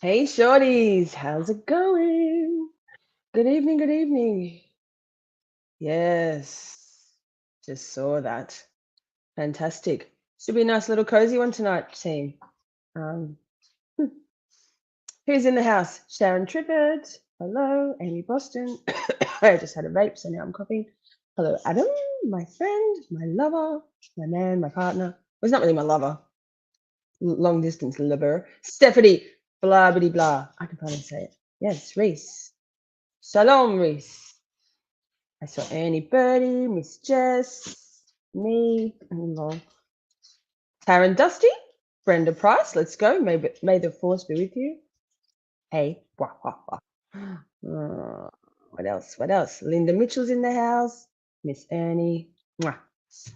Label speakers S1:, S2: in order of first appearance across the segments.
S1: Hey, shorties, how's it going? Good evening, good evening. Yes, just saw that. Fantastic. Should be a nice little cozy one tonight, team. Um, who's in the house? Sharon Trippett. Hello, Amy Boston. I just had a vape, so now I'm coughing. Hello, Adam, my friend, my lover, my man, my partner. Well, he's not really my lover. Long distance lover. Stephanie, blah, blah, blah. I can finally say it. Yes, Reese. Shalom, Reese. I saw Annie Birdie, Miss Jess, me, and Taryn Dusty, Brenda Price. Let's go. May the force be with you. Hey, wah, wah, wah. What else? What else? Linda Mitchell's in the house. Miss Ernie. Mwah.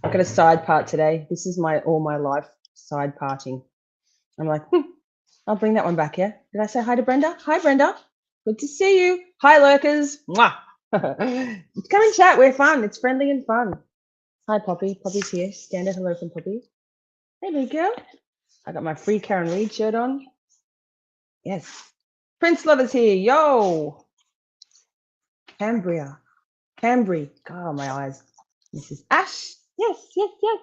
S1: I got a side part today. This is my all my life side parting. I'm like, I'll bring that one back. Yeah. Did I say hi to Brenda? Hi, Brenda. Good to see you. Hi, lurkers. Mwah. Come and chat. We're fun. It's friendly and fun. Hi, Poppy. Poppy's here. Standard hello from Poppy. Hey, big girl. I got my free Karen Reed shirt on. Yes. Prince Lover's here. Yo. Cambria. Cambry. God, my eyes. Mrs. Ash. Yes, yes, yes.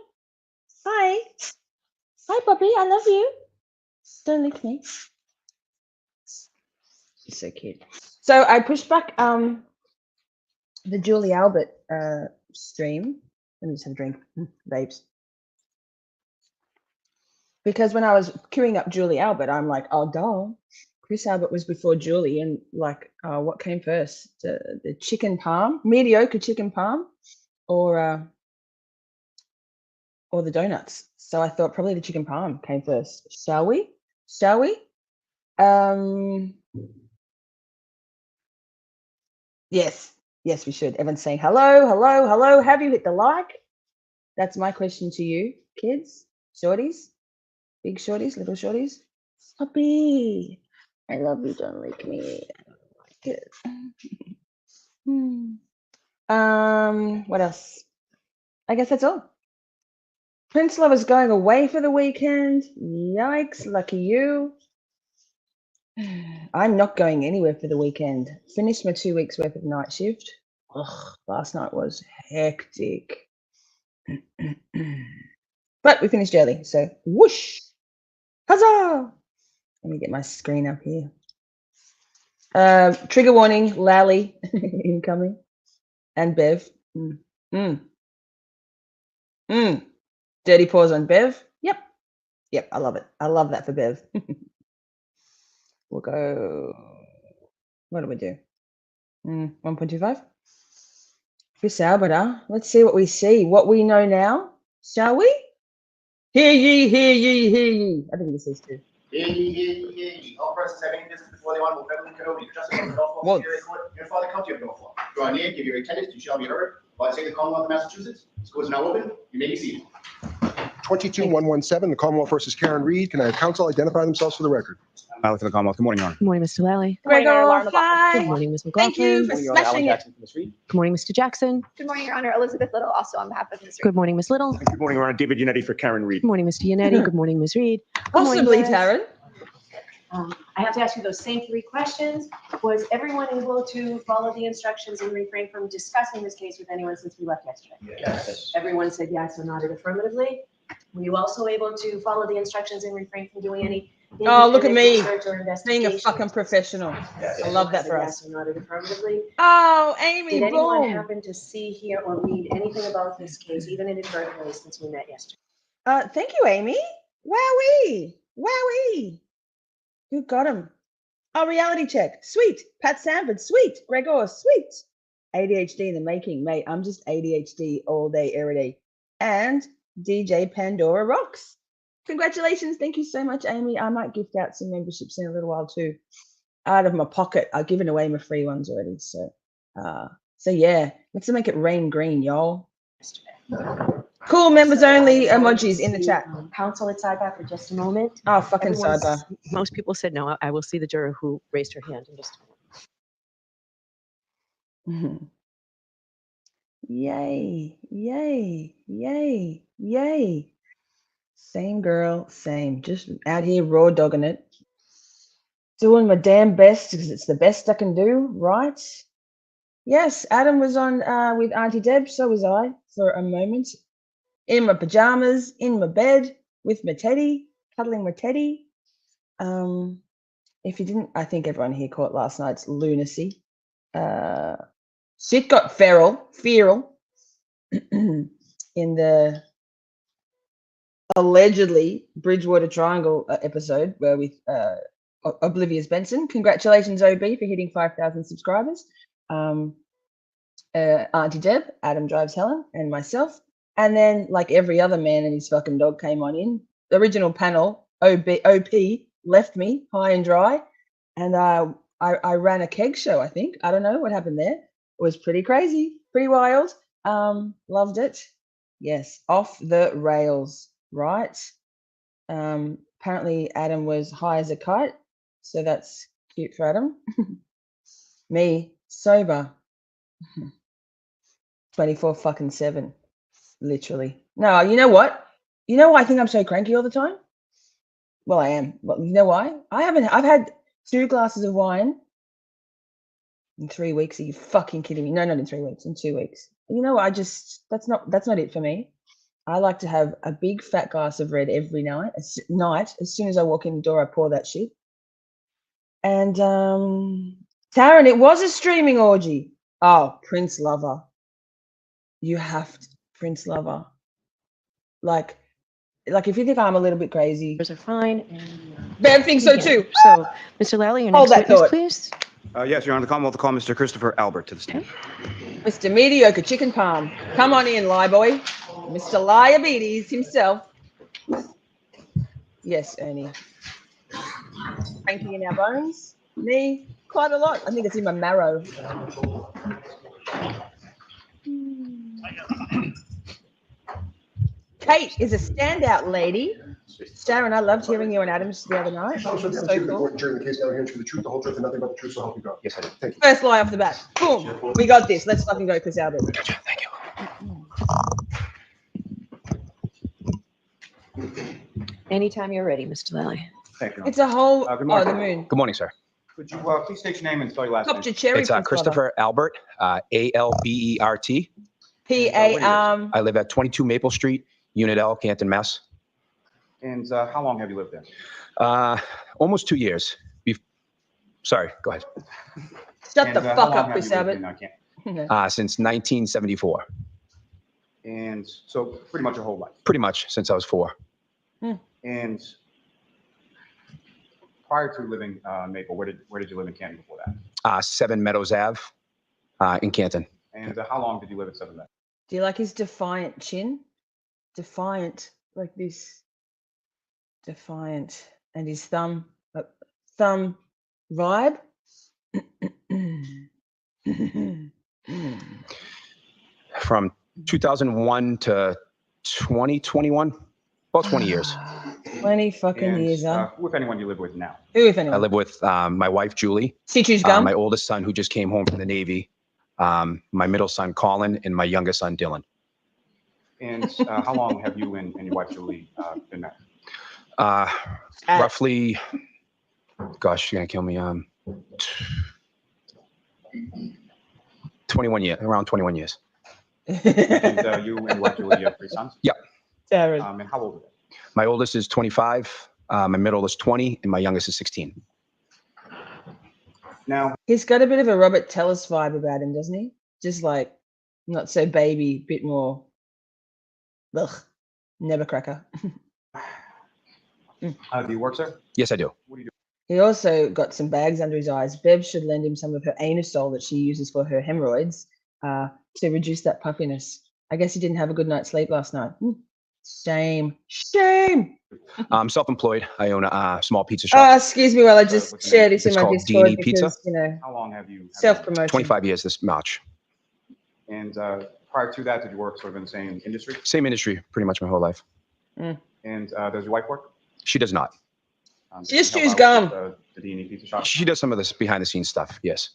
S1: Hi. Hi, Poppy. I love you. Don't lick me. She's so cute. So I pushed back the Julie Albert stream. Let me just have a drink, babes. Because when I was queuing up Julie Albert, I'm like, oh, duh. Chris Albert was before Julie, and like, what came first? The chicken palm, mediocre chicken palm, or the donuts? So I thought probably the chicken palm came first. Shall we? Shall we? Yes, yes, we should. Everyone's saying hello, hello, hello. Have you hit the like? That's my question to you, kids, shorties, big shorties, little shorties. Puppy, I love you. Don't lick me. I don't like it. What else? I guess that's all. Prince Lover's going away for the weekend. Yikes, lucky you. I'm not going anywhere for the weekend. Finished my 2 weeks worth of night shift. Ugh, last night was hectic. But we finished early, so whoosh. Huzzah! Let me get my screen up here. Trigger warning, Lally incoming. And Bev. Dirty paws on Bev. Yep, I love it. I love that for Bev. We'll go, what do we do? 1.25. Chris Albert, let's see what we see. What we know now, shall we? Hear ye, hear ye, hear ye. I think this is too.
S2: Hear ye, hear ye, hear ye. All persons having business before the honorable Fairview County, justice on the Norfolk Superior Court, in the County of Norfolk. Draw near, give your attendance, you shall be heard. By the state of the Commonwealth of Massachusetts, school is now open. You may be seated.
S3: 22117, the Commonwealth versus Karen Reed. Can I have counsel identify themselves for the record?
S4: Lally for the Commonwealth. Good morning, Your Honor.
S5: Good morning, Mr. Lally.
S1: Gregor, hi.
S5: Good morning, Ms. McLaughlin.
S1: Thank you for
S4: Good morning, Your Honor.
S1: smashing
S4: Alan
S1: it.
S4: Jackson for Ms. Reed.
S5: Good morning, Mr. Jackson.
S6: Good morning, Your Honor. Elizabeth Little, also on behalf of Ms. Reed.
S5: Good morning, Ms. Little.
S4: Good morning, Your Honor. David Yannetti for Karen Reed.
S5: Good morning, Mr. Yannetti. Good morning, Ms. Reed. Good morning,
S1: Possibly,
S5: guys.
S1: Taryn.
S7: I have to ask you those same three questions. Was everyone able to follow the instructions and refrain from discussing this case with anyone since we left yesterday?
S2: Yes.
S7: Everyone said yes or nodded affirmatively. Were you also able to follow the instructions and refrain from doing any
S1: Oh, look at me,
S7: research or
S1: being
S7: investigation?
S1: a fucking professional.
S2: Yes.
S1: I love that for
S7: Everyone
S1: us.
S7: said yes or nodded affirmatively.
S1: Oh, Amy,
S7: Did anyone
S1: boom.
S7: happen to see, hear, or read anything about this case, even inadvertently, since we met yesterday?
S1: Thank you, Amy. Wowee. Wowee. Who got him? Oh, reality check. Sweet. Pat Sanford. Sweet. Gregor. Sweet. ADHD in the making, mate. I'm just ADHD all day, every day. And DJ Pandora rocks. Congratulations. Thank you so much, Amy. I might gift out some memberships in a little while too. Out of my pocket. I've given away my free ones already. So yeah, let's make it rain green, y'all. Cool, members only emojis in the chat.
S7: Counsel at sidebar for just a moment.
S1: Oh, fucking
S7: Everyone's-
S1: sidebar.
S5: Most people said no. I will see the juror who raised her hand in just a moment.
S1: Yay, yay, yay, yay. Same girl, same. Just out here raw dogging it. Doing my damn best because it's the best I can do, right? Yes, Adam was on with Auntie Deb, so was I for a moment. In my pajamas, in my bed, with my teddy, cuddling my teddy. If you didn't, I think everyone here caught last night's lunacy. Shit got feral in the allegedly Bridgewater Triangle episode where with Oblivious Benson. Congratulations, OB, for hitting 5,000 subscribers. Auntie Deb, Adam Drives Helen, and myself. And then, like every other man and his fucking dog came on in. The original panel, OP, left me high and dry. And I ran a keg show, I think. I don't know what happened there. It was pretty crazy, pretty wild. Loved it. Yes, off the rails, right? Apparently Adam was high as a kite, so that's cute for Adam. Me, sober. 24/7, literally. No, you know what? You know why I think I'm so cranky all the time? Well, I am. But you know why? I've had 2 glasses of wine in 3 weeks. Are you fucking kidding me? No, not in 3 weeks, in 2 weeks. You know, that's not it for me. I like to have a big fat glass of red every night. As soon as I walk in the door, I pour that shit. And Taryn, it was a streaming orgy. Oh, Prince Lover. You have to, Prince Lover. Like if you think I'm a little bit crazy,
S5: Yours are fine. And,
S1: Bev thinks so too.
S5: So, Mr. Lally, your
S1: Hold
S5: next
S1: that
S5: witness,
S1: thought.
S5: please.
S4: Yes, Your Honor, the Commonwealth will call Mr. Christopher Albert to the stand.
S1: Mr. Mediocre Chicken Palm. Come on in, lie boy. Mr. Liabetes himself. Yes, Ernie. Cranky in our bones. Me, quite a lot. I think it's in my marrow. Kate is a standout lady. Sharon, I loved hearing you on Adams the other night.
S3: Tell us what the
S1: So
S3: evidence
S1: cool.
S3: during the case down here is for the truth, the whole truth, and nothing but the truth, so help you God.
S4: Yes, I did.
S3: Thank you.
S1: First lie off the bat. Boom. We got this. Let's fucking go, Chris Albert.
S4: Gotcha. Thank you.
S5: Anytime you're ready, Mr. Lally.
S4: Thank you.
S1: It's a whole.
S4: Good morning.
S1: The moon.
S4: Good morning, sir. Could you please state your name and spell your last
S1: Popped
S4: name?
S1: your cherry.
S8: It's
S1: Prince
S8: Christopher Albert, Albert.
S1: P-A.
S8: I live at 22 Maple Street, Unit L, Canton, Mass.
S4: And how long have you lived there?
S8: Almost 2 years. Sorry, go ahead.
S1: Shut the
S4: And, how
S1: fuck
S4: long
S1: up,
S4: have
S1: Chris
S4: you lived
S1: Albert.
S4: in, Canton?
S8: Since 1974.
S4: And so pretty much your whole life.
S8: Pretty much since I was 4.
S4: And prior to living Maple, where did you live in Canton before that?
S8: 7 Meadows Ave in Canton.
S4: And how long did you live at 7 Meadows?
S1: Do you like his defiant chin? Defiant, like this. Defiant. And his thumb vibe.
S8: From 2001 to 2021, about 20 years.
S1: 20 fucking
S4: And
S1: years, huh?
S4: who, if anyone, you live with now?
S1: Who, if
S8: I
S1: anyone?
S8: live with my wife, Julie,
S1: Situ's gum.
S8: my oldest son, who just came home from the Navy, my middle son, Colin, and my youngest son, Dylan.
S4: And how long have you and your wife, Julie, been married?
S8: Roughly, gosh, you're gonna kill me. 21 years, around 21 years.
S4: And you and your wife, Julie, you have 3 sons?
S8: Yeah.
S1: Darren.
S4: And how old are they?
S8: My oldest is 25, my middle is 20, and my youngest is 16.
S4: Now,
S1: He's got a bit of a Robert Tellis vibe about him, doesn't he? Just like, not so baby, bit more, ugh, never cracker.
S4: do you work, sir?
S8: Yes, I do.
S4: What do you do?
S1: He also got some bags under his eyes. Bev should lend him some of her anusol that she uses for her hemorrhoids to reduce that puffiness. I guess he didn't have a good night's sleep last night. Shame. Shame.
S8: I'm self-employed. I own a small pizza shop.
S1: Excuse me while I just
S4: What's the name?
S1: shared this in
S8: It's
S1: my
S8: called
S1: Discord
S8: Dini Pizza.
S1: because, you know,
S4: How long have you?
S1: self-promotion.
S8: 25 years this March.
S4: And prior to that, did you work sort of in the same industry?
S8: Same industry, pretty much my whole life.
S4: And does your wife work?
S8: She does not.
S4: Does
S1: She just
S4: help
S1: chews
S4: out
S1: gum.
S4: with, the D&E pizza shop?
S8: She does some of this behind-the-scenes stuff. Yes.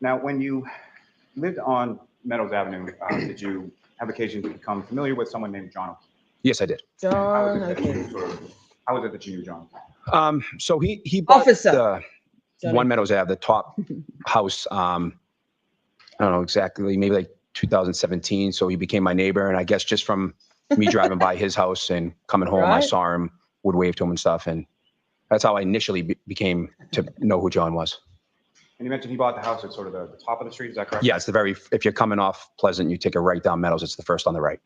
S4: Now, when you lived on Meadows Avenue, did you have occasion to become familiar with someone named John?
S8: Yes, I did.
S4: How
S1: John,
S4: was it that
S1: okay.
S4: you how was it that you knew John?
S8: So he bought
S1: Officer.
S8: the
S1: Sorry.
S8: One Meadows Ave, the top house. I don't know exactly, maybe like 2017. So he became my neighbor, and I guess just from me driving by his house and coming home, I
S1: Right.
S8: saw him, would wave to him and stuff, and that's how I initially became to know who John was.
S4: And you mentioned he bought the house at sort of the top of the street, is that correct?
S8: Yeah, it's the very. If you're coming off Pleasant, you take a right down Meadows. It's the first on the right.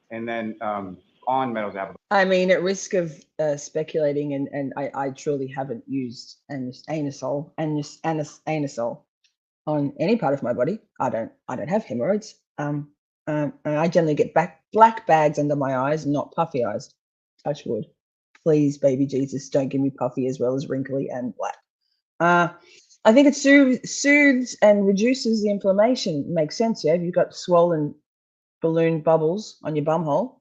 S4: And then on Meadows Ave,
S1: I mean, at risk of speculating, and I truly haven't used anusol on any part of my body. I don't have hemorrhoids. I generally get black bags under my eyes, not puffy eyes. Touch wood. Please, baby Jesus, don't give me puffy as well as wrinkly and black. I think it soothes and reduces the inflammation. Makes sense, yeah? If you've got swollen balloon bubbles on your bum hole,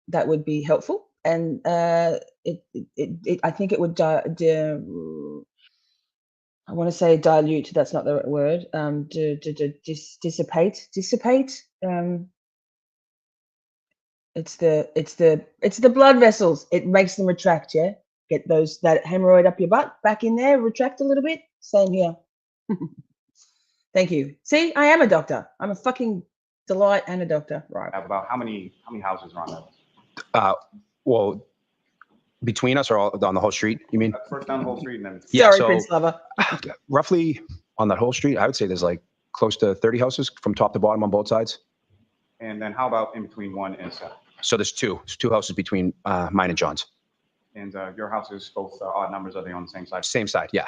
S1: that would be helpful. And I think it would I want to say dilute. That's not the right word. Dissipate. It's the blood vessels. It makes them retract. Yeah, get that hemorrhoid up your butt, back in there, retract a little bit. Same here. Thank you. See, I am a doctor. I'm a fucking delight and a doctor. Right.
S4: about how many houses are on that?
S8: Well, between us or on the whole street, you mean?
S4: First down the whole street and then.
S8: Yeah,
S1: Sorry,
S8: so-
S1: Prince Lover.
S8: Roughly on that whole street, I would say there's like close to 30 houses from top to bottom on both sides.
S4: And then how about in between 1 and 7?
S8: So there's two houses between mine and John's.
S4: And your houses, both odd numbers, are they on the same side?
S8: Same side, yeah.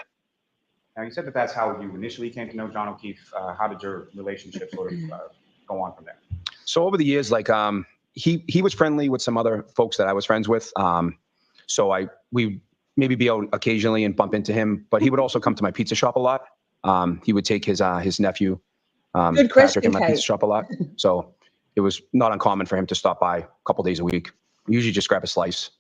S4: Now, you said that that's how you initially came to know John O'Keefe. How did your relationship sort of go on from there?
S8: So over the years, like he was friendly with some other folks that I was friends with. So we maybe be out occasionally and bump into him, but he would also come to my pizza shop a lot. He would take his nephew,
S1: Good question,
S8: Patrick, in my
S1: Kate.
S8: pizza shop a lot. So it was not uncommon for him to stop by a couple days a week. Usually just grab a slice.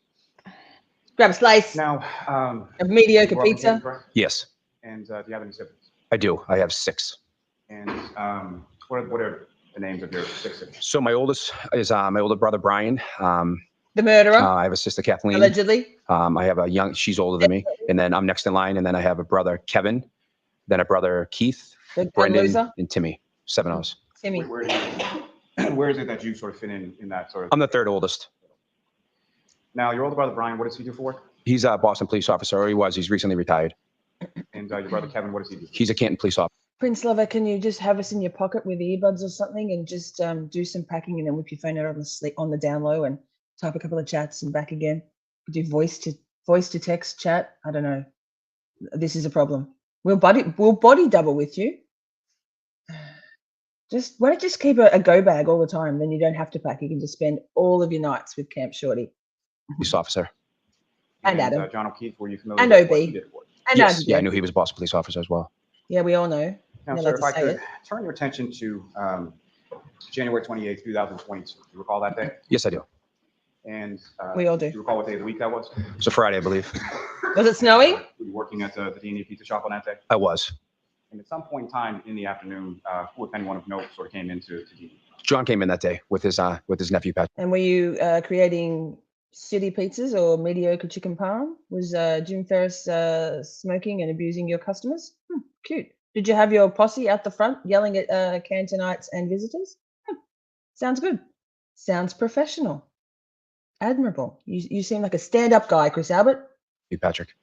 S1: Grab a slice
S4: Now,
S1: of mediocre
S4: you grew up in
S1: pizza.
S4: Canton, correct?
S8: Yes,
S4: And do you have any siblings?
S8: I do. I have 6.
S4: And what are the names of your 6 siblings?
S8: So my oldest is my older brother, Brian.
S1: The murderer,
S8: I have a sister, Kathleen.
S1: allegedly.
S8: I have a she's older than me. And then I'm next in line. And then I have a brother, Kevin. Then a brother, Keith,
S1: The gun
S8: Brendan,
S1: loser.
S8: and Timmy. 7 O's.
S1: Timmy.
S4: Where is it that you sort of fit in that sort of?
S8: I'm the third oldest.
S4: Now, your older brother, Brian, what does he do for work?
S8: He's a Boston police officer, or he was. He's recently retired.
S4: And your brother, Kevin, what does he do?
S8: He's a Canton police officer.
S1: Prince Lover, can you just have us in your pocket with earbuds or something and just do some packing and then whip your phone out on the down low and type a couple of chats and back again? Do voice to text chat. I don't know. This is a problem. We'll body double with you. Why don't you just keep a go bag all the time? Then you don't have to pack. You can just spend all of your nights with Camp Shorty
S8: Police officer.
S1: and Adam
S4: John O'Keefe, were you familiar
S1: And
S4: with what
S1: OB.
S4: he did for work?
S1: and
S8: Yes,
S1: Adam.
S8: yeah, I knew he was a Boston police officer as well.
S1: Yeah, we all know.
S4: Now,
S1: You're
S4: sir,
S1: allowed
S4: if
S1: to
S4: I
S1: say
S4: could
S1: it.
S4: turn your attention to January 28th, 2022. Do you recall that day?
S8: Yes, I do.
S4: And
S1: We all
S4: do
S1: do.
S4: you recall what day of the week that was?
S8: It's a Friday, I believe.
S1: Was it snowing?
S4: Were you working at the D&E pizza shop on that day?
S8: I was.
S4: And at some point in time in the afternoon, who, if anyone of note, sort of came into D&E?
S8: John came in that day with his nephew, Patrick.
S1: And were you creating city pizzas or mediocre chicken parm? Was Jim Ferris smoking and abusing your customers? Cute. Did you have your posse out the front yelling at Cantonites and visitors? Sounds good. Sounds professional. Admirable. You seem like a stand-up guy, Chris Albert.
S8: You, Patrick.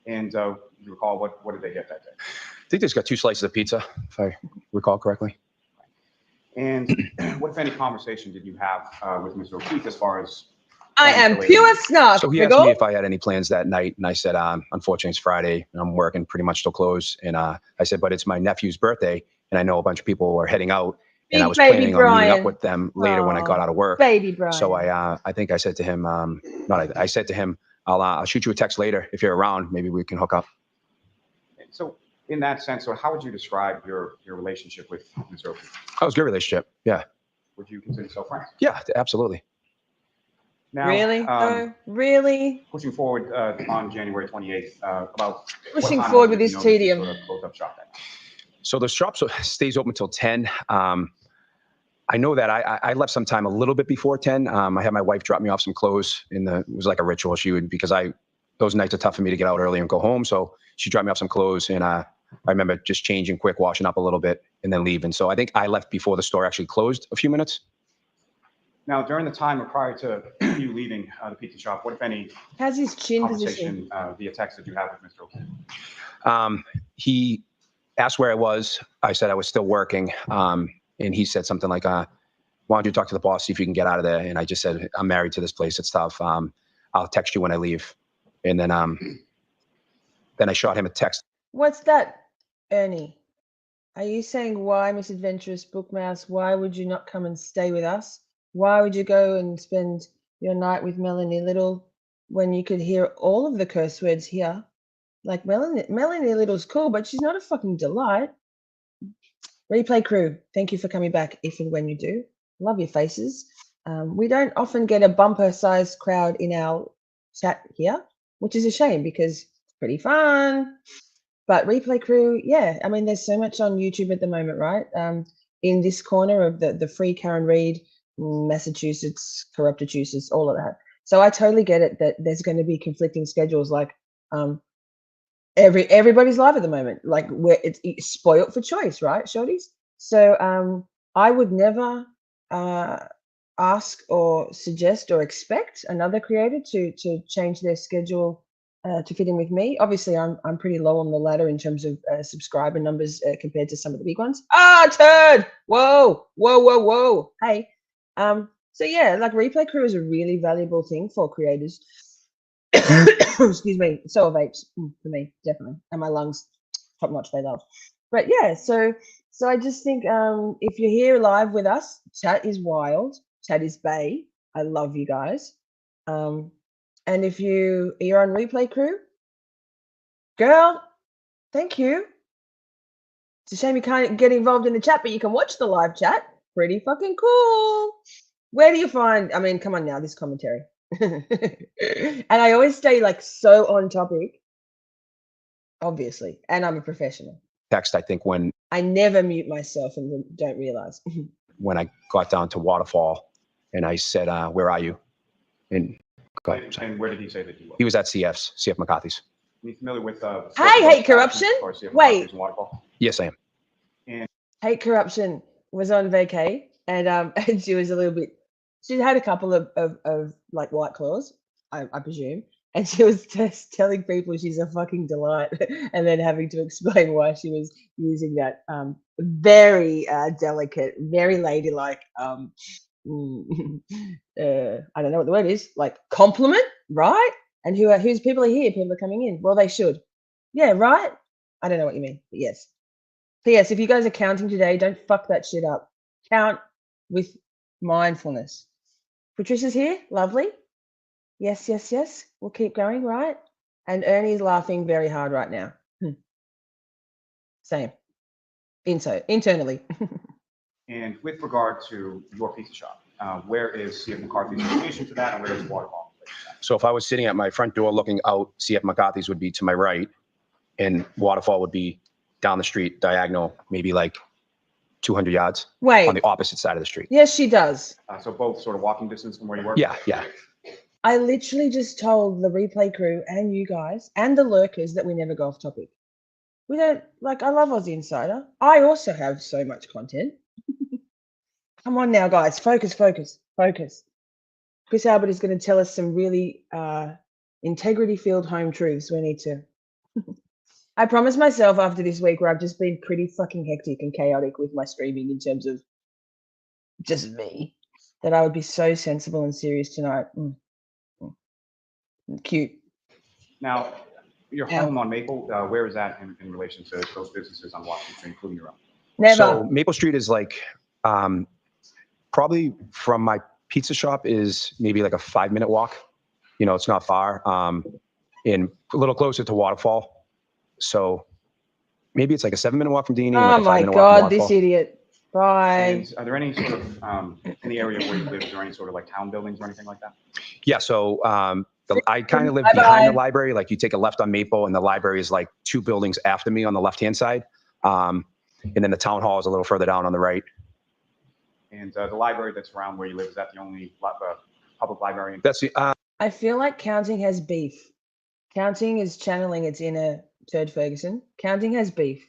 S4: And you recall what did they get that day?
S8: I think they just got 2 slices of pizza, if I recall correctly.
S4: And what, if any, conversation did you have with Mr. O'Keefe as far as?
S1: I am pure snark.
S8: So he asked me if I had any plans that night, and I said, unfortunately, it's Friday, and I'm working pretty much till close. And I said, but it's my nephew's birthday, and I know a bunch of people are heading out, and I was
S1: Baby
S8: planning on meeting
S1: Brian.
S8: up with them later when I got out of work.
S1: Baby Brian.
S8: So I think I said to him, I said to him, I'll shoot you a text later if you're around. Maybe we can hook up.
S4: So in that sense, so how would you describe your relationship with Mr. O'Keefe?
S8: That was a good relationship. Yeah.
S4: Would you consider yourself friends?
S8: Yeah, absolutely.
S4: Now,
S1: Really? Really?
S4: pushing forward on January 28th, about what
S1: Pushing
S4: time
S1: forward
S4: did
S1: with
S4: you
S1: this
S4: notice you
S1: tedium.
S4: sort of closed up shop then?
S8: So the shop stays open till 10. I know that I left sometime a little bit before 10. I had my wife drop me off some clothes it was like a ritual. Because I those nights are tough for me to get out early and go home. So she dropped me off some clothes, and I remember just changing quick, washing up a little bit, and then leaving. So I think I left before the store actually closed a few minutes.
S4: Now, during the time or prior to you leaving the pizza shop, what, if any,
S1: How's his chin position?
S4: conversation via text did you have with Mr. O'Connor?
S8: He asked where I was. I said I was still working. And he said something like, why don't you talk to the boss, see if you can get out of there? And I just said, I'm married to this place. It's tough. I'll text you when I leave. And then I shot him a text.
S1: What's that, Ernie? Are you saying why, misadventurous book mouse? Why would you not come and stay with us? Why would you go and spend your night with Melanie Little when you could hear all of the curse words here? Like Melanie Little's cool, but she's not a fucking delight. Replay crew, thank you for coming back if and when you do. Love your faces. We don't often get a bumper-sized crowd in our chat here, which is a shame because it's pretty fun. But replay crew, yeah, I mean, there's so much on YouTube at the moment, right? In this corner of the free Karen Reed, Massachusetts, Corruptachusetts, all of that. So I totally get it that there's going to be conflicting schedules. Like everybody's live at the moment, like where it's spoiled for choice, right, Shorties? So I would never ask or suggest or expect another creator to change their schedule to fit in with me. Obviously, I'm pretty low on the ladder in terms of subscriber numbers compared to some of the big ones. Ah, turd! Whoa, whoa, whoa, whoa! Hey, so yeah, like replay crew is a really valuable thing for creators. Excuse me. So are vapes for me, definitely, and my lungs, top notch. They love. But yeah, so I just think if you're here live with us, chat is wild. Chat is bae. I love you guys. And if you're on replay crew, girl, thank you. It's a shame you can't get involved in the chat, but you can watch the live chat. Pretty fucking cool. Where do you find, I mean, come on now, this commentary. And I always stay like so on topic, obviously, and I'm a professional.
S8: Text, I think, when
S1: I never mute myself and don't realize.
S8: when I got down to Waterfall and I said, where are you? And
S4: And where did he say that you were?
S8: he was at CF McCarthy's.
S4: Are you familiar with
S1: Hey, hate corruption. Wait.
S8: Yes, I am.
S1: Hate corruption was on vacay, and and she was a little bit. She had a couple of like White Claws, I presume, and she was just telling people she's a fucking delight, and then having to explain why she was using that very delicate, very ladylike. I don't know what the word is, like compliment, right? And whose people are here? People are coming in. Well, they should. Yeah, right. I don't know what you mean, but yes. P.S. If you guys are counting today, don't fuck that shit up. Count with mindfulness. Patricia's here. Lovely. Yes, yes, yes. We'll keep going, right? And Ernie's laughing very hard right now. Same. Internally.
S4: And with regard to your pizza shop, where is CF McCarthy's location to that, and where is Waterfall?
S8: So if I was sitting at my front door looking out, CF McCarthy's would be to my right, and Waterfall would be down the street, diagonal, maybe like 200 yards.
S1: Wait.
S8: On the opposite side of the street.
S1: Yes, she does.
S4: So both sort of walking distance from where you work?
S8: Yeah, yeah.
S1: I literally just told the replay crew and you guys and the lurkers that we never go off topic. We don't, like, I love Aussie Insider. I also have so much content. Come on now, guys. Focus, focus, focus. Chris Albert is going to tell us some really integrity-filled home truths we need to. I promised myself after this week where I've just been pretty fucking hectic and chaotic with my streaming in terms of just me, that I would be so sensible and serious tonight. Cute.
S4: Now, your home on Maple, where is that in relation to those businesses on Washington Street, including your own?
S1: Never.
S8: So Maple Street is like, probably from my pizza shop is maybe like a 5-minute walk. You know, it's not far. And a little closer to Waterfall. So maybe it's like a 7-minute walk from D&E.
S1: Oh
S8: like
S1: my God, this idiot. Bye.
S4: And are there any sort of, in the area where you live, is there any sort of like town buildings or anything like that?
S8: Yeah, so I kind of live behind the library. Like you take a left on Maple and the library is like 2 buildings after me on the left-hand side. And then the town hall is a little further down on the right.
S4: And the library that's around where you live, is that the only public library?
S8: That's the,
S1: I feel like counting has beef Counting is channeling its inner Turd Ferguson. Counting has beef.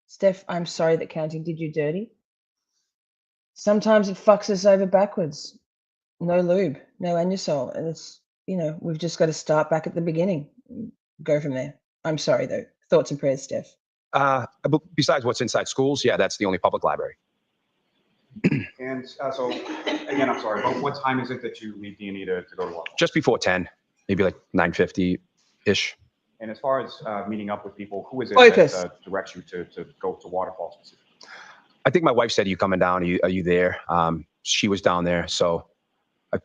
S1: Steph, I'm sorry that counting did you dirty. Sometimes it fucks us over backwards. No lube, no Anusol. And it's, we've just got to start back at the beginning. Go from there. I'm sorry, though. Thoughts and prayers, Steph.
S8: Besides what's inside schools, yeah, that's the only public library.
S4: And so, again, I'm sorry, but what time is it that you leave D&E to go to waterfall?
S8: Just before 10, maybe like 9:50-ish.
S4: And as far as meeting up with people, who is it
S1: Focus.
S4: that directs you to go to waterfall specifically?
S8: I think my wife said, "Are you coming down? Are you there?" She was down there, so I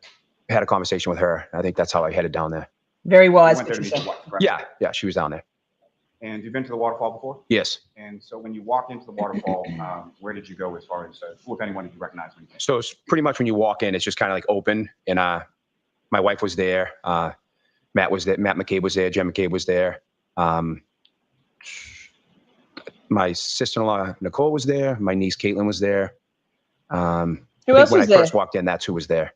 S8: had a conversation with her. I think that's how I headed down there.
S1: Very
S4: You
S1: wise.
S4: went there to meet your wife, correct?
S8: Yeah, she was down there.
S4: And you've been to the waterfall before?
S8: Yes.
S4: And so when you walk into the waterfall, where did you go as far as who, if anyone, did you recognize when you came?
S8: So it's pretty much when you walk in, it's just kind of like open. And my wife was there. Matt was there. Matt McCabe was there. Jen McCabe was there. My sister-in-law Nicole was there. My niece Caitlin was there.
S1: Who
S8: I think
S1: else
S8: when
S1: was
S8: I
S1: there?
S8: first walked in, that's who was there.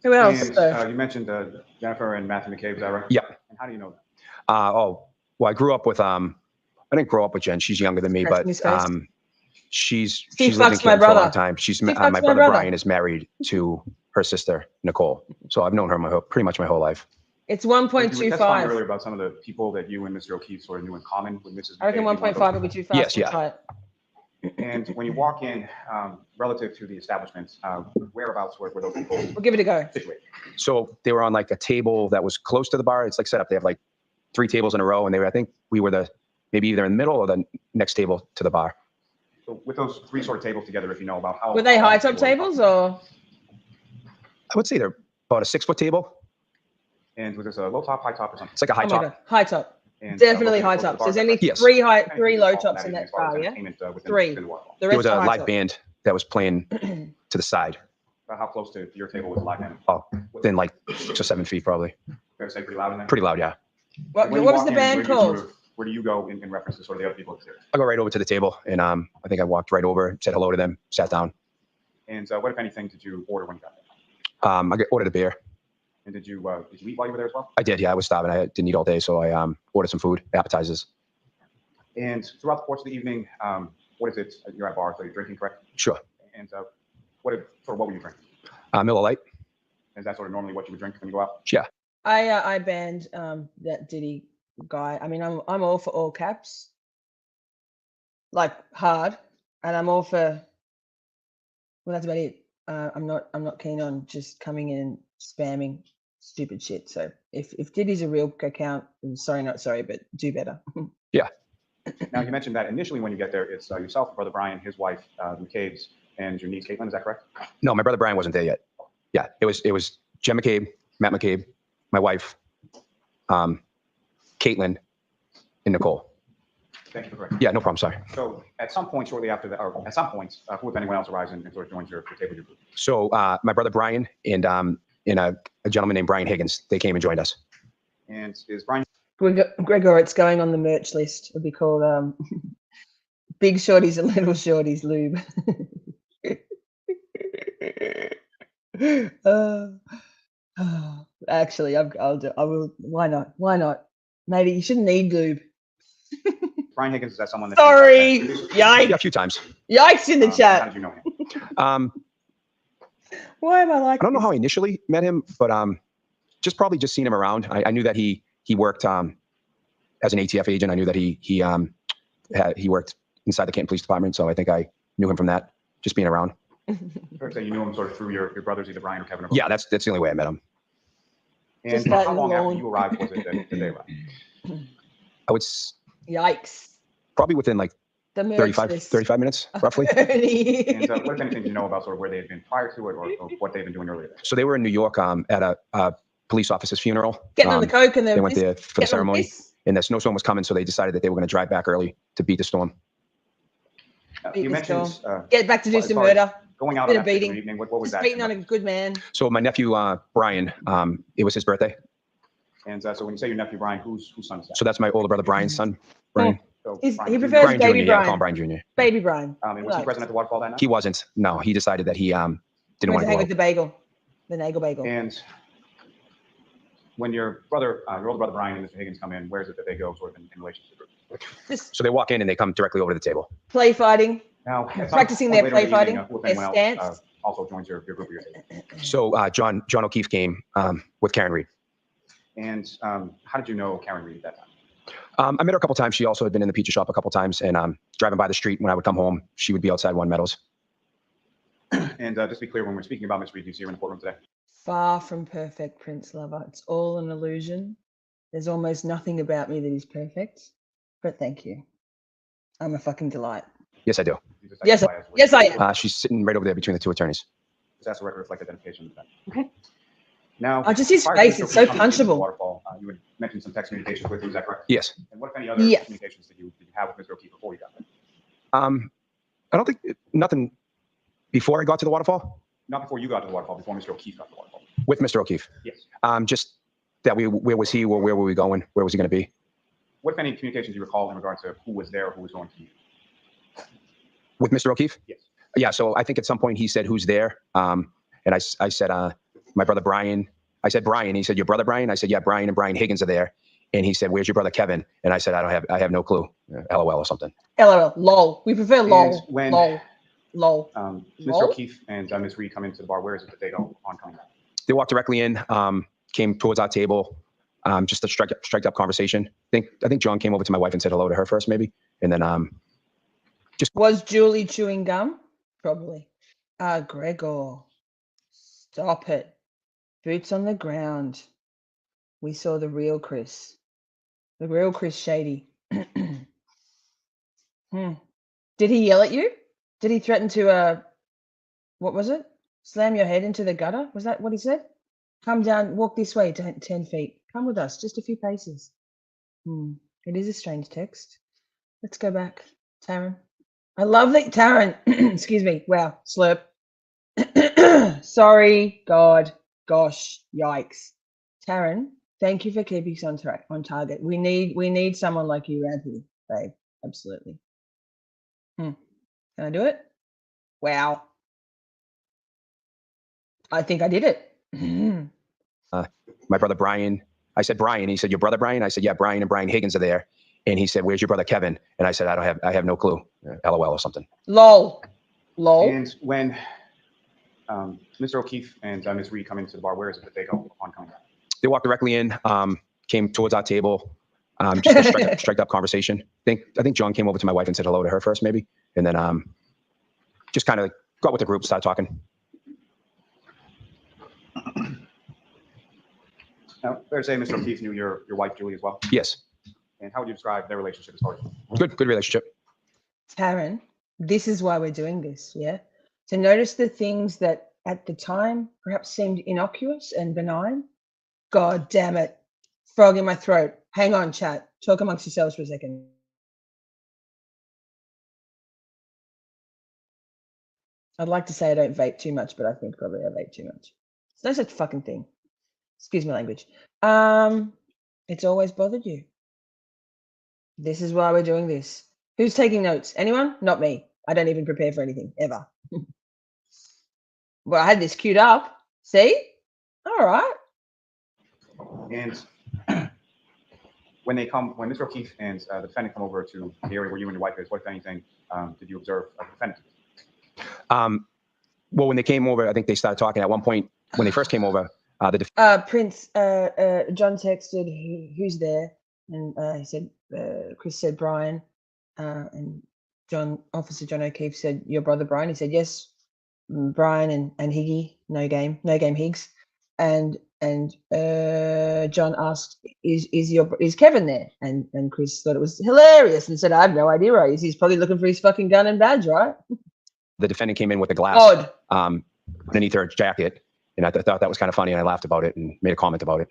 S1: Who else?
S4: And, you mentioned Jennifer and Matthew McCabe, is that right?
S8: Yeah.
S4: And how do you know that?
S8: Well, I grew up with I didn't grow up with Jen. She's younger than me, but she's lived in
S1: fucks my
S8: Canton for a long
S1: brother.
S8: time.
S1: Steve
S8: my
S1: fucks my
S8: brother
S1: brother.
S8: Brian is married to her sister Nicole. So I've known her pretty much my whole life.
S1: It's
S4: You were testifying
S1: 1.25.
S4: earlier about some of the people that you and Mr. O'Keefe sort of knew in common with Mrs.
S1: I reckon
S4: McCabe.
S1: 1.5 will be too fast.
S8: Yes,
S1: We'll
S8: yeah.
S1: try it.
S4: And when you walk in, relative to the establishment, whereabouts were those people
S1: We'll give it a go.
S4: situated?
S8: So they were on like a table that was close to the bar. It's like set up. They have like 3 tables in a row, and I think we were maybe either in the middle or the next table to the bar.
S4: So with those 3 sort of tables together, if you know about how.
S1: Were they
S4: how
S1: high
S4: long
S1: top
S4: they were.
S1: tables or?
S8: I would say they're about a 6-foot table.
S4: And was this a low top, high top, or something?
S8: It's like a high
S1: Oh my
S8: top.
S1: God, high top.
S4: And,
S1: Definitely
S4: was it
S1: high
S4: close to the
S1: tops.
S4: bar?
S1: There's only
S8: Yes.
S1: three
S4: Anything
S1: three
S4: you
S1: low
S4: recall from
S1: tops in
S4: evening
S1: that
S4: as far as
S1: bar, yeah?
S4: entertainment, within
S1: 3.
S4: the waterfall?
S1: The
S8: There was
S1: rest
S8: a
S1: are high
S8: live
S1: top.
S8: band that was playing to the side.
S4: How close to your table was the live band?
S8: Oh, within like 6 or 7 feet, probably.
S4: Fair to say pretty loud in there?
S8: Pretty loud, yeah.
S1: What
S4: When you
S1: was
S4: walk
S1: the
S4: in,
S1: band
S4: where do you sort
S1: called?
S4: of- Where do you go in reference to sort of the other people upstairs?
S8: I go right over to the table, and I think I walked right over, said hello to them, sat down.
S4: And what, if anything, did you order when you got there?
S8: I ordered a beer.
S4: And did you eat while you were there as well?
S8: I did, yeah. I was starving. I didn't eat all day, so I ordered some food, appetizers.
S4: And throughout the course of the evening, what is it? You're at bar, so you're drinking, correct?
S8: Sure.
S4: And what were you drinking?
S8: Miller Lite.
S4: Is that sort of normally what you would drink when you go out?
S8: Yeah.
S1: I banned that Diddy guy. I mean, I'm all for all caps, like hard, and I'm all for. Well, that's about it. I'm not keen on just coming in and spamming stupid shit. So if Diddy's a real account, I'm sorry, not sorry, but do better.
S8: Yeah.
S4: Now, you mentioned that initially when you get there, it's yourself, brother Brian, his wife, McCabe's, and your niece Caitlin. Is that correct?
S8: No, my brother Brian wasn't there yet. Yeah, it was Jen McCabe, Matt McCabe, my wife, Caitlin, and Nicole.
S4: Thank you for correcting.
S8: Yeah, no problem. Sorry.
S4: So at some point shortly after that, or at some point, who, if anyone else, arrives and sort of joins your table, your group?
S8: So my brother Brian and a gentleman named Brian Higgins, they came and joined us.
S4: And is Brian?
S1: Gregor, it's going on the merch list. It'll be called Big Shorties and Little Shorties Lube. Actually, I'll do. I will. Why not? Why not? Maybe you shouldn't need lube.
S4: Brian Higgins, is that someone that?
S1: Sorry.
S8: Yeah, a
S1: Yikes!
S8: few times.
S1: Yikes in the
S4: How
S1: chat.
S4: did you know him?
S1: Why am I like?
S8: I don't know
S1: this?
S8: how I initially met him, but probably just seen him around. I knew that he worked as an ATF agent. I knew that he worked inside the Canton Police Department, so I think I knew him from that, just being around.
S4: Fair to say you knew him sort of through your brothers, either Brian or Kevin. Or both?
S8: Yeah, that's the only way I met him.
S4: And
S1: Just that
S4: how long after
S1: alone.
S4: you arrived was it that they arrived?
S8: I would
S1: Yikes!
S8: probably within like
S1: The merch
S8: 35
S1: list.
S8: 35 minutes, roughly.
S1: Bernie.
S4: And what, if anything, do you know about sort of where they had been prior to it, or what they've been doing earlier?
S8: So they were in New York at a police officer's funeral.
S1: Getting on the coke and
S8: They went there for the
S1: getting on
S8: ceremony,
S1: piss.
S8: and the snowstorm was coming, so they decided that they were going to drive back early to beat the storm.
S1: Beat
S4: You
S1: the
S4: mentioned
S1: Get back to do
S4: as
S1: some
S4: far as
S1: murder.
S4: going out
S1: Bit
S4: on
S1: of
S4: that particular
S1: beating.
S4: evening. What was
S1: Just
S4: that?
S1: beating on a good man.
S8: So my nephew Brian, it was his birthday.
S4: And so when you say your nephew Brian, whose son is that?
S8: So that's my older brother Brian's son, Brian.
S4: So
S1: He
S4: Brian Jr.
S1: prefers
S8: Brian Jr.
S1: baby
S8: Yeah,
S1: Brian.
S8: call him Brian Jr.
S1: Baby Brian.
S4: And was he present at the waterfall that night?
S8: He wasn't. No, he decided that he didn't
S1: Went
S8: want
S1: to
S8: to
S1: hang
S8: go
S1: with
S8: out.
S1: the bagel, the nagel bagel.
S4: And When your older brother Brian and Mr. Higgins come in, where is it that they go sort of in relation to the group?
S1: Just
S8: So they walk in and they come directly over to the table.
S1: play fighting.
S4: Now, at some
S1: Practicing
S4: point
S1: their
S4: later in
S1: play
S4: the evening,
S1: fighting,
S4: who, if
S1: their
S4: anyone else,
S1: stance.
S4: also joins your group or your table.
S8: So John O'Keefe came with Karen Reed.
S4: And how did you know Karen Reed at that time?
S8: I met her a couple times. She also had been in the pizza shop a couple times, and driving by the street when I would come home, she would be outside One Meadows.
S4: And just to be clear, when we're speaking about Ms. Reed, do you see her in the courtroom today?
S1: Far from perfect, Prince Lover. It's all an illusion. There's almost nothing about me that is perfect. But thank you. I'm a fucking delight.
S8: Yes, I do.
S1: Yes, yes, I am.
S8: She's sitting right over there between the two attorneys.
S4: Just ask the record reflect identification of that.
S1: Okay.
S4: Now,
S1: Oh, just his
S4: prior to
S1: face,
S4: Mr.
S1: it's so
S4: O'Keefe coming into the
S1: punchable.
S4: Waterfall, you had mentioned some text communications with him, is that correct?
S8: Yes.
S4: And what, if any, other
S1: Yes.
S4: communications did you have with Mr. O'Keefe before you got there?
S8: I don't think nothing before I got to the waterfall.
S4: Not before you got to the Waterfall, before Mr. O'Keefe got to the Waterfall.
S8: With Mr. O'Keefe.
S4: Yes.
S8: Just that where was he, or where were we going? Where was he going to be?
S4: What, if any, communications do you recall in regard to who was there, who was going to be?
S8: With Mr. O'Keefe?
S4: Yes.
S8: Yeah, so I think at some point he said, who's there? And I said, my brother Brian. I said, Brian. He said, your brother Brian? I said, yeah, Brian and Brian Higgins are there. And he said, where's your brother Kevin? And I said, I have no clue. LOL or something.
S1: LOL. Lol. We prefer lol.
S4: And when
S1: Lol. Lol.
S4: Mr.
S1: Lol?
S4: O'Keefe and Ms. Reed come into the bar, where is it that they go on coming back?
S8: They walked directly in, came towards our table, just a strike up conversation. I think John came over to my wife and said hello to her first, maybe. And then
S1: Was Julie chewing gum? Probably. Gregor. Stop it. Boots on the ground. We saw the real Chris. The real Chris Shady. Did he yell at you? Did he threaten to, what was it? Slam your head into the gutter? Was that what he said? Come down, walk this way, 10 feet. Come with us, just a few paces. It is a strange text. Let's go back. Taryn. I love that, Taryn. Excuse me. Wow, slurp. Sorry, God, gosh, yikes. Taryn, thank you for keeping us on target. We need someone like you around here, babe. Absolutely. Can I do it? Wow. I think I did it.
S8: my brother Brian. I said, Brian. He said, your brother Brian? I said, yeah, Brian and Brian Higgins are there. And he said, where's your brother Kevin? And I said, I have no clue. LOL or something.
S1: Lol. Lol.
S4: And when Mr. O'Keefe and Ms. Reed come into the bar, where is it that they go on coming back?
S8: They walked directly in, came towards our table, just a strike up conversation. I think John came over to my wife and said hello to her first, maybe. And then just kind of got with the group, started talking.
S4: Now, fair to say Mr. O'Keefe knew your wife, Julie, as well?
S8: Yes.
S4: And how would you describe their relationship as far as?
S8: Good relationship.
S1: Taryn, this is why we're doing this, yeah? To notice the things that at the time perhaps seemed innocuous and benign. God damn it. Frog in my throat. Hang on, chat. Talk amongst yourselves for a second. I'd like to say I don't vape too much, but I think probably I vape too much. It's no such fucking thing. Excuse my language. It's always bothered you. This is why we're doing this. Who's taking notes? Anyone? Not me. I don't even prepare for anything, ever. Well, I had this queued up. See? All right.
S4: And when Mr. O'Keefe and the defendant come over to the area where you and your wife is, what, if anything, did you observe of the defendant?
S8: Well, when they came over, I think they started talking. At one point, when they first came over,
S1: Prince, John texted, who's there? And he said, Chris said, Brian. And Officer John O'Keefe said, your brother Brian? He said, yes, Brian and Higgy, no game Higgs. And John asked, is Kevin there? And Chris thought it was hilarious and said, I have no idea where he is. He's probably looking for his fucking gun and badge, right?
S8: The defendant came in with a glass
S1: Odd.
S8: Underneath her jacket. And I thought that was kind of funny, and I laughed about it and made a comment about it.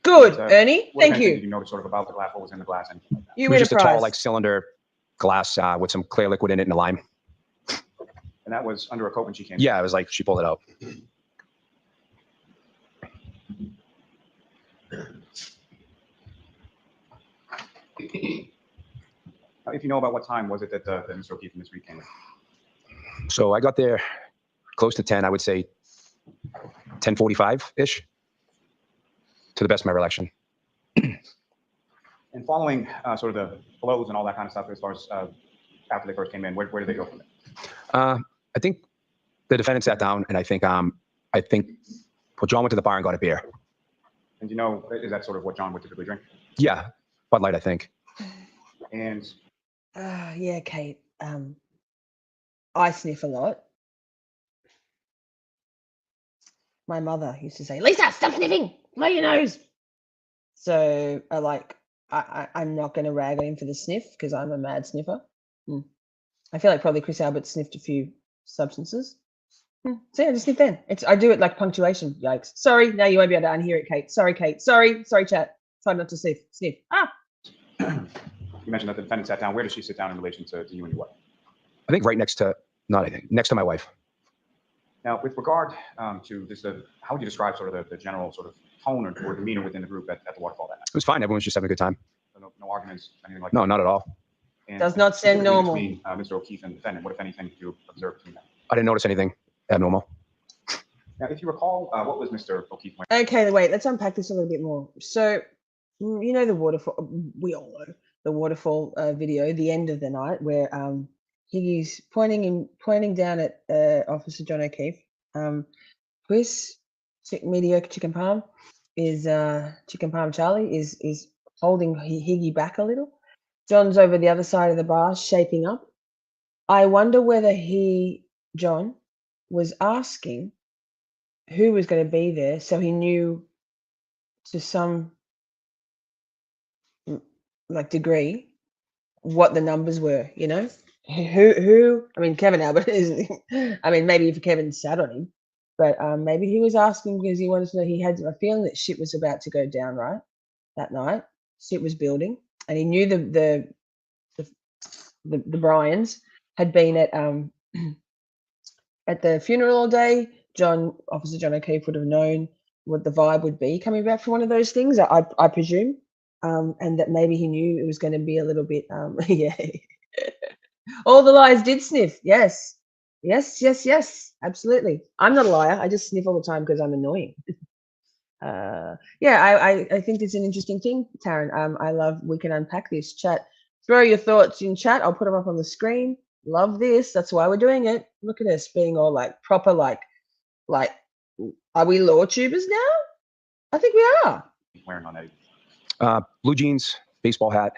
S1: Good, Ernie.
S4: What
S1: Thank
S4: kind of thing
S1: you.
S4: Did you notice sort of about the glass? What was in the glass? Anything like that?
S1: You
S8: It was
S1: win a
S8: just a tall,
S1: prize.
S8: like, cylinder glass with some clear liquid in it and a lime.
S4: And that was under a coat when she came.
S8: Yeah, it was like she pulled it out.
S4: If you know about what time was it that Mr. O'Keefe and Ms. Reed came in?
S8: So I got there close to 10, I would say 10:45-ish. to the best of my recollection.
S4: And following sort of the blows and all that kind of stuff, as far as after they first came in, where did they go from there?
S8: I think the defendant sat down, and I think well, John went to the bar and got a beer.
S4: And you know, is that sort of what John would typically drink?
S8: Yeah, Bud Light, I think.
S4: And
S1: Yeah, Kate. I sniff a lot. My mother used to say, "Lisa, stop sniffing. Blow your nose." So I'm not going to rag on him for the sniff because I'm a mad sniffer. I feel like probably Chris Albert sniffed a few substances. So yeah, just sniff then. I do it like punctuation. Yikes. Sorry, now you won't be able to unhear it, Kate. Sorry, Kate. Sorry, chat. Try not to sniff. Sniff. Ah.
S4: you mentioned that the defendant sat down. Where does she sit down in relation to you and your wife?
S8: I think right next to, next to my wife.
S4: Now, with regard to this, how would you describe sort of the general sort of tone or demeanor within the group at the waterfall that night?
S8: It was fine. Everyone was just having a good time.
S4: So no arguments, anything like
S8: No,
S4: that?
S8: not at all.
S4: And
S1: Does not sound
S4: specifically
S1: normal.
S4: Between Mr. O'Keefe and the defendant, what, if anything, did you observe between them?
S8: I didn't notice anything abnormal.
S4: Now, if you recall, what was Mr. O'Keefe wearing?
S1: Okay, wait, let's unpack this a little bit more. So, you know the waterfall, we all know the waterfall video, the end of the night, where Higgy's pointing down at Officer John O'Keefe. Chris, mediocre chicken palm, chicken palm Charlie is holding Higgy back a little. John's over the other side of the bar, shaping up. I wonder whether John, was asking who was going to be there, so he knew to some degree what the numbers were. You know, who? I mean, Kevin Albert is. I mean, maybe if Kevin sat on him, but maybe he was asking because he wanted to know. He had a feeling that shit was about to go down right that night. Shit was building, and he knew the Bryans had been at the funeral all day. Officer John O'Keefe would have known what the vibe would be coming back from one of those things, I presume, and that maybe he knew it was going to be a little bit, yeah. All the liars did sniff. Yes, absolutely. I'm not a liar. I just sniff all the time because I'm annoying. Yeah, I think it's an interesting thing, Taryn. I love, we can unpack this. Chat, throw your thoughts in chat. I'll put them up on the screen. Love this. That's why we're doing it. Look at us being all like proper, like, are we law tubers now? I think we are.
S4: Wearing on that?
S8: Blue jeans, baseball hat,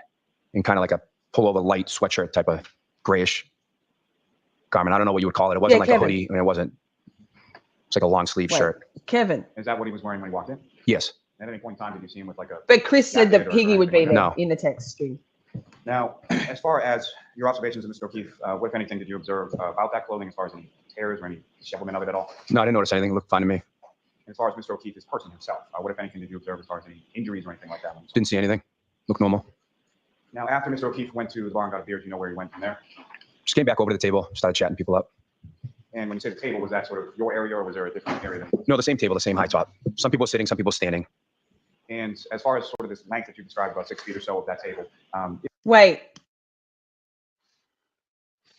S8: and kind of like a pullover light sweatshirt type of grayish garment. I don't know what you would call it. It wasn't like
S1: Kevin.
S8: a hoodie. I mean, it wasn't. It's like a long sleeve shirt.
S1: Kevin.
S4: Is that what he was wearing when he walked in?
S8: Yes.
S4: At any point in time, did you see him with like a?
S1: But Chris said that
S4: jacket or
S1: Higgy would be
S4: anything
S1: there
S4: like
S8: No.
S1: in the text string.
S4: Now, as far as your observations of Mr. O'Keefe, what, if anything, did you observe about that clothing as far as any tears or any dishevelment of it at all?
S8: No, I didn't notice anything. It looked fine to me.
S4: As far as Mr. O'Keefe, person himself, what, if anything, did you observe as far as any injuries or anything like that?
S8: Didn't see anything. Looked normal.
S4: Now, after Mr. O'Keefe went to the bar and got a beer, do you know where he went from there?
S8: Just came back over to the table, started chatting people up.
S4: And when you say the table, was that sort of your area or was there a different area?
S8: No, the same table, the same high top. Some people sitting, some people standing.
S4: And as far as sort of this length that you described, about 6 feet or so of that table,
S1: Wait.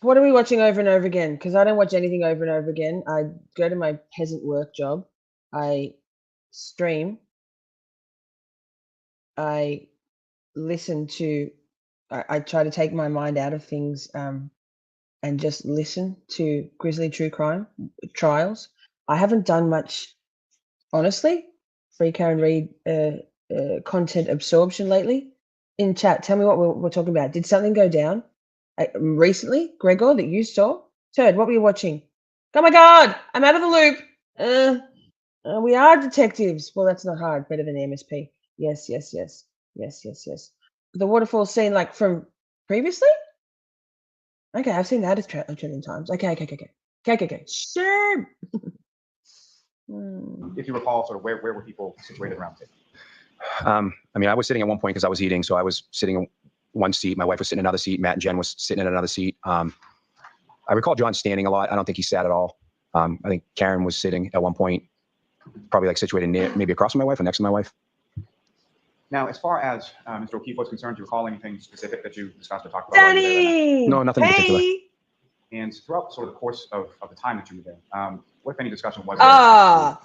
S1: What are we watching over and over again? Because I don't watch anything over and over again. I go to my peasant work job. I stream. I listen to, I try to take my mind out of things and just listen to grisly true crime trials. I haven't done much, honestly, free Karen Reid content absorption lately. In chat, tell me what we're talking about. Did something go down recently, Gregor, that you saw? Turd, what were you watching? Oh my God, I'm out of the loop. We are detectives. Well, that's not hard. Better than MSP. Yes. The waterfall scene, like from previously? Okay, I've seen that a trillion times. Okay. Sure.
S4: if you recall, sort of where were people situated around the table?
S8: I mean, I was sitting at one point because I was eating, so I was sitting in one seat. My wife was sitting in another seat. Matt and Jen was sitting in another seat. I recall John standing a lot. I don't think he sat at all. I think Karen was sitting at one point, probably like situated near, maybe across from my wife or next to my wife.
S4: Now, as far as Mr. O'Keefe was concerned, do you recall anything specific that you discussed or talked about? while you were there that night?
S1: Danny!
S8: No, nothing in particular.
S4: And throughout sort of the course of the time that you were there, what if any discussion was
S1: Ah,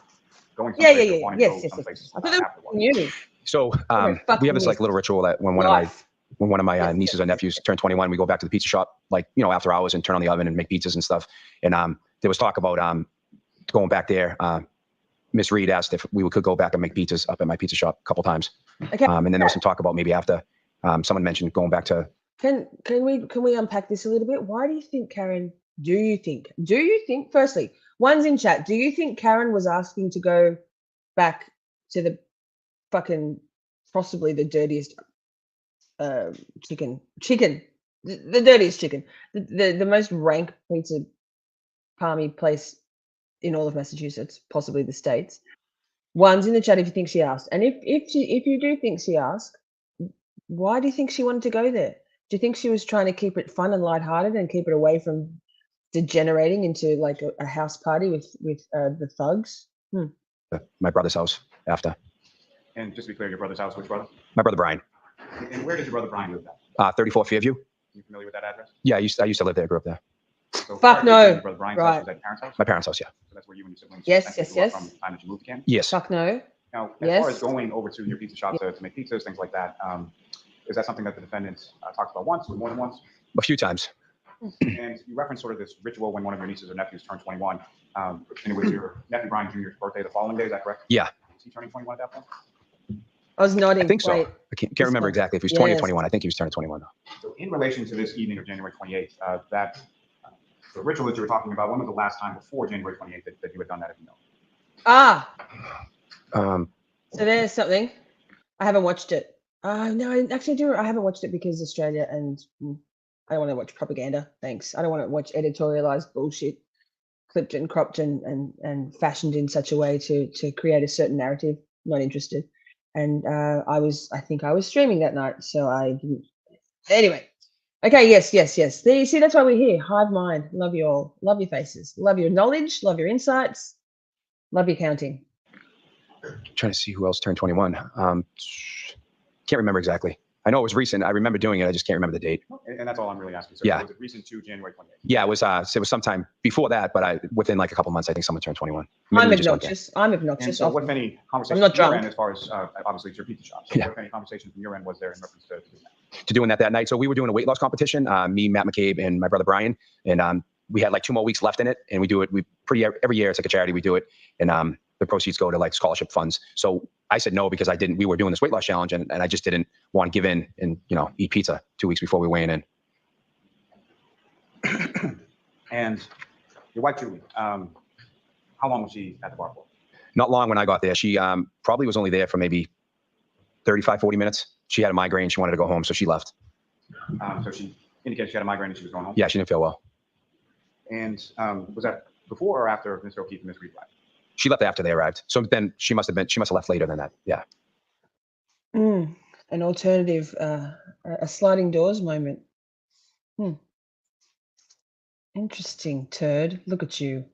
S4: going
S1: Yeah,
S4: someplace
S1: yeah,
S4: or
S1: yeah.
S4: wanting
S1: Yes,
S4: to go
S1: yes, yes.
S4: someplace
S1: I thought they
S4: after
S1: were
S4: work.
S1: you.
S8: So we have this like little ritual that when one of my
S1: Yes,
S8: nieces
S1: yes,
S8: or nephews
S1: yes.
S8: turn 21, we go back to the pizza shop, like, you know, after hours and turn on the oven and make pizzas and stuff. And there was talk about going back there. Miss Reed asked if we could go back and make pizzas up at my pizza shop a couple times.
S1: Okay.
S8: And then there was some talk about maybe after someone mentioned going back to.
S1: Can we unpack this a little bit? Why do you think, Karen? Do you think? Firstly, one's in chat. Do you think Karen was asking to go back to the fucking possibly the dirtiest chicken, the dirtiest chicken, the most rank pizza palmy place in all of Massachusetts, possibly the states? One's in the chat if you think she asked, and if you do think she asked, why do you think she wanted to go there? Do you think she was trying to keep it fun and lighthearted and keep it away from degenerating into like a house party with the thugs?
S8: My brother's house after.
S4: And just to be clear, your brother's house, which brother?
S8: My brother Brian.
S4: And where does your brother Brian live at?
S8: 34 Fairview.
S4: You familiar with that address?
S8: Yeah, I used to live there. Grew up there.
S4: So
S1: Fuck
S4: prior to
S1: no.
S4: your brother Brian's house, was that your parents' house?
S8: My parents' house, yeah.
S4: So that's where you and your siblings
S1: Yes,
S4: essentially
S1: yes,
S4: grew up
S1: yes.
S4: from the time that you moved to Canton?
S8: Yes.
S1: Fuck no.
S4: Now, as far as
S1: Yes.
S4: going over to your pizza shop to make pizzas, things like that, is that something that the defendant talked about once or more than once?
S8: A few times.
S4: And you referenced sort of this ritual when one of your nieces or nephews turned 21, and it was your nephew Brian Jr.'s birthday the following day, is that correct?
S8: Yeah.
S4: Was he turning 21 at that point?
S1: I was nodding.
S8: I think so.
S1: Wait.
S8: I can't remember exactly if he was 20 or
S1: Yes.
S8: 21. I think he was turning 21 though.
S4: So in relation to this evening of January 28th, the ritual that you were talking about, when was the last time before January 28th that you had done that, if you know?
S1: So there's something. I haven't watched it. No, I actually do. I haven't watched it because Australia and I don't want to watch propaganda. Thanks. I don't want to watch editorialized bullshit, clipped and cropped and fashioned in such a way to create a certain narrative. Not interested. And I think I was streaming that night, so I didn't. Anyway. Okay. Yes. See, that's why we're here. Hive mind. Love you all. Love your faces. Love your knowledge. Love your insights. Love your counting.
S8: Trying to see who else turned 21. Can't remember exactly. I know it was recent. I remember doing it. I just can't remember the date.
S4: And that's all I'm really asking. So
S8: Yeah.
S4: was it recent to January 28th?
S8: Yeah, it was sometime before that, but within like a couple months, I think someone turned 21. Maybe
S1: I'm
S8: we just went there.
S1: obnoxious. I'm
S4: And
S1: obnoxious.
S4: so what, if any, conversation
S1: not
S4: from your
S1: drunk.
S4: end, as far as obviously it's your pizza shop, so
S8: Yeah.
S4: what, if any, conversation from your end was there in reference to doing that?
S8: To doing that night. So we were doing a weight loss competition, me, Matt McCabe, and my brother Brian. And we had like 2 more weeks left in it. And we do it, every year, it's like a charity, we do it. And the proceeds go to like scholarship funds. So I said no because we were doing this weight loss challenge and I just didn't want to give in and, eat pizza 2 weeks before we weigh in.
S4: And your wife, Julie, how long was she at the bar for?
S8: Not long when I got there. She probably was only there for maybe 35, 40 minutes. She had a migraine. She wanted to go home, so she left.
S4: So she indicated she had a migraine and she was going home?
S8: Yeah, she didn't feel well.
S4: And was that before or after Mr. O'Keefe and Ms. Reed left?
S8: She left after they arrived. So then she must have left later than that. Yeah.
S1: An alternative, a sliding doors moment. Interesting, turd. Look at you.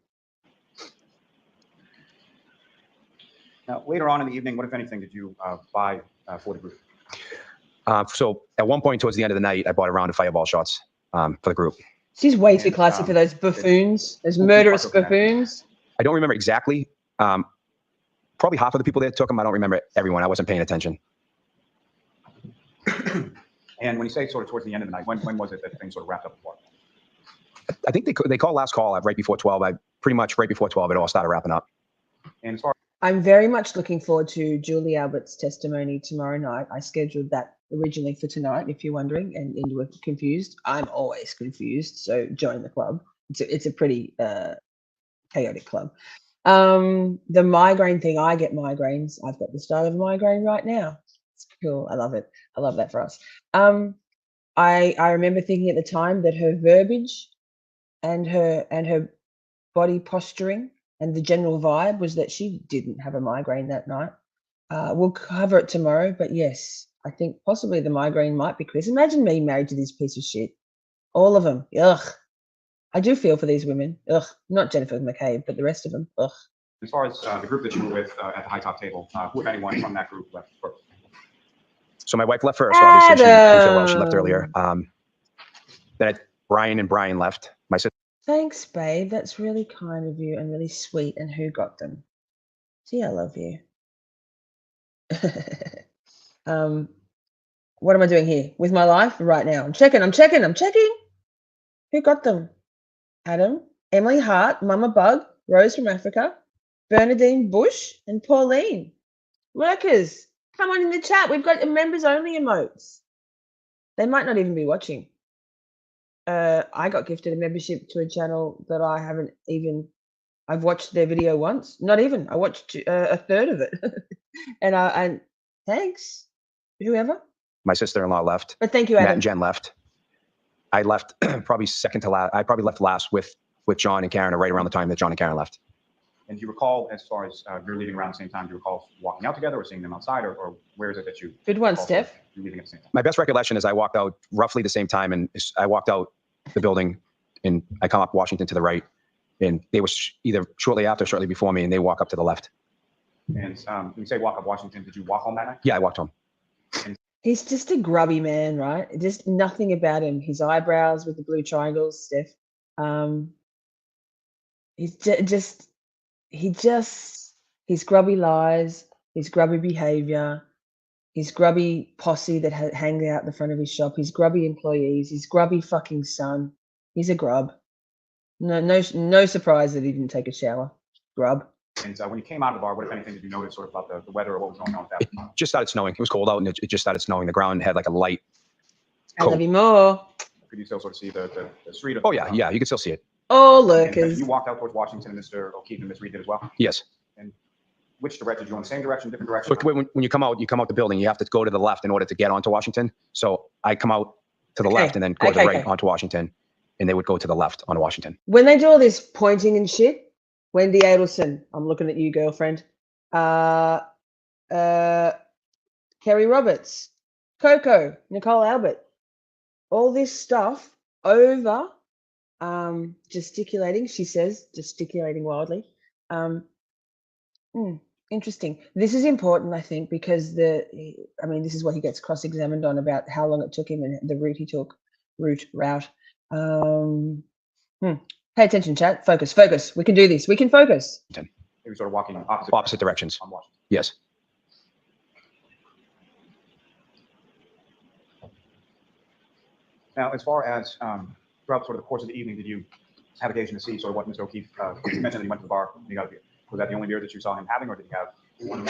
S4: Now, later on in the evening, what, if anything, did you buy for the group?
S8: So at one point towards the end of the night, I bought a round of fireball shots for the group.
S1: She's way too
S4: And,
S1: classy for those buffoons, those murderous buffoons.
S8: I don't remember exactly. Probably half of the people that took them. I don't remember everyone. I wasn't paying attention.
S4: And when you say sort of towards the end of the night, when was it that things sort of wrapped up the bar?
S8: I think they called last call right before 12. Pretty much right before 12, it all started wrapping up.
S4: And as far
S1: I'm very much looking forward to Julie Albert's testimony tomorrow night. I scheduled that originally for tonight, if you're wondering, and you were confused. I'm always confused, so join the club. It's a pretty chaotic club. The migraine thing, I get migraines. I've got the start of a migraine right now. It's cool. I love it. I love that for us. I remember thinking at the time that her verbiage and her body posturing and the general vibe was that she didn't have a migraine that night. We'll cover it tomorrow, but yes, I think possibly the migraine might be Chris. Imagine me married to this piece of shit. All of them. Ugh. I do feel for these women. Ugh. Not Jennifer McCabe, but the rest of them. Ugh.
S4: as far as the group that you were with at the high top table, who, if anyone, from that group left first?
S8: So my wife left first, obviously. She didn't feel well. She left earlier. Then Brian and Brian left. My sister.
S1: Thanks, babe. That's really kind of you and really sweet. And who got them? Gee, I love you. What am I doing here with my life right now? I'm checking. Who got them? Adam, Emily Hart, Mama Bug, Rose from Africa, Bernadine Bush, and Pauline. Workers, come on in the chat. We've got members only emotes. They might not even be watching. I got gifted a membership to a channel that I haven't even. I've watched their video once. Not even. I watched a third of it, and thanks, whoever.
S8: My sister-in-law left.
S1: But thank you,
S8: Matt
S1: Adam.
S8: and Jen left. I left probably second to last. I probably left last with John and Karen, or right around the time that John and Karen left.
S4: And do you recall, as far as you're leaving around the same time, do you recall walking out together or seeing them outside, or where is it that you?
S1: Good one,
S4: recall
S1: Steph.
S4: you're leaving at the same time?
S8: My best recollection is I walked out roughly the same time, and I walked out the building, and I come up Washington to the right, and they were either shortly after or shortly before me, and they walk up to the left.
S4: And when you say walk up Washington, did you walk home that night?
S8: Yeah, I walked home.
S1: He's just a grubby man, right? Just nothing about him. His eyebrows with the blue triangles, Steph. He's his grubby lies, his grubby behavior, his grubby posse that hangs out the front of his shop, his grubby employees, his grubby fucking son. He's a grub. No surprise that he didn't take a shower. Grub.
S4: And when you came out of the bar, what, if anything, did you notice sort of about the weather or what was going on with that?
S8: It just started snowing. It was cold out, and it just started snowing. The ground had like a light
S1: I love you more.
S4: Could you still sort of see the street?
S8: Oh yeah, yeah, you can still see it.
S1: Oh,
S4: And
S1: lurkers.
S4: you walked out towards Washington, and Mr. O'Keefe and Miss Reed did as well?
S8: Yes.
S4: Which direction? Did you go in the same direction, different direction?
S8: But when you come out the building, you have to go to the left in order to get onto Washington. So I come out to the left and then go to the right onto Washington, and they would go to the left on Washington.
S1: When they do all this pointing and shit, Wendy Adelson, I'm looking at you, girlfriend. Kerry Roberts, Coco, Nicole Albert, all this stuff over gesticulating, she says, gesticulating wildly. Interesting. This is important, I think, because this is what he gets cross-examined on about how long it took him and the route he took, route. Pay attention, chat. Focus. We can do this. We can focus.
S4: He was sort of walking
S8: Opposite directions.
S4: on Washington.
S8: Yes.
S4: Now, as far as throughout sort of the course of the evening, did you have occasion to see sort of what Mr. O'Keefe you mentioned that he went to the bar and he got a beer? Was that the only beer that you saw him having, or did he have one?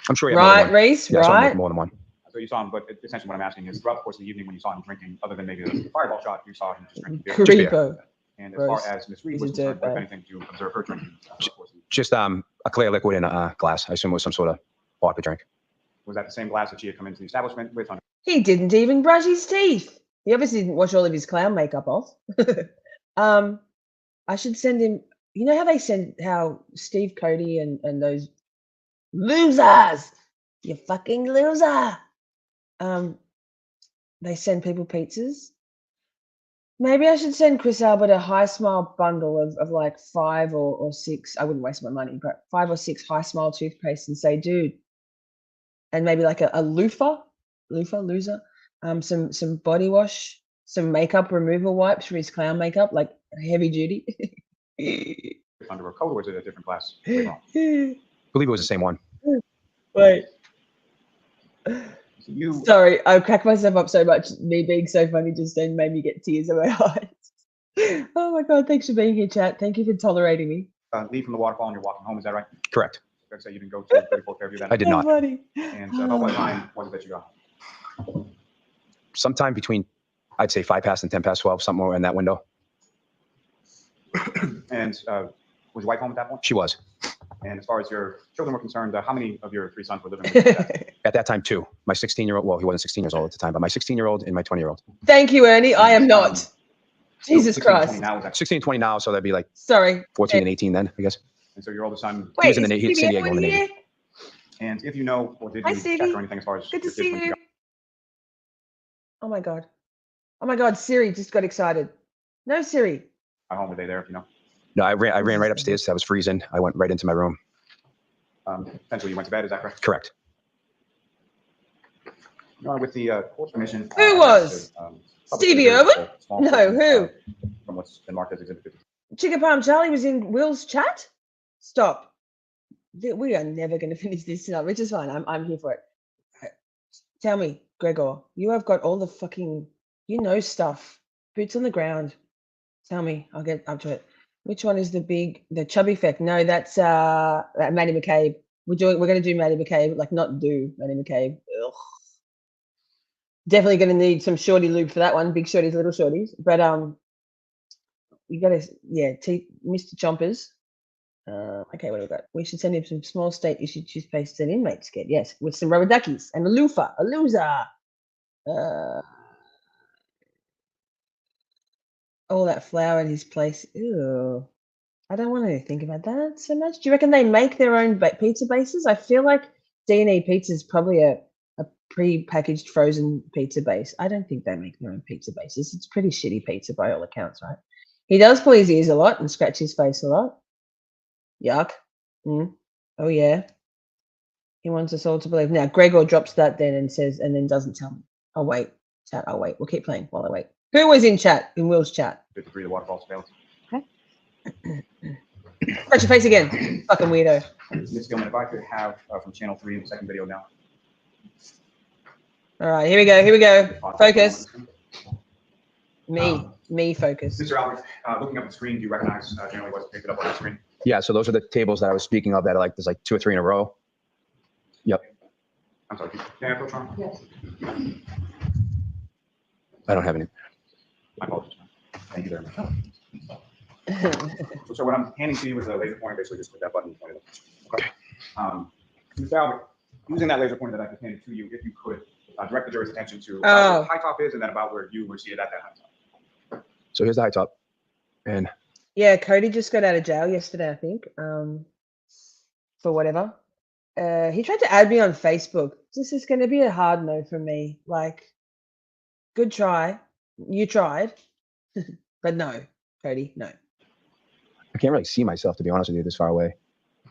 S8: I'm sure he had more than one.
S1: Reese,
S8: Yeah, I saw him
S1: right?
S8: with more than one.
S4: So you saw him, but essentially what I'm asking is throughout the course of the evening when you saw him drinking, other than maybe the fireball shot, you saw him just drinking beer.
S1: Creepo.
S4: And as far as Miss Reed
S1: He's
S4: was
S1: a
S4: concerned, what, if
S1: dirtbag.
S4: anything, did you observe her drinking?
S8: Just a clear liquid in a glass. I assume it was some sort of vodka drink.
S4: Was that the same glass that she had come into the establishment with?
S1: He didn't even brush his teeth. He obviously didn't wash all of his clown makeup off. I should send him. You know how Steve Cody and those losers, you fucking loser. They send people pizzas. Maybe I should send Chris Albert a High Smile bundle of like 5 or 6. I wouldn't waste my money, but 5 or 6 High Smile toothpaste and say, dude, and maybe like a loser, some body wash, some makeup removal wipes for his clown makeup, like heavy duty.
S4: Under a coat, or was it a different glass?
S8: I believe it was the same one.
S1: Wait.
S4: You
S1: Sorry, I cracked myself up so much. Me being so funny just then made me get tears in my eyes. Oh my God, thanks for being here, chat. Thank you for tolerating me.
S4: leave from the waterfall and you're walking home, is that right?
S8: Correct.
S4: Fair to say you didn't go to 34 Fairview then?
S8: I did
S1: So
S8: not.
S1: funny.
S4: And about what time was it that you got home?
S8: Sometime between, I'd say 5 past and 10 past 12, somewhere in that window.
S4: And was your wife home at that point?
S8: She was.
S4: And as far as your children were concerned, how many of your 3 sons were living with you?
S8: At that time, 2. My 16-year-old, well, he wasn't 16 years old at the time, but my 16-year-old and my 20-year-old.
S1: Thank you, Ernie. I am not. Jesus
S4: 16 and 20
S1: Christ.
S4: Now, was that,
S8: 16 and 20 now, so that'd be like
S1: Sorry.
S8: 14 and 18 then, I guess.
S4: and so your oldest son,
S8: He was
S1: Wait,
S8: in the
S1: is
S8: Navy, San
S1: Stevie
S8: Diego in
S1: Edward
S8: the Navy.
S1: here?
S4: and if you know, or did
S1: Hi,
S4: you check
S1: Stevie.
S4: or anything as far as
S1: Good to
S4: your kids
S1: see
S4: when
S1: you.
S4: got-
S1: Oh my God. Oh my God, Siri just got excited. No, Siri.
S4: How home were they there, if you know?
S8: No, I ran right upstairs. I was freezing. I went right into my room.
S4: Essentially, you went to bed, is that correct?
S8: Correct.
S4: With the court's permission.
S1: Who
S4: I'd like
S1: was?
S4: to,
S1: Stevie
S4: publicly
S1: Irwin?
S4: release a small
S1: No,
S4: portion,
S1: who?
S4: From what's been marked as Exhibit 50.
S1: Chicka Palm Charlie was in Will's chat? Stop. We are never going to finish this tonight, which is fine. I'm here for it. Tell me, Gregor, you have got all the fucking, stuff. Boots on the ground. Tell me, I'll get up to it. Which one is the chubby feck? No, that's Maddie McCabe. We're going to do Maddie McCabe, like not do Maddie McCabe. Ugh. Definitely going to need some shorty lube for that one. Big shorties, little shorties. But you got to, Mr. Chompers. Okay, what do we got? We should send him some small state-issued toothpaste that inmates get. Yes, with some rubber duckies and a loofah, a loser. All that flour in his place. Ew. I don't want to think about that so much. Do you reckon they make their own pizza bases? I feel like D&E Pizza is probably a pre-packaged frozen pizza base. I don't think they make their own pizza bases. It's pretty shitty pizza by all accounts, right? He does pull his ears a lot and scratch his face a lot. Yuck. Oh, yeah. He wants us all to believe. Now, Gregor drops that then and then doesn't tell me. I'll wait. Chat, I'll wait. We'll keep playing while I wait. Who was in chat, in Will's chat?
S4: 53, the waterfall surveillance.
S1: Scratch your face again. Fucking weirdo.
S4: Ms. Gilman, if I could have from channel 3 in the second video now.
S1: All right, here we go. Focus. Me focus.
S4: Mr. Albert, looking up the screen, do you recognize generally what's picked up on the screen?
S8: Yeah, so those are the tables that I was speaking of that are there's 2 or 3 in a row. Yep.
S4: I'm sorry, can I approach on?
S7: Yes.
S8: I don't have any.
S4: My apologies. Thank you very much. So what I'm handing to you is a laser pointer, basically just with that button pointed up. Okay. Mr. Albert, using that laser pointer that I just handed to you, if you could direct the jury's attention to where the high top is and then about where you were seated at that high top.
S8: So here's the high top. And
S1: yeah, Cody just got out of jail yesterday, I think, for whatever. He tried to add me on Facebook. This is going to be a hard no for me. Like, good try. You tried. But no, Cody, no.
S8: I can't really see myself, to be honest with you, this far away.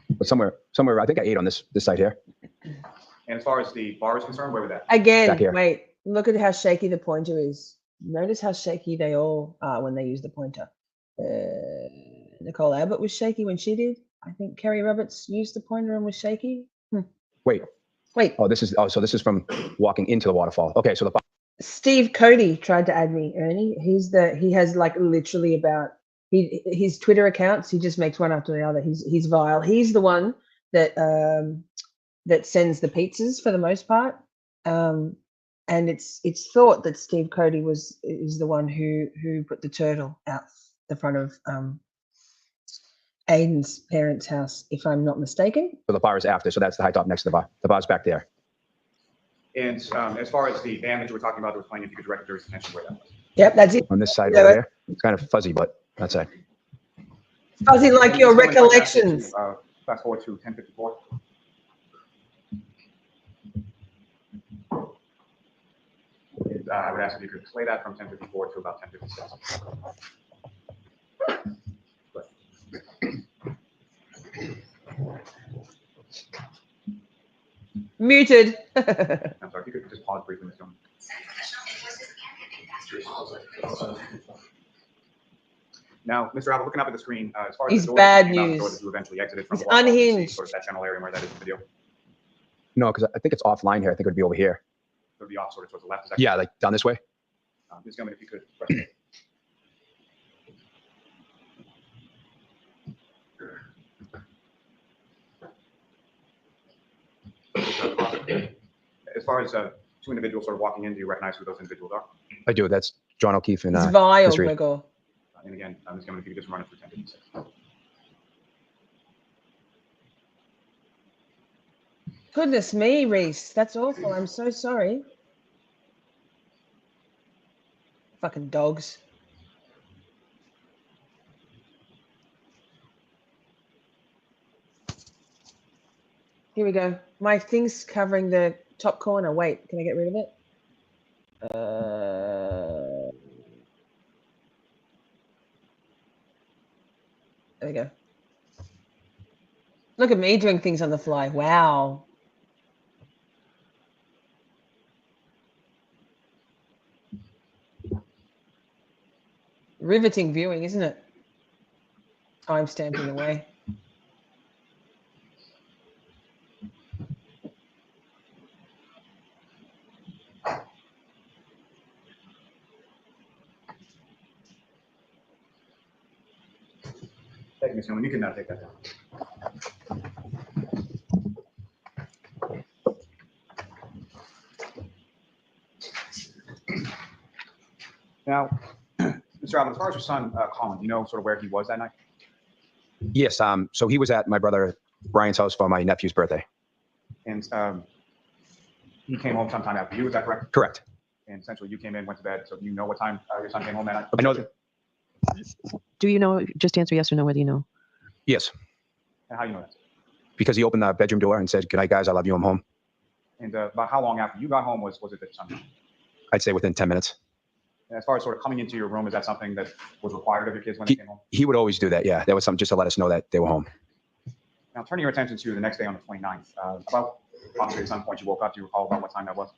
S8: But somewhere, I think I ate on this side here.
S4: And as far as the bar is concerned, where was that?
S1: Again, wait, look at how shaky the pointer is. Notice how shaky they all are when they use the pointer. Nicole Abbott was shaky when she did. I think Kerry Roberts used the pointer and was shaky.
S8: Wait. Oh, so this is from walking into the waterfall. Okay, so
S1: Steve Cody tried to add me, Ernie. He has like literally about his Twitter accounts. He just makes one after the other. He's vile. He's the one that that sends the pizzas for the most part. And it's thought that Steve Cody is the one who put the turtle out the front of Aiden's parents' house, if I'm not mistaken.
S8: So the bar is after, so that's the high top next to the bar. The bar's back there.
S4: And as far as the band that you were talking about that was playing, if you could direct the jury's attention where that was.
S1: Yep, that's it.
S8: On this side right there. It's kind of fuzzy, but that's it.
S1: Fuzzy like your recollections.
S4: Fast forward to 10:54. I would ask if you could play that from 10:54 to about 10:56.
S1: Muted.
S4: I'm sorry, if you could just pause briefly, Ms. Jones. Now, Mr. Albert, looking up at the screen, as far as
S1: He's
S4: the door
S1: bad
S4: that came out, the
S1: news.
S4: door that you eventually exited from,
S1: It's
S4: the waterfall, you see
S1: unhinged.
S4: sort of that channel area where that is in the video.
S8: No, because I think it's offline here. I think it would be over here.
S4: It would be off sort of towards the left. Is that
S8: Yeah, like down this way.
S4: Ms. Gilman, if you could press it. As far as 2 individuals sort of walking in, do you recognize who those individuals are?
S8: I do. That's John O'Keefe and
S1: It's vile,
S8: Ms. Reed.
S1: Gregor.
S4: And again, Ms. Gilman, if you could just run it through 10:56.
S1: Goodness me, Reese. That's awful. I'm so sorry. Fucking dogs. Here we go. My thing's covering the top corner. Wait, can I get rid of it? There we go. Look at me doing things on the fly. Wow. Riveting viewing, isn't it? Time stamping away.
S4: Thank you, Ms. Newman. You can take that down. Now, Mr. Alvin, as far as your son, Colin, do you know sort of where he was that night?
S8: Yes. So he was at my brother Brian's house for my nephew's birthday.
S4: And he came home sometime after you, is that correct?
S8: Correct.
S4: And essentially you came in, went to bed, so you know what time your son came home that night?
S8: I know that.
S5: Do you know, just answer yes or no, whether you know?
S8: Yes.
S4: And how do you know that?
S8: Because he opened the bedroom door and said, "Good night, guys. I love you. I'm home."
S4: And about how long after you got home was it that your son came home?
S8: I'd say within 10 minutes.
S4: And as far as sort of coming into your room, is that something that was required of your kids when they came home?
S8: He would always do that. Yeah. That was something just to let us know that they were home.
S4: Now, turning your attention to the next day on the 29th, about possibly at some point you woke up, do you recall about what time that was?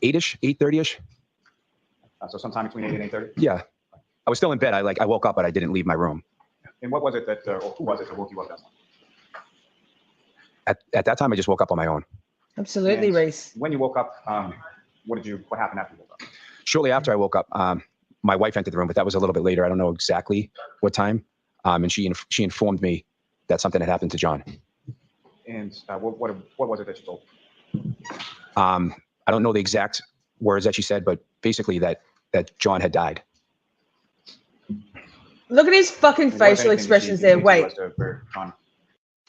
S8: 8-ish, 8:30-ish.
S4: So sometime between 8 and 8:30?
S8: Yeah. I was still in bed. I woke up, but I didn't leave my room.
S4: And what was it that, or who was it that woke you up that time?
S8: At that time, I just woke up on my own.
S1: Absolutely,
S4: And
S1: Reese.
S4: When you woke up, what happened after you woke up?
S8: Shortly after I woke up, my wife entered the room, but that was a little bit later. I don't know exactly what time. And she informed me that something had happened to John.
S4: And what was it that you told?
S8: I don't know the exact words that she said, but basically that John had died.
S1: Look at his fucking
S4: And what, if
S1: facial
S4: anything, did she
S1: expressions there.
S4: indicate to you
S1: Wait.
S4: as to where John?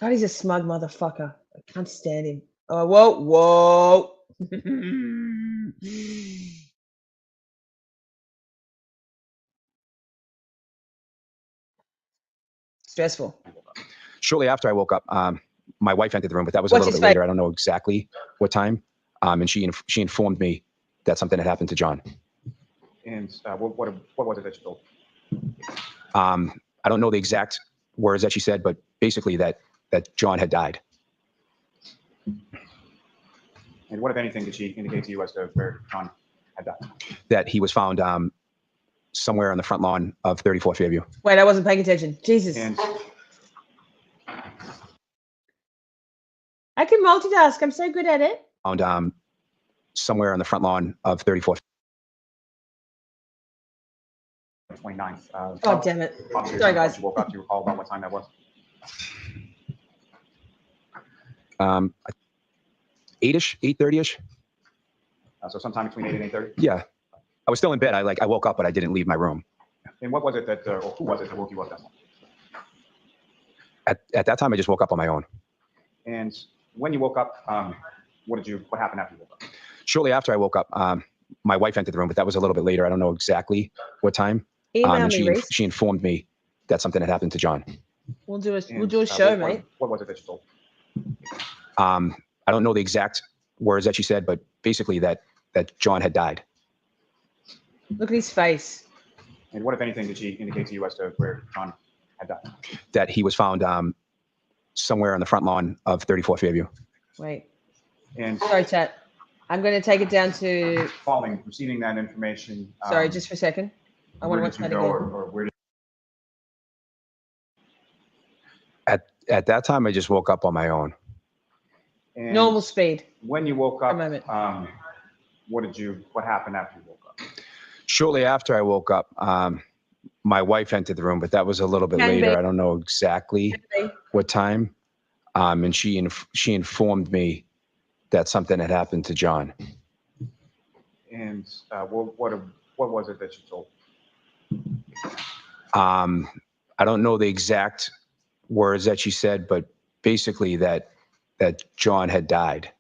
S1: God, he's a smug motherfucker. I can't stand him. Oh, whoa, whoa. Stressful.
S8: Shortly after I woke up, my wife entered the room, but that was
S1: What's
S8: a little
S1: his
S8: bit later. I don't know exactly what time. And she informed me that something had happened to John.
S4: And what was it that you told?
S8: I don't know the exact words that she said, but basically that John had died.
S4: And what, if anything, did she indicate to you as to where John had died?
S8: That he was found somewhere on the front lawn of 34 Fairview.
S1: Wait, I wasn't paying attention. Jesus.
S4: And
S1: I can multitask. I'm so good at it.
S8: Found somewhere on the front lawn of 34.
S4: 29th.
S1: God damn it.
S4: Possibly
S1: Sorry,
S4: at some point
S1: guys.
S4: You woke up, do you recall about what time that was?
S8: 8-ish, 8:30-ish.
S4: So sometime between 8 and 8:30?
S8: Yeah. I was still in bed. I woke up, but I didn't leave my room.
S4: And what was it that, or who was it that woke you up that morning?
S8: At that time, I just woke up on my own.
S4: And when you woke up, what happened after you woke up?
S8: Shortly after I woke up, my wife entered the room, but that was a little bit later. I don't know exactly what time.
S1: Email
S8: And
S1: me, Reese.
S8: she informed me that something had happened to John.
S1: We'll do a
S4: And,
S1: show, mate.
S4: What was it that you told?
S8: I don't know the exact words that she said, but basically that John had died.
S1: Look at his face.
S4: And what, if anything, did she indicate to you as to where John had died?
S8: That he was found somewhere on the front lawn of 34 Fairview.
S1: Wait.
S4: And
S1: Sorry, chat. I'm going to take it down to.
S4: receiving that information.
S1: Sorry, just for a second. I want to
S4: where
S1: watch
S4: did you
S1: that
S4: go,
S1: again.
S4: or where did
S8: At that time, I just woke up on my own.
S4: and
S1: Normal speed.
S4: When you woke
S1: For a
S4: up,
S1: moment.
S4: what happened after you woke up?
S8: Shortly after I woke up, my wife entered the room, but that was a little bit
S1: Can
S8: later.
S1: be.
S8: I don't know exactly
S1: Can be.
S8: what time. And she informed me that something had happened to John.
S4: And what was it that you told?
S8: I don't know the exact words that she said, but basically that John had died.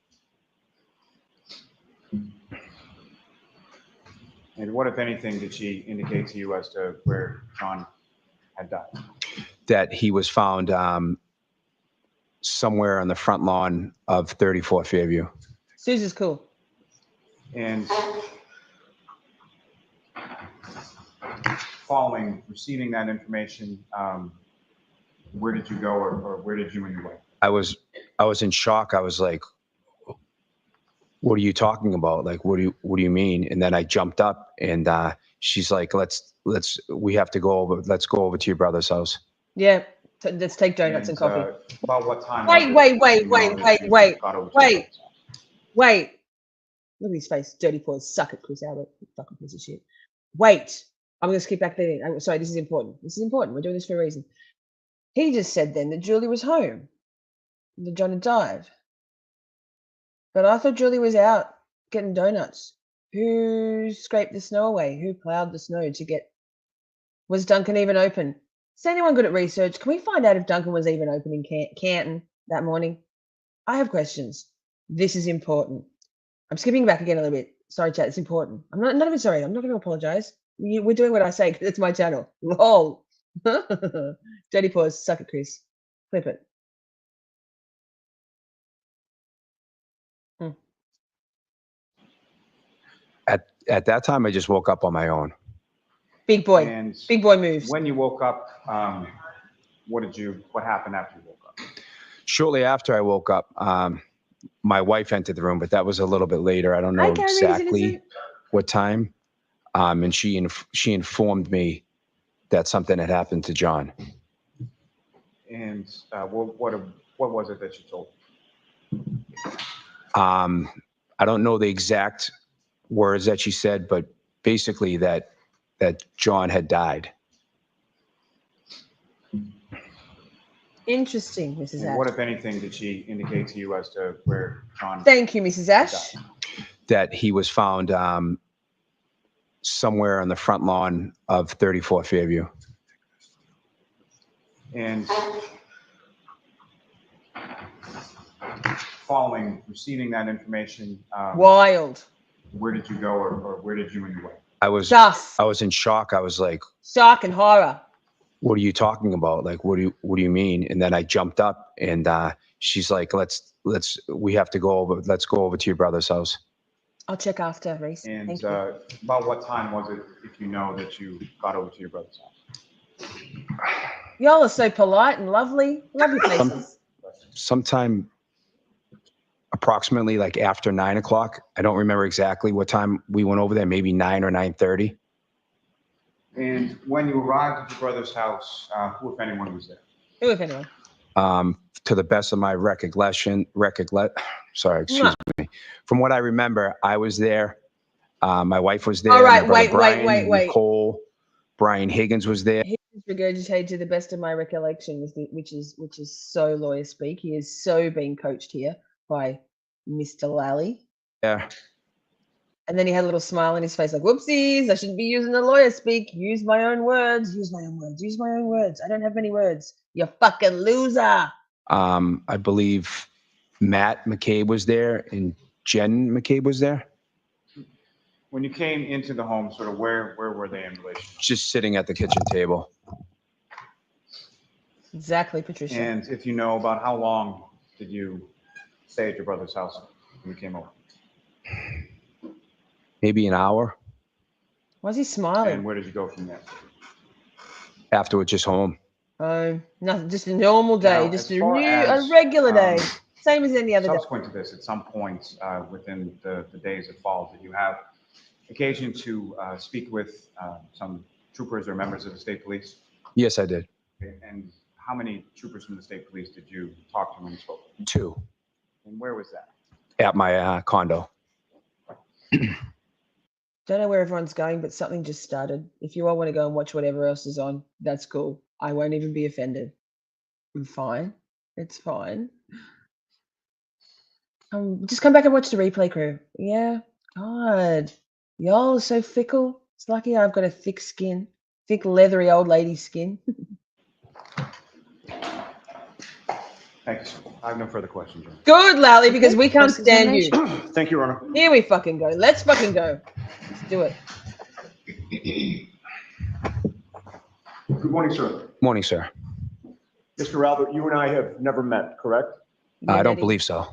S4: And what, if anything, did she indicate to you as to where John had died?
S8: That he was found somewhere on the front lawn of 34 Fairview.
S1: Susan's cool.
S4: And receiving that information, where did you go, or where did you and your wife?
S8: I was in shock. I was like, "What are you talking about? Like, what do you mean?" And then I jumped up, and she's like, we have to go over. Let's go over to your brother's house.
S1: Yeah. Let's take donuts and coffee.
S4: About what time?
S1: Wait. Wait. Look at his face. Dirty boys. Suck it, Chris Albert. You fucking piece of shit. Wait. I'm going to skip back there. I'm sorry, this is important. This is important. We're doing this for a reason. He just said then that Julie was home, that John had died. But I thought Julie was out getting donuts. Who scraped the snow away? Who plowed the snow to get... Was Duncan even open? Is anyone good at research? Can we find out if Duncan was even open in Canton that morning? I have questions. This is important. I'm skipping back again a little bit. Sorry, chat. It's important. I'm not even sorry. I'm not going to apologize. We're doing what I say because it's my channel. Lol. Dirty pause. Suck it, Chris. Clip it.
S8: At that time, I just woke up on my own.
S1: Big boy.
S4: And
S1: Big boy moves.
S4: when you woke up, what happened after you woke up?
S8: Shortly after I woke up, my wife entered the room, but that was a little bit later. I don't know exactly what time. And she informed me that something had happened to John.
S4: And what was it that she told you?
S8: I don't know the exact words that she said, but basically that John had died.
S1: Interesting, Mrs.
S4: And
S1: Ash.
S4: what, if anything, did she indicate to you as to where John?
S1: Thank you, Mrs. Ash.
S8: That he was found somewhere on the front lawn of 34 Fairview.
S4: And receiving that information,
S1: Wild.
S4: where did you go, or where did you and your wife?
S8: I was in shock. I was like,
S1: shock and horror.
S8: What are you talking about? Like, what do you mean? And then I jumped up, and she's like, we have to go over. Let's go over to your brother's house.
S1: I'll check after, Reese.
S4: And
S1: Thank you.
S4: about what time was it, if you know, that you got over to your brother's house?
S1: Y'all are so polite and lovely. Lovely places.
S8: Sometime approximately like after 9 o'clock. I don't remember exactly what time we went over there, maybe 9 or 9:30.
S4: And when you arrived at your brother's house, who, if anyone, was there?
S1: Who, if anyone?
S8: To the best of my recollection, excuse me. From what I remember, I was there. My wife was there.
S1: All right, wait.
S8: Nicole, Brian Higgins was there.
S1: He regurgitated to the best of my recollection, which is so lawyer speak. He is so being coached here by Mr. Lally.
S8: Yeah.
S1: And then he had a little smile on his face, like, whoopsies, I shouldn't be using the lawyer speak. Use my own words. Use my own words. Use my own words. I don't have many words. You fucking loser.
S8: I believe Matt McCabe was there and Jen McCabe was there.
S4: When you came into the home, sort of where were they in relation?
S8: Just sitting at the kitchen table.
S1: Exactly, Patricia.
S4: And if you know, about how long did you stay at your brother's house when you came over?
S8: Maybe an hour.
S1: Why is he smiling?
S4: And where did you go from there?
S8: Afterwards, just home.
S1: Nothing, just a normal day,
S4: Now,
S1: just
S4: as
S1: a
S4: far as,
S1: regular day, same as any other day.
S4: Subsequent to this, at some point within the days that followed, did you have occasion to speak with some troopers or members of the state police?
S8: Yes, I did.
S4: Okay. And how many troopers from the state police did you talk to when you spoke?
S8: 2.
S4: And where was that?
S8: At my condo.
S1: Don't know where everyone's going, but something just started. If you all want to go and watch whatever else is on, that's cool. I won't even be offended. I'm fine. It's fine. Just come back and watch the replay, crew. Yeah. God. Y'all are so fickle. It's lucky I've got a thick skin. Thick, leathery old lady skin.
S4: Thanks. I have no further questions.
S1: Good, Lally, because we can't stand you.
S3: Thank you, Your Honor.
S1: Here we fucking go. Let's fucking go. Let's do it.
S3: Good morning, sir.
S8: Morning, sir.
S3: Mr. Albert, you and I have never met, correct?
S8: I don't believe so.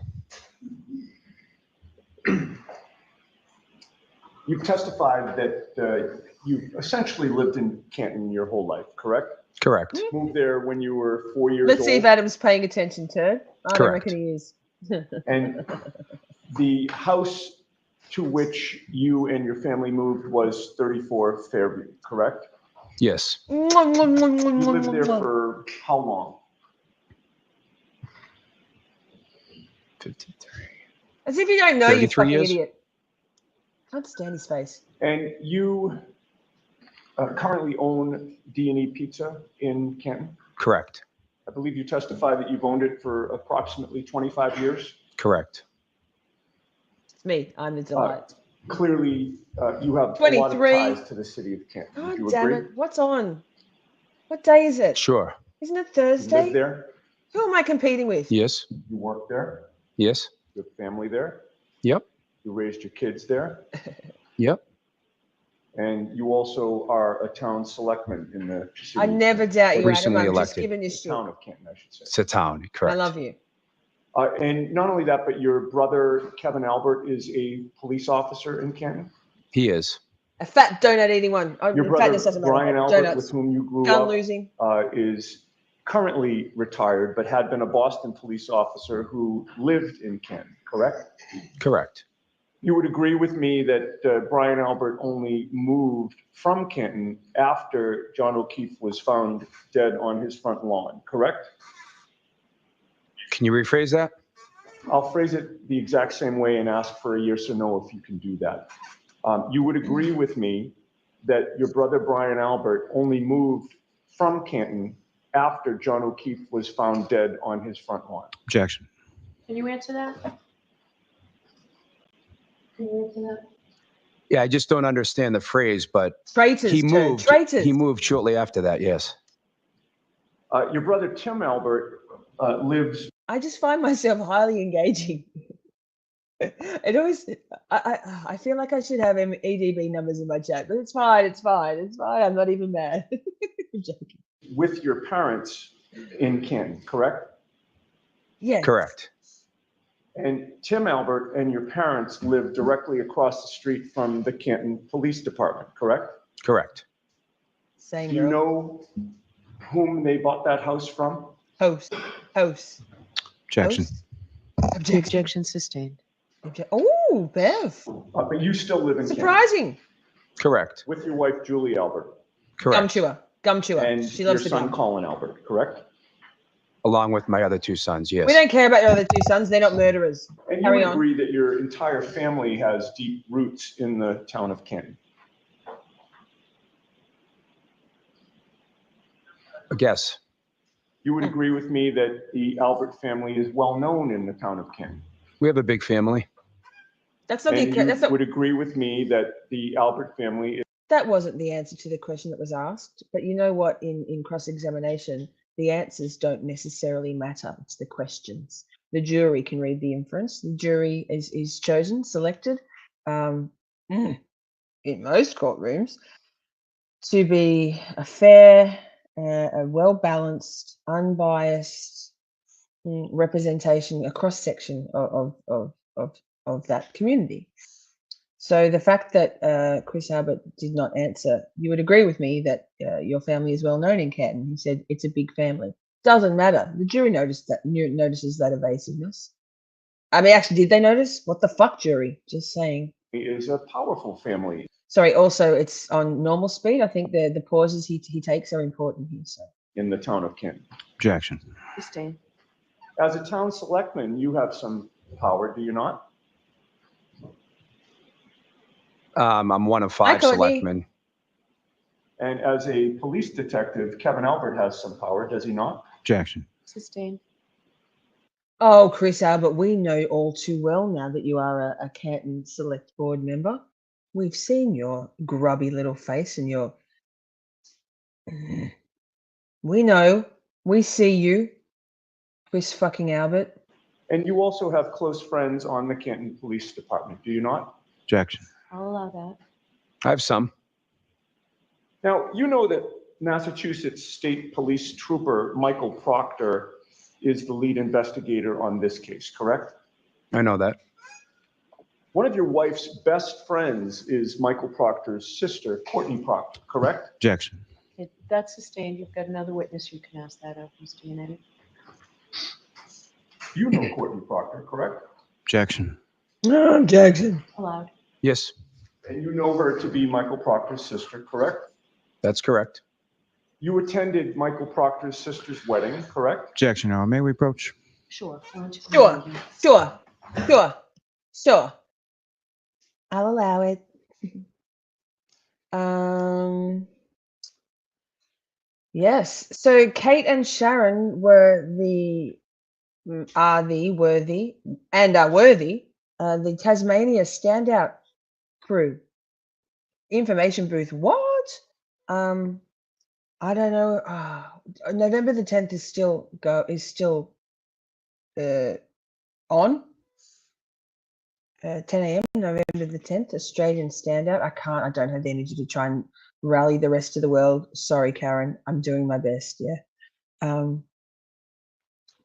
S3: You've testified that you essentially lived in Canton your whole life, correct?
S8: Correct.
S3: Moved there when you were 4 years old.
S1: Let's see if Adam's paying attention, Turd. I don't
S8: Correct.
S1: reckon he is.
S3: And the house to which you and your family moved was 34 Fairview, correct?
S8: Yes.
S3: You lived there for how long?
S8: 53.
S1: As if you don't know, you
S8: 33
S1: fucking
S8: years?
S1: idiot. Can't stand his face.
S3: And you currently own D&E Pizza in Canton?
S8: Correct.
S3: I believe you testified that you've owned it for approximately 25 years.
S8: Correct.
S1: It's me. I'm the delight.
S3: Clearly, you have a lot of
S1: 23.
S3: ties to the city of Canton.
S1: God
S3: Would you
S1: damn
S3: agree?
S1: it. What's on? What day is it?
S8: Sure.
S1: Isn't it
S3: You live
S1: Thursday?
S3: there?
S1: Who am I competing with?
S8: Yes.
S3: You work there?
S8: Yes.
S3: You have family there?
S8: Yep.
S3: You raised your kids there?
S8: Yep.
S3: And you also are a town selectman in the city.
S1: I
S3: of
S1: never
S3: Canton.
S1: doubt you, Adam.
S8: Recently
S1: I'm just
S8: elected.
S1: giving you
S3: The
S1: shit.
S3: town of Canton, I should say.
S8: It's a town. Correct.
S1: I love you.
S3: And not only that, but your brother, Kevin Albert, is a police officer in Canton?
S8: He is.
S1: A fat donut eating one.
S3: Your
S1: In fact, this
S3: brother,
S1: doesn't matter.
S3: Brian Albert,
S1: Donuts.
S3: with whom you grew
S1: Gun
S3: up,
S1: losing.
S3: is currently retired, but had been a Boston police officer who lived in Canton, correct?
S8: Correct.
S3: You would agree with me that Brian Albert only moved from Canton after John O'Keefe was found dead on his front lawn, correct?
S8: Can you rephrase that?
S3: I'll phrase it the exact same way and ask for a yes or no if you can do that. You would agree with me that your brother Brian Albert only moved from Canton after John O'Keefe was found dead on his front lawn.
S8: Objection.
S7: Can you answer that? Can you answer that?
S8: Yeah, I just don't understand the phrase, but
S1: Traitors.
S8: he
S1: Joe.
S8: moved.
S1: Traitors.
S8: He moved shortly after that. Yes.
S3: Your brother Tim Albert lives.
S1: I just find myself highly engaging. It always, I feel like I should have EDB numbers in my chat, but it's fine. It's fine. It's fine. I'm not even mad. I'm joking.
S3: With your parents in Canton, correct?
S1: Yes.
S8: Correct.
S3: And Tim Albert and your parents live directly across the street from the Canton Police Department, correct?
S8: Correct.
S1: Same
S3: Do you
S1: girl.
S3: know whom they bought that house from?
S1: Host.
S8: Objection.
S1: Host? Objection.
S5: Objection sustained.
S1: Oh, Bev.
S3: But you still live in Canton
S1: Surprising.
S8: Correct.
S3: with your wife Julie Albert
S1: Gum
S8: Correct.
S1: chewer. Gum chewer.
S3: and
S1: She
S3: your
S1: loves the
S3: son
S1: gum.
S3: Colin Albert, correct?
S8: Along with my other two sons. Yes.
S1: We don't care about your other two sons. They're not murderers.
S3: And you
S1: Carry
S3: would
S1: on.
S3: agree that your entire family has deep roots in the town of Canton.
S8: I guess.
S3: You would agree with me that the Albert family is well known in the town of Canton.
S8: We have a big family.
S1: That's not
S3: And
S1: the. That's
S3: you
S1: not.
S3: would agree with me that the Albert family is
S1: That wasn't the answer to the question that was asked. But you know what? In cross-examination, the answers don't necessarily matter. It's the questions. The jury can read the inference. The jury is chosen, selected, in most courtrooms, to be a fair, a well-balanced, unbiased representation, a cross-section of that community. So the fact that Chris Albert did not answer, you would agree with me that your family is well known in Canton. He said it's a big family. Doesn't matter. The jury notices that evasiveness. I mean, actually, did they notice? What the fuck, jury? Just saying.
S3: a powerful family.
S1: Sorry. Also, it's on normal speed. I think the pauses he takes are important here. So
S3: In the town of Canton.
S8: Objection.
S5: Sustained.
S3: As a town selectman, you have some power, do you not?
S8: I'm one of 5
S1: Courtney.
S8: selectmen.
S3: And as a police detective, Kevin Albert has some power, does he not?
S8: Objection.
S5: Sustained.
S1: oh, Chris Albert, we know all too well now that you are a Canton Select Board member. We've seen your grubby little face and your. We know. We see you, Chris fucking Albert.
S3: And you also have close friends on the Canton Police Department, do you not?
S8: Objection.
S5: I'll allow that.
S8: I have some.
S3: Now, you know that Massachusetts State Police Trooper Michael Proctor is the lead investigator on this case, correct?
S8: I know that.
S3: One of your wife's best friends is Michael Proctor's sister, Courtney Proctor, correct?
S8: Objection.
S5: That's sustained. You've got another witness you can ask that of, Mr. Yannetti.
S3: You know Courtney Proctor, correct?
S8: Objection.
S1: Jackson.
S5: Allowed.
S8: Yes,
S3: And you know her to be Michael Proctor's sister, correct?
S8: that's correct.
S3: You attended Michael Proctor's sister's wedding, correct?
S8: Objection. Now, may we approach?
S5: Sure. Why don't you come
S1: Sure.
S5: over here?
S1: Sure. I'll allow it. Yes. So Kate and Sharon were are worthy the Tasmania standout crew. Information booth. What? I don't know. November the 10th is still on. 10 a.m. November the 10th, Australian standout. I don't have the energy to try and rally the rest of the world. Sorry, Karen. I'm doing my best. Yeah.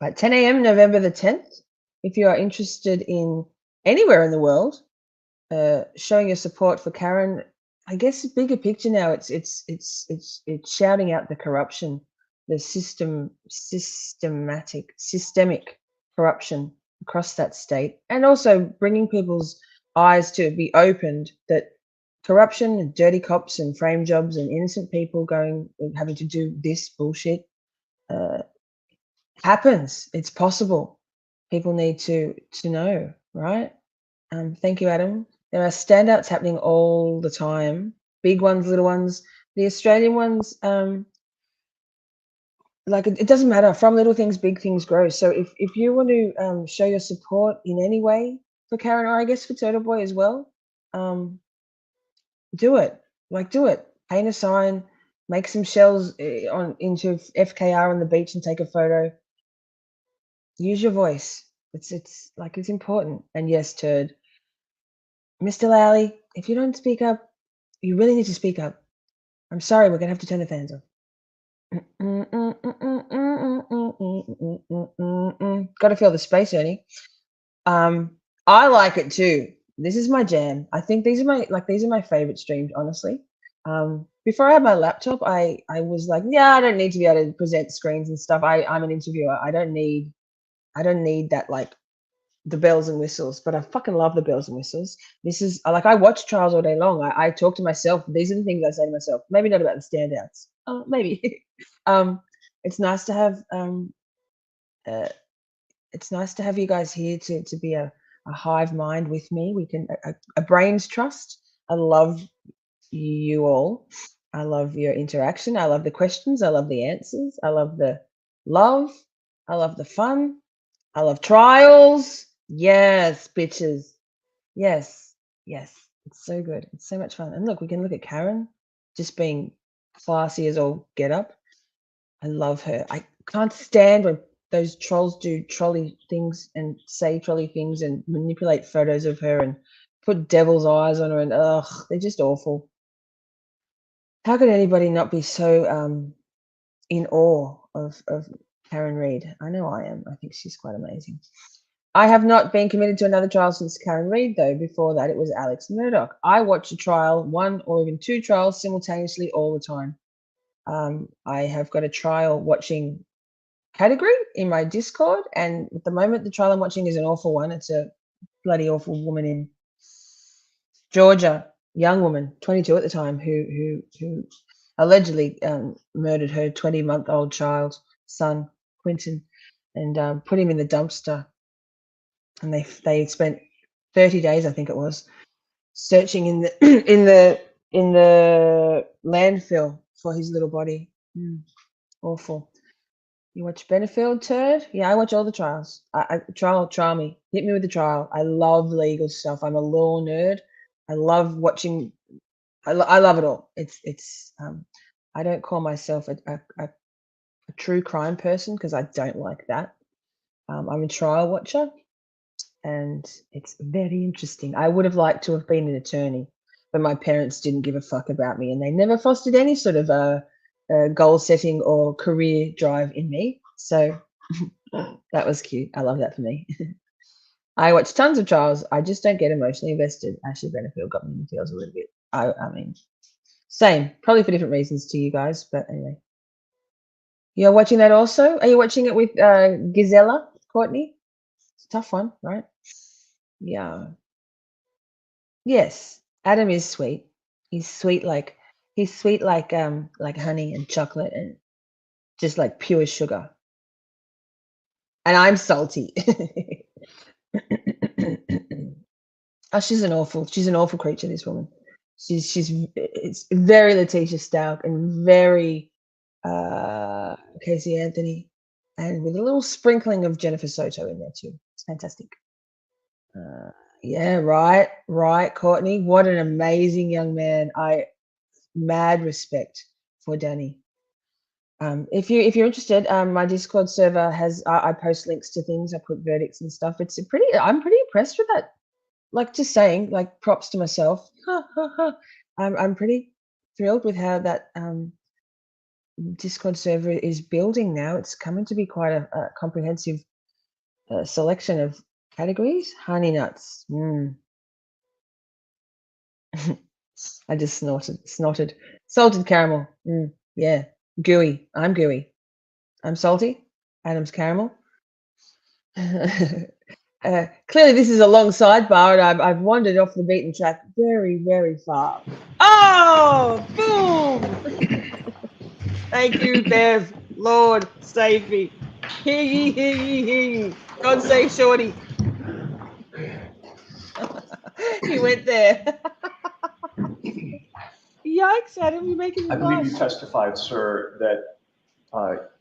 S1: But 10 a.m. November the 10th. If you are interested in anywhere in the world, showing your support for Karen, I guess the bigger picture now. It's shouting out the corruption, the systemic corruption across that state, and also bringing people's eyes to be opened that corruption and dirty cops and frame jobs and innocent people having to do this bullshit happens. It's possible. People need to know, right? Thank you, Adam. There are standouts happening all the time. Big ones, little ones. The Australian ones, like it doesn't matter. From little things, big things grow. So if you want to show your support in any way for Karen, or I guess for Turtle Boy as well, do it. Like, do it. Paint a sign. Make some shells into FKR on the beach and take a photo. Use your voice. It's important. And yes, Turd. Mr. Lally, if you don't speak up, you really need to speak up. I'm sorry, we're gonna have to turn the fans off. Gotta feel the space, Ernie. I like it too. This is my jam. I think these are my favorite streams, honestly. Before I had my laptop, I was like, yeah, I don't need to be able to present screens and stuff. I'm an interviewer. I don't need that, like, the bells and whistles, but I fucking love the bells and whistles. This is like, I watch trials all day long. I talk to myself. These are the things I say to myself. Maybe not about the standouts. Maybe. It's nice to have you guys here to be a hive mind with me. We can a brain's trust. I love you all. I love your interaction. I love the questions. I love the answers. I love the love. I love the fun. I love trials. Yes, bitches. Yes, yes. It's so good. It's so much fun. And look, we can look at Karen just being classy as all get up. I love her. I can't stand when those trolls do trolley things and say trolley things and manipulate photos of her and put devil's eyes on her, and they're just awful. How could anybody not be so in awe of Karen Reid? I know I am. I think she's quite amazing. I have not been committed to another trial since Karen Reid, though. Before that, it was Alex Murdoch. I watch a trial, one or even two trials simultaneously all the time. I have got a trial watching category in my Discord, and at the moment, the trial I'm watching is an awful one. It's a bloody awful woman in Georgia, young woman, 22 at the time, who allegedly murdered her 20-month-old child, son, Quinton, and put him in the dumpster. And they spent 30 days, I think it was, searching in the in the landfill for his little body. Awful. You watch Benefield, Turd? Yeah, I watch all the trials. Trial me. Hit me with the trial. I love legal stuff. I'm a law nerd. I love watching. I love it all. It's. I don't call myself a true crime person because I don't like that. I'm a trial watcher, and it's very interesting. I would have liked to have been an attorney, but my parents didn't give a fuck about me, and they never fostered any sort of goal setting or career drive in me. So that was cute. I love that for me. I watch tons of trials. I just don't get emotionally invested. Ashley Benefield got me in the feels a little bit. I mean, same, probably for different reasons to you guys, but anyway. You're watching that also? Are you watching it with Gisela, Courtney? It's a tough one, right? Yeah. Yes, Adam is sweet. He's sweet like honey and chocolate and just like pure sugar. And I'm salty. Oh, she's an awful creature, this woman. It's very Letitia Stout and very Casey Anthony, and with a little sprinkling of Jennifer Soto in there too. It's fantastic. Yeah, right, Courtney. What an amazing young man. Mad respect for Danny. If you're interested, my Discord server has I post links to things. I put verdicts and stuff. I'm pretty impressed with that. Like, just saying, like, props to myself. I'm pretty thrilled with how that Discord server is building now. It's coming to be quite a comprehensive selection of categories. Honey nuts. I just snorted. Salted caramel. Yeah. Gooey. I'm gooey. I'm salty. Adam's caramel. Clearly, this is a long sidebar, and I've wandered off the beaten track very, very far. Oh, boom! Thank you, Bev. Lord, save me. Hear ye, hear ye, hear ye. God save Shorty. He went there. Yikes, Adam, you're making me
S3: I believe you
S1: blush.
S3: testified, sir, that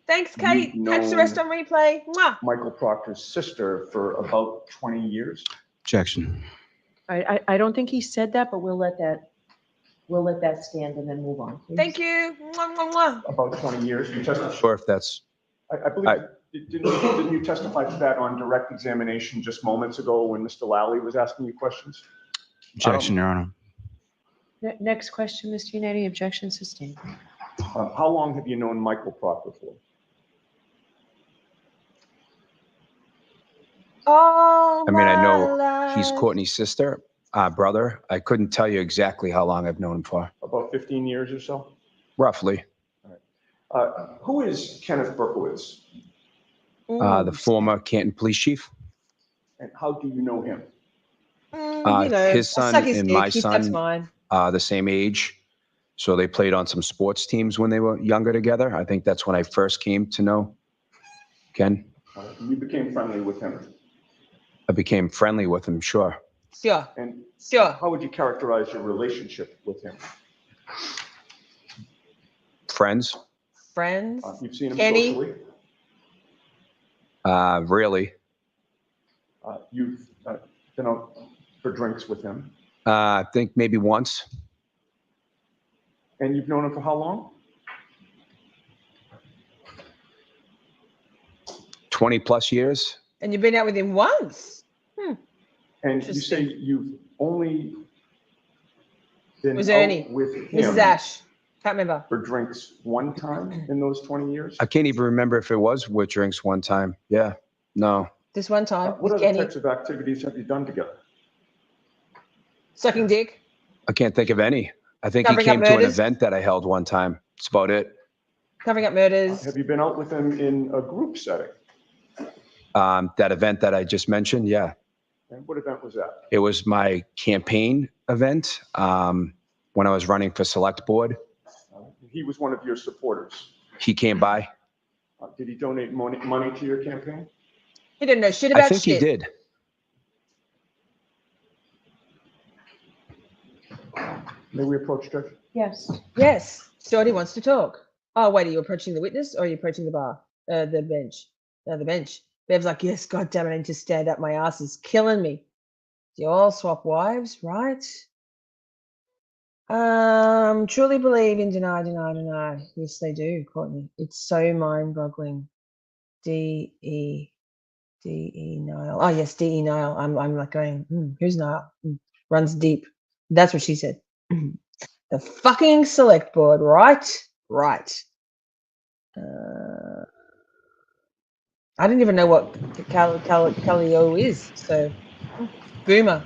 S1: Thanks, Kate.
S3: you've
S1: Catch the
S3: known
S1: rest on replay. Mwah.
S3: Michael Proctor's sister for about 20 years.
S8: Objection.
S5: I don't think he said that, but we'll let that stand and then move on. Please.
S1: Thank you. Mwah, mwah, mwah.
S3: About 20 years. You testified.
S8: Sure, if that's
S3: I believe, didn't you testify to that on direct examination just moments ago when Mr. Lally was asking you questions?
S8: objection, Your Honor.
S5: Next question, Mr. Yannetti. Objection sustained.
S3: How long have you known Michael Proctor for?
S1: Oh,
S8: I mean, I know
S1: my
S8: he's
S1: life.
S8: Courtney's sister, brother. I couldn't tell you exactly how long I've known him for.
S3: About 15 years or so?
S8: Roughly.
S3: Who is Kenneth Berkowitz,
S8: The former Canton police chief.
S3: and how do you know him?
S1: You know,
S8: His
S1: I
S8: son
S1: suck his
S8: and
S1: dick.
S8: my
S1: He sucks
S8: son
S1: mine.
S8: the same age. So they played on some sports teams when they were younger together. I think that's when I first came to know Ken.
S3: You became friendly with him.
S8: I became friendly with him, sure.
S1: Sure.
S3: And
S1: Sure.
S3: how would you characterize your relationship with him?
S8: Friends,
S1: Friends.
S3: You've seen him
S1: Kenny.
S3: socially.
S8: really.
S3: You've been out for drinks with him.
S8: I think maybe once.
S3: And you've known him for how long?
S8: 20 plus years.
S1: And you've been out with him once.
S3: And you say
S1: Interesting.
S3: you've only been
S1: Was there
S3: out
S1: any?
S3: with him
S1: Mrs. Ash. Can't remember.
S3: for drinks one time in those 20 years?
S8: I can't even remember if it was with drinks one time. Yeah, no.
S1: This one time
S3: What
S1: with
S3: other
S1: Kenny.
S3: types of activities have you done together?
S1: Sucking dick.
S8: I can't think of any. I think
S1: Covering
S8: he
S1: up
S8: came to an
S1: murders.
S8: event that I held one time. That's about it.
S1: Covering up murders.
S3: Have you been out with him in a group setting?
S8: That event that I just mentioned, yeah.
S3: And what event was that?
S8: It was my campaign event when I was running for select board.
S3: He was one of your supporters.
S8: He came by.
S3: Did he donate money to your campaign?
S1: He didn't know shit about
S8: I think
S1: shit.
S8: he did.
S3: May we approach, Judge?
S5: Yes.
S1: Yes. Shorty wants to talk. Oh, wait, are you approaching the witness or are you approaching the bar? The bench. The bench. Bev's like, yes, God damn it, I need to stand up. My ass is killing me. Do you all swap wives, right? Truly believe in deny, deny, deny. Yes, they do, Courtney. It's so mind-boggling. D-E Niall. Oh, yes, D-E Niall. I'm like going, who's Niall? Runs deep. That's what she said. The fucking select board, right? Right. I didn't even know what Calio is, so boomer.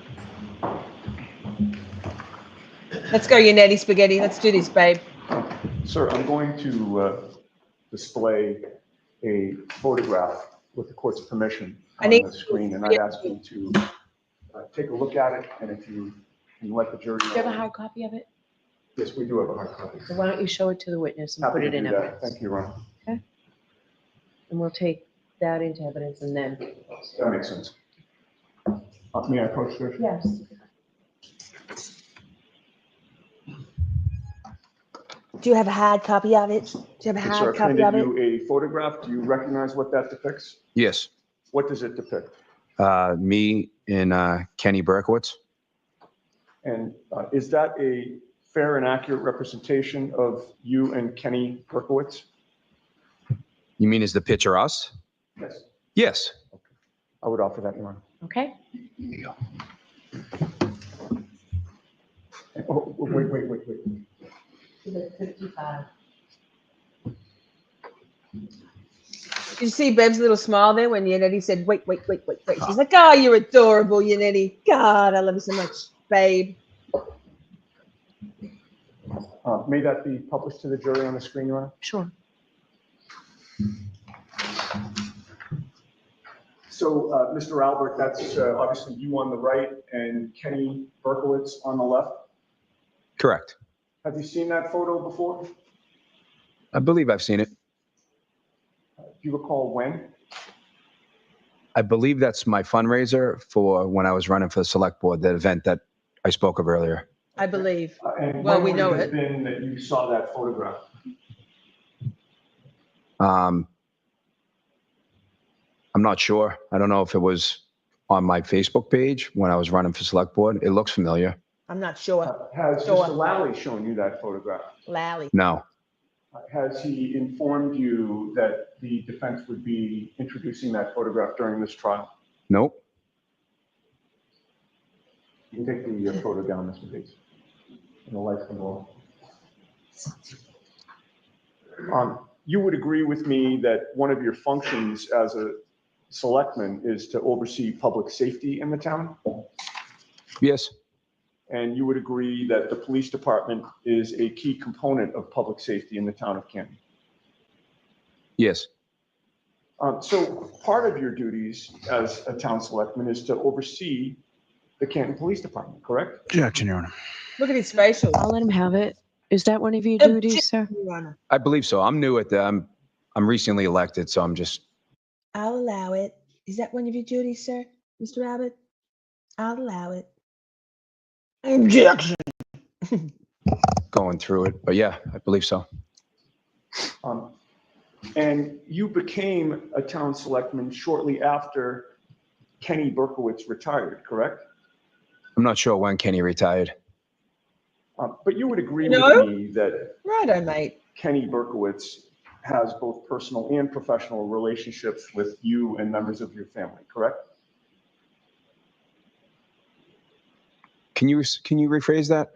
S1: Let's go, you natty spaghetti. Let's do this, babe.
S3: Sir, I'm going to display a photograph with the court's permission on the screen, and I'd ask you to take a look at it, and if you can let the jury know.
S5: Do you have a hard copy of it?
S3: Yes, we do have a hard copy.
S5: So why don't you show it to the witness and
S3: Happy
S5: put
S3: to
S5: it in
S3: do that.
S5: evidence?
S3: Thank you, Ron.
S5: And we'll take that into evidence and then.
S3: That makes sense. May I approach, Judge?
S5: Yes.
S1: Do you have a hard copy of it? Do you have a
S3: Okay, sir,
S1: hard
S3: I've
S1: copy of
S3: handed
S1: it?
S3: you a photograph. Do you recognize what that depicts?
S8: Yes.
S3: What does it depict?
S8: Me and Kenny Berkowitz.
S3: And is that a fair and accurate representation of you and Kenny Berkowitz?
S8: You mean is the picture us?
S3: Yes.
S8: Yes.
S3: I would offer that, Your Honor.
S5: Okay.
S8: There you go.
S3: Oh, wait.
S5: 55.
S1: Did you see Bev's little smile there when Yannetti said, wait. She's like, oh, you're adorable, Yannetti. God, I love you so much, babe.
S3: May that be published to the jury on the screen, Your Honor?
S5: Sure.
S3: So, Mr. Albert, that's obviously you on the right and Kenny Berkowitz on the left.
S8: Correct.
S3: Have you seen that photo before?
S8: I believe I've seen it.
S3: Do you recall when?
S8: I believe that's my fundraiser for when I was running for the select board, the event that I spoke of earlier.
S1: I believe.
S3: And
S1: Well,
S3: when
S1: we
S3: would
S1: know
S3: it have
S1: it.
S3: been that you saw that photograph?
S8: I'm not sure. I don't know if it was on my Facebook page when I was running for select board. It looks familiar.
S1: I'm not sure.
S3: Has
S1: Sure.
S3: Mr. Lally shown you that photograph?
S1: Lally.
S8: No.
S3: Has he informed you that the defense would be introducing that photograph during this trial?
S8: Nope.
S3: You can take the photo down, Mr. Bates. And the lights can go off. You would agree with me that one of your functions as a selectman is to oversee public safety in the town?
S8: Yes.
S3: And you would agree that the police department is a key component of public safety in the town of Canton?
S8: Yes.
S3: So part of your duties as a town selectman is to oversee the Canton Police Department, correct?
S9: Objection, Your Honor.
S1: Look at his facial.
S5: I'll let him have it. Is that one of your duties, sir?
S1: Your Honor.
S8: I believe so. I'm new at the, I'm recently elected, so I'm just,
S1: I'll allow it. Is that one of your duties, sir, Mr. Abbott? I'll allow it. Objection.
S8: going through it, but yeah, I believe so.
S3: And you became a town selectman shortly after Kenny Berkowitz retired, correct?
S8: I'm not sure when Kenny retired.
S3: But you would agree
S1: No.
S3: with me that
S1: Righto, mate.
S3: Kenny Berkowitz has both personal and professional relationships with you and members of your family, correct?
S8: Can you rephrase that?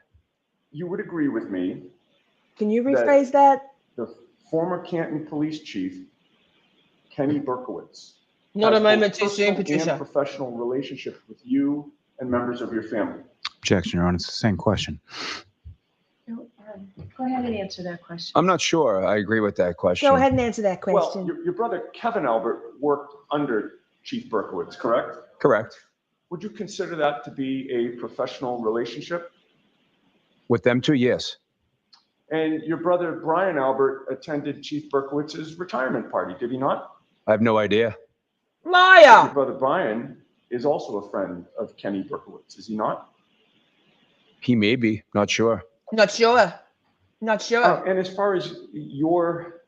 S3: You would agree with me
S1: Can you rephrase that?
S3: the former Canton Police Chief, Kenny Berkowitz,
S1: Not
S3: has
S1: a moment
S3: both
S1: too soon,
S3: personal
S1: Patricia.
S3: and professional relationships with you and members of your family.
S9: Objection, Your Honor. It's the same question.
S5: No, go ahead and answer that question.
S8: I'm not sure. I agree with that question.
S1: Go ahead and answer that
S3: Well,
S1: question.
S3: your brother Kevin Albert worked under Chief Berkowitz, correct?
S8: Correct.
S3: Would you consider that to be a professional relationship?
S8: With them too, yes.
S3: And your brother Brian Albert attended Chief Berkowitz's retirement party, did he not?
S8: I have no idea.
S3: Your
S1: Liar.
S3: brother Brian is also a friend of Kenny Berkowitz, is he not?
S8: He may be, not sure.
S1: Not sure. Not sure.
S3: And as far as your,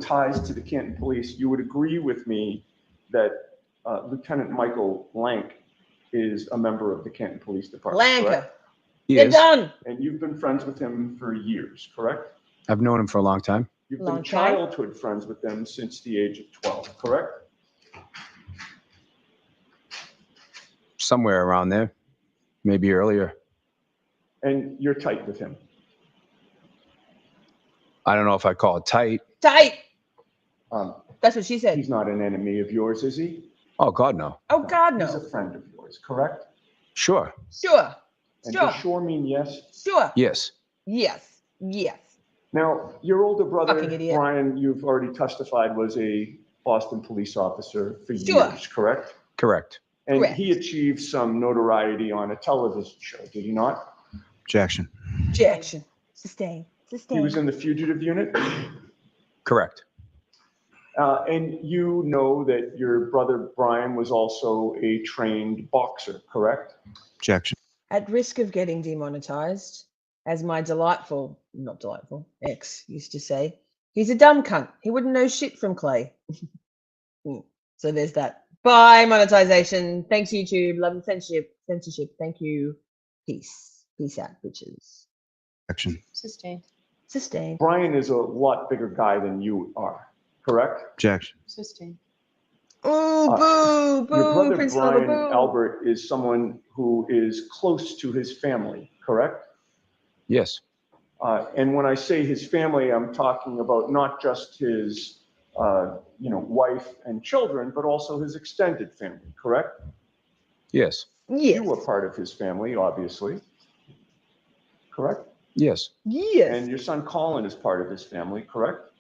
S3: ties to the Canton Police, you would agree with me that Lieutenant Michael Lank is a member of the Canton Police Department,
S1: Lanka.
S3: correct?
S8: He
S1: You're
S8: is.
S1: done.
S3: And you've been friends with him for years, correct?
S8: I've known him for a long time.
S3: You've
S1: Long
S3: been
S1: time.
S3: childhood friends with them since the age of 12, correct?
S8: Somewhere around there, maybe earlier.
S3: And you're tight with him.
S8: I don't know if I call it tight.
S1: Tight.
S3: Um,
S1: That's what she said.
S3: He's not an enemy of yours, is he?
S8: Oh, God, no.
S1: Oh, God,
S3: He's a
S1: no.
S3: friend of yours, correct?
S8: Sure.
S1: Sure.
S3: And
S1: Sure.
S3: does sure mean yes?
S1: Sure.
S8: Yes.
S1: Yes. Yes.
S3: Now, your older brother,
S1: Fucking idiot.
S3: Brian, you've already testified, was a Boston police officer for
S1: Sure.
S3: years, correct?
S8: Correct.
S3: And
S1: Correct.
S3: he achieved some notoriety on a television show, did he not?
S9: Objection.
S1: Objection. Sustain.
S3: He
S1: Sustain.
S3: was in the fugitive unit.
S8: Correct.
S3: And you know that your brother Brian was also a trained boxer, correct?
S9: Objection.
S1: At risk of getting demonetized, as my not delightful, ex used to say, he's a dumb cunt. He wouldn't know shit from Clay. So there's that. Bye, monetization. Thanks, YouTube. Love and censorship. Thank you. Peace. Peace out, bitches.
S9: Objection.
S7: Sustained.
S1: Sustained.
S3: Brian is a lot bigger guy than you are, correct?
S9: Objection.
S7: Sustained.
S1: Oh, boo,
S3: Your
S1: boo,
S3: brother
S1: Prince
S3: Brian
S1: Lover, boo.
S3: Albert is someone who is close to his family, correct?
S8: Yes.
S3: And when I say his family, I'm talking about not just his, wife and children, but also his extended family, correct?
S8: Yes.
S1: Yes.
S3: You were part of his family, obviously, correct?
S8: Yes.
S1: Yes.
S3: And your son Colin is part of his family, correct?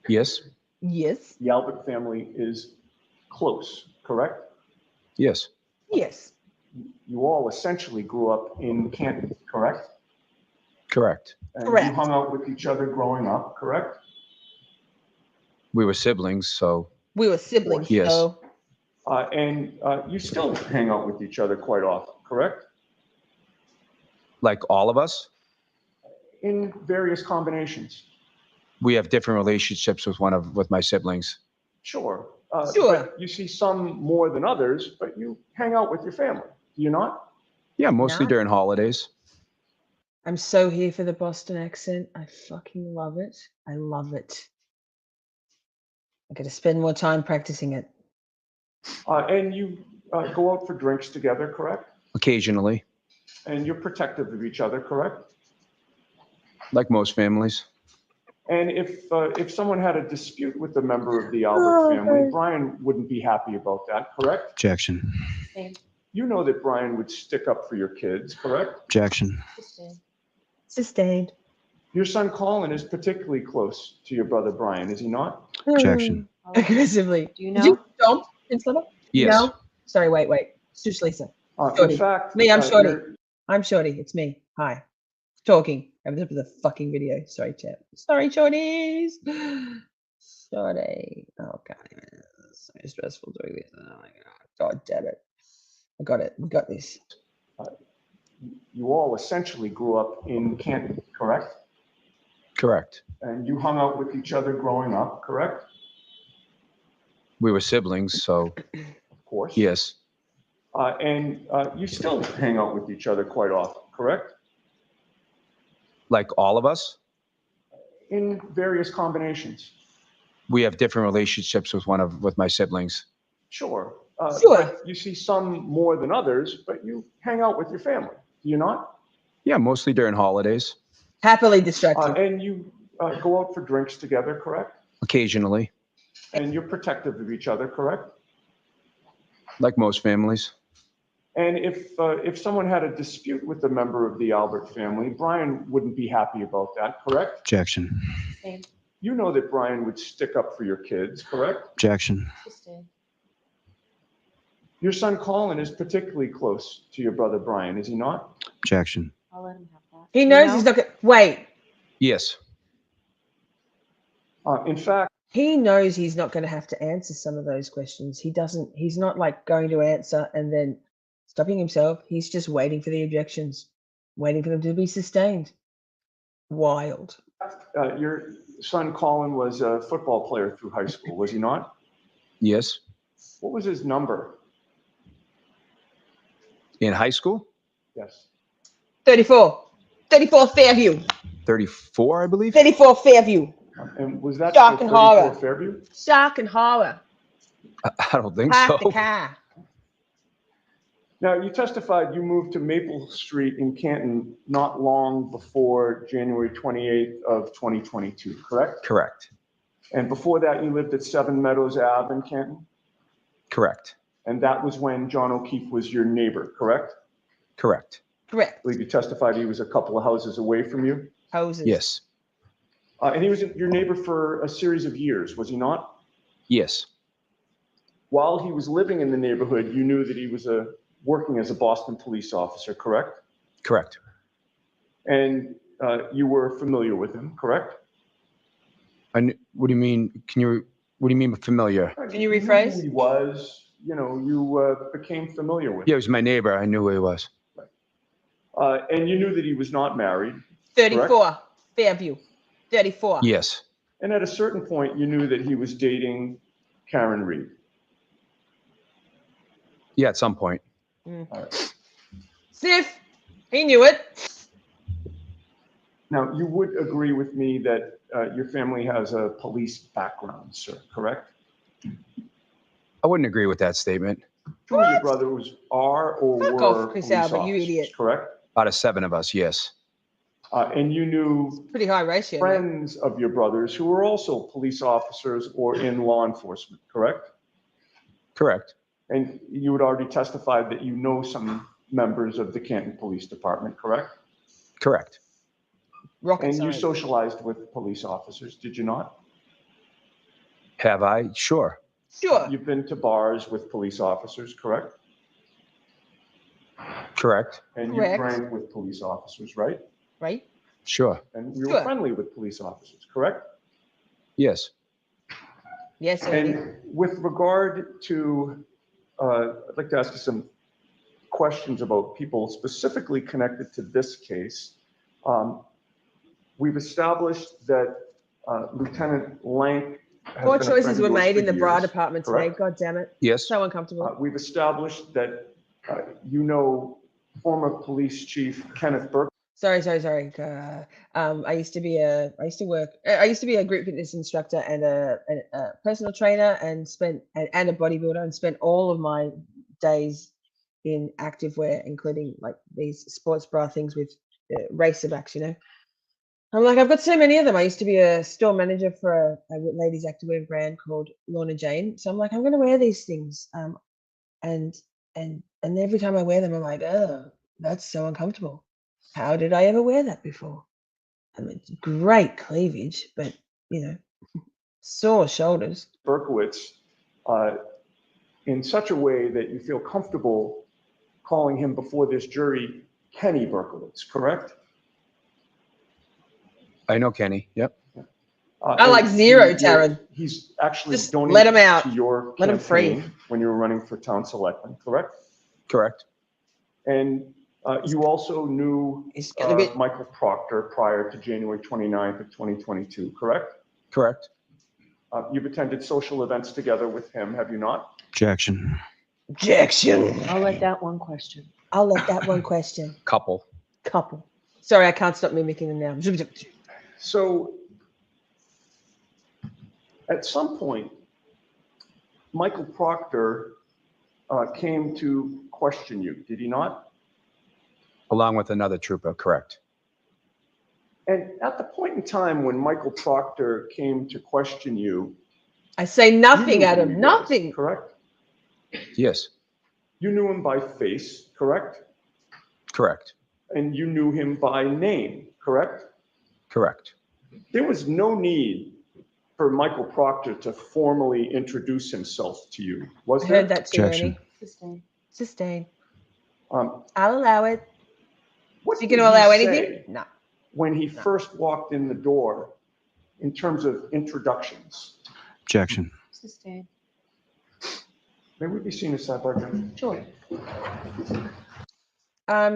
S8: Yes.
S1: Yes.
S3: The Albert family is close, correct?
S8: Yes.
S1: Yes.
S3: You all essentially grew up in Canton, correct?
S8: Correct.
S3: And
S1: Correct.
S3: you hung out with each other growing up, correct?
S8: We were siblings, so
S1: We were siblings,
S8: Yes.
S1: so
S3: And you still hang out with each other quite often, correct?
S8: like all of us,
S3: In various combinations.
S8: we have different relationships with my siblings.
S3: Sure.
S1: Sure.
S3: But you see some more than others, but you hang out with your family, do you not?
S8: Yeah, mostly
S1: Nah.
S8: during holidays.
S1: I'm so here for the Boston accent. I fucking love it. I love it. I got to spend more time practicing it.
S3: And you go out for drinks together, correct?
S8: Occasionally,
S3: And you're protective of each other, correct?
S8: like most families.
S3: And if someone had a dispute with a member of the Albert family, Brian wouldn't be happy about that, correct?
S9: Objection.
S7: Sustained.
S3: You know that Brian would stick up for your kids, correct?
S9: Objection.
S7: Sustained.
S1: Sustained.
S3: Your son Colin is particularly close to your brother Brian, is he not?
S9: Objection.
S1: Aggressively.
S7: Do you
S1: Did
S7: know?
S1: you stomp, Prince Lover?
S8: Yes.
S1: No? Sorry, wait. Shush, Lisa.
S3: In
S1: Shorty.
S3: fact,
S1: Me, I'm Shorty.
S3: you're-
S1: I'm Shorty. It's me. Hi. Talking. I'm up with the fucking video. Sorry, chat. Sorry, Shorties. Shorty. Oh, God. It's so stressful doing this. Oh, my God. God damn it. I got it. We got this.
S3: you all essentially grew up in Canton, correct?
S8: Correct.
S3: And you hung out with each other growing up, correct?
S8: We were siblings, so
S3: Of course.
S8: yes.
S3: And you still hang out with each other quite often, correct?
S8: Like all of us,
S3: In various combinations.
S8: we have different relationships with my siblings.
S3: Sure.
S1: Sure.
S3: But you see some more than others, but you hang out with your family, do you not?
S8: Yeah, mostly during holidays.
S1: Happily distracted.
S3: And you go out for drinks together, correct?
S8: Occasionally,
S3: And you're protective of each other, correct?
S8: like most families.
S3: And if someone had a dispute with a member of the Albert family, Brian wouldn't be happy about that, correct?
S9: Objection.
S7: Sustained.
S3: You know that Brian would stick up for your kids, correct?
S9: Objection.
S7: Sustained.
S3: Your son Colin is particularly close to your brother Brian, is he not?
S9: Objection.
S7: I'll let him have that.
S1: He
S7: You
S1: knows
S7: know?
S1: he's not going to. Wait.
S8: Yes.
S3: In fact,
S1: He knows he's not going to have to answer some of those questions. He's not like going to answer and then stopping himself. He's just waiting for the objections, waiting for them to be sustained. Wild.
S3: your son Colin was a football player through high school, was he not?
S8: Yes.
S3: What was his number?
S8: In high school,
S3: Yes.
S1: 34. 34 Fairview.
S8: 34, I believe.
S1: 34 Fairview.
S3: And was that
S1: Shock
S3: the
S1: and
S3: 34
S1: horror.
S3: Fairview?
S1: Shock and horror.
S8: I don't think
S1: Park
S8: so.
S1: the car.
S3: Now, you testified you moved to Maple Street in Canton not long before January 28th of 2022, correct?
S8: Correct.
S3: And before that, you lived at 7 Meadows Ave in Canton?
S8: Correct.
S3: And that was when John O'Keefe was your neighbor, correct?
S8: Correct.
S1: Correct.
S3: I believe you testified he was a couple of houses away from you.
S1: Houses.
S8: Yes.
S3: And he was your neighbor for a series of years, was he not?
S8: Yes.
S3: While he was living in the neighborhood, you knew that he was working as a Boston police officer, correct?
S8: Correct.
S3: And you were familiar with him, correct?
S8: What do you mean? What do you mean familiar?
S1: Can you
S3: knew
S1: rephrase?
S3: who he was, you became familiar with
S8: Yeah,
S3: him.
S8: he was my neighbor. I knew who he was.
S3: And you knew that he was not married.
S1: 34, Fairview, 34.
S8: Yes.
S3: And at a certain point, you knew that he was dating Karen Reed.
S8: Yeah, at some point.
S3: All right.
S1: Sniff, he knew it.
S3: Now, you would agree with me that your family has a police background, sir, correct?
S8: I wouldn't agree with that statement.
S3: Two of your brothers are or
S1: Fuck
S3: were
S1: off, Chris
S3: police
S1: Albert, you
S3: officers,
S1: idiot.
S3: correct?
S8: Out of 7 of us, yes.
S3: And you knew
S1: Pretty high ratio. man.
S3: friends of your brothers who were also police officers or in law enforcement, correct?
S8: Correct.
S3: And you had already testified that you know some members of the Canton Police Department, correct?
S8: Correct.
S1: Rocket
S3: And you
S1: science.
S3: socialized with police officers, did you not?
S8: Have I? Sure.
S1: Sure.
S3: You've been to bars with police officers, correct?
S8: Correct.
S3: And you
S1: Correct.
S3: drank with police officers, right?
S1: Right?
S8: Sure.
S3: And you were
S1: Sure.
S3: friendly with police officers, correct?
S8: Yes.
S1: Yes, Andy.
S3: And with regard to, I'd like to ask you some questions about people specifically connected to this case. We've established that Lieutenant Lank has
S1: Poor
S3: been a
S1: choices
S3: friend
S1: were
S3: of yours
S1: made
S3: for
S1: in the bra
S3: years,
S1: department today.
S3: correct?
S1: God damn it.
S8: Yes.
S1: So uncomfortable.
S3: We've established that you know former police chief Kenneth Burke.
S1: Sorry. I used to be a group fitness instructor and a personal trainer and a bodybuilder and spent all of my days in activewear, including like these sports bra things with racer backs, you know. I'm like, I've got so many of them. I used to be a store manager for a ladies activewear brand called Lorna Jane. So I'm like, I'm going to wear these things. And every time I wear them, I'm like, oh, that's so uncomfortable. How did I ever wear that before? I mean, great cleavage, but you know, sore shoulders.
S3: Berkowitz in such a way that you feel comfortable calling him before this jury Kenny Berkowitz, correct?
S8: I know Kenny. Yep.
S1: I like zero, Taryn.
S3: He's actually
S1: Just
S3: donated
S1: let him out.
S3: to your
S1: Let him free.
S3: campaign when you were running for town selectman, correct?
S8: Correct.
S3: And you also knew
S1: He's gonna be
S3: Michael Proctor prior to January 29th of 2022, correct?
S8: Correct.
S3: You've attended social events together with him, have you not?
S9: Objection.
S1: objection.
S5: I'll let that one question.
S1: I'll let that one question.
S8: Couple.
S1: Couple. Sorry, I can't stop mimicking them now.
S3: So at some point, Michael Proctor came to question you, did he not?
S8: Along with another trooper. Correct.
S3: And at the point in time when Michael Proctor came to question you,
S1: I say
S3: you
S1: nothing,
S3: knew who
S1: Adam.
S3: he was,
S1: Nothing.
S3: correct?
S8: Yes.
S3: You knew him by face, correct?
S8: Correct.
S3: And you knew him by name, correct?
S8: Correct.
S3: There was no need for Michael Proctor to formally introduce himself to you, was
S1: I
S3: there?
S1: heard that too,
S9: Objection.
S1: Ernie.
S5: Sustain.
S1: Sustain.
S3: I'll
S1: I'll allow it.
S3: What
S1: You
S3: did
S1: gonna
S3: he
S1: allow
S3: say
S1: anything? No.
S3: when he first walked in the door in terms of introductions?
S9: Objection.
S5: Sustain.
S3: May we be seen as sidebar, Jim?
S5: Sure.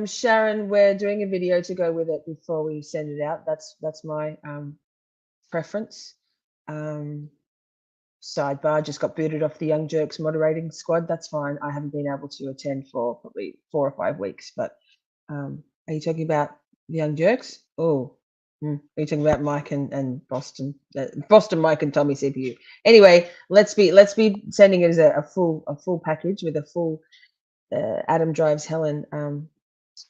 S1: Sharon, we're doing a video to go with it before we send it out. That's my preference. Sidebar, just got booted off the Young Jerks moderating squad. That's fine. I haven't been able to attend for probably 4 or 5 weeks. But are you talking about the Young Jerks? Oh, are you talking about Mike and Boston? Boston Mike and Tommy CPU. Anyway, let's be sending it as a full package with a full Adam Drives Helen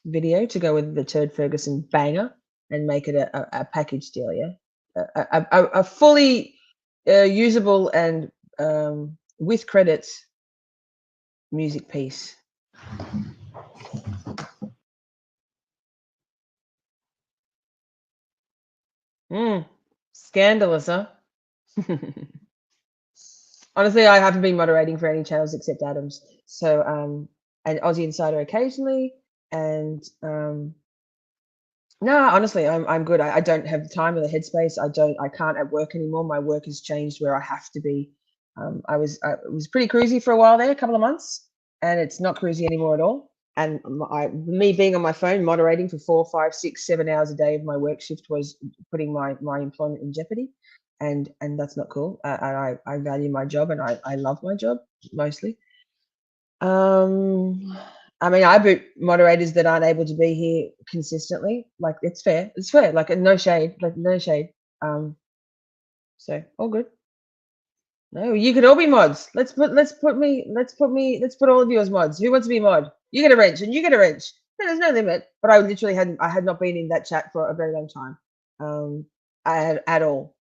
S1: video to go with the Turd Ferguson banger and make it a package deal. Yeah, a fully usable and with credits music piece. Scandalous, huh? Honestly, I haven't been moderating for any channels except Adam's. So, and Aussie Insider occasionally. And no, honestly, I'm good. I don't have the time or the headspace. I can't at work anymore. My work has changed where I have to be. I was pretty cruisy for a while there, a couple of months, and it's not cruisy anymore at all. and me being on my phone moderating for 4, 5, 6, 7 hours a day of my work shift was putting my employment in jeopardy, and that's not cool. And I value my job, and I love my job mostly. I mean, I boot moderators that aren't able to be here consistently. Like, it's fair. It's fair. Like, no shade. Like, no shade. So all good. No, you could all be mods. Let's put all of you as mods. Who wants to be mod? You get a wrench, and you get a wrench. No, there's no limit. But I literally had not been in that chat for a very long time. I had at all.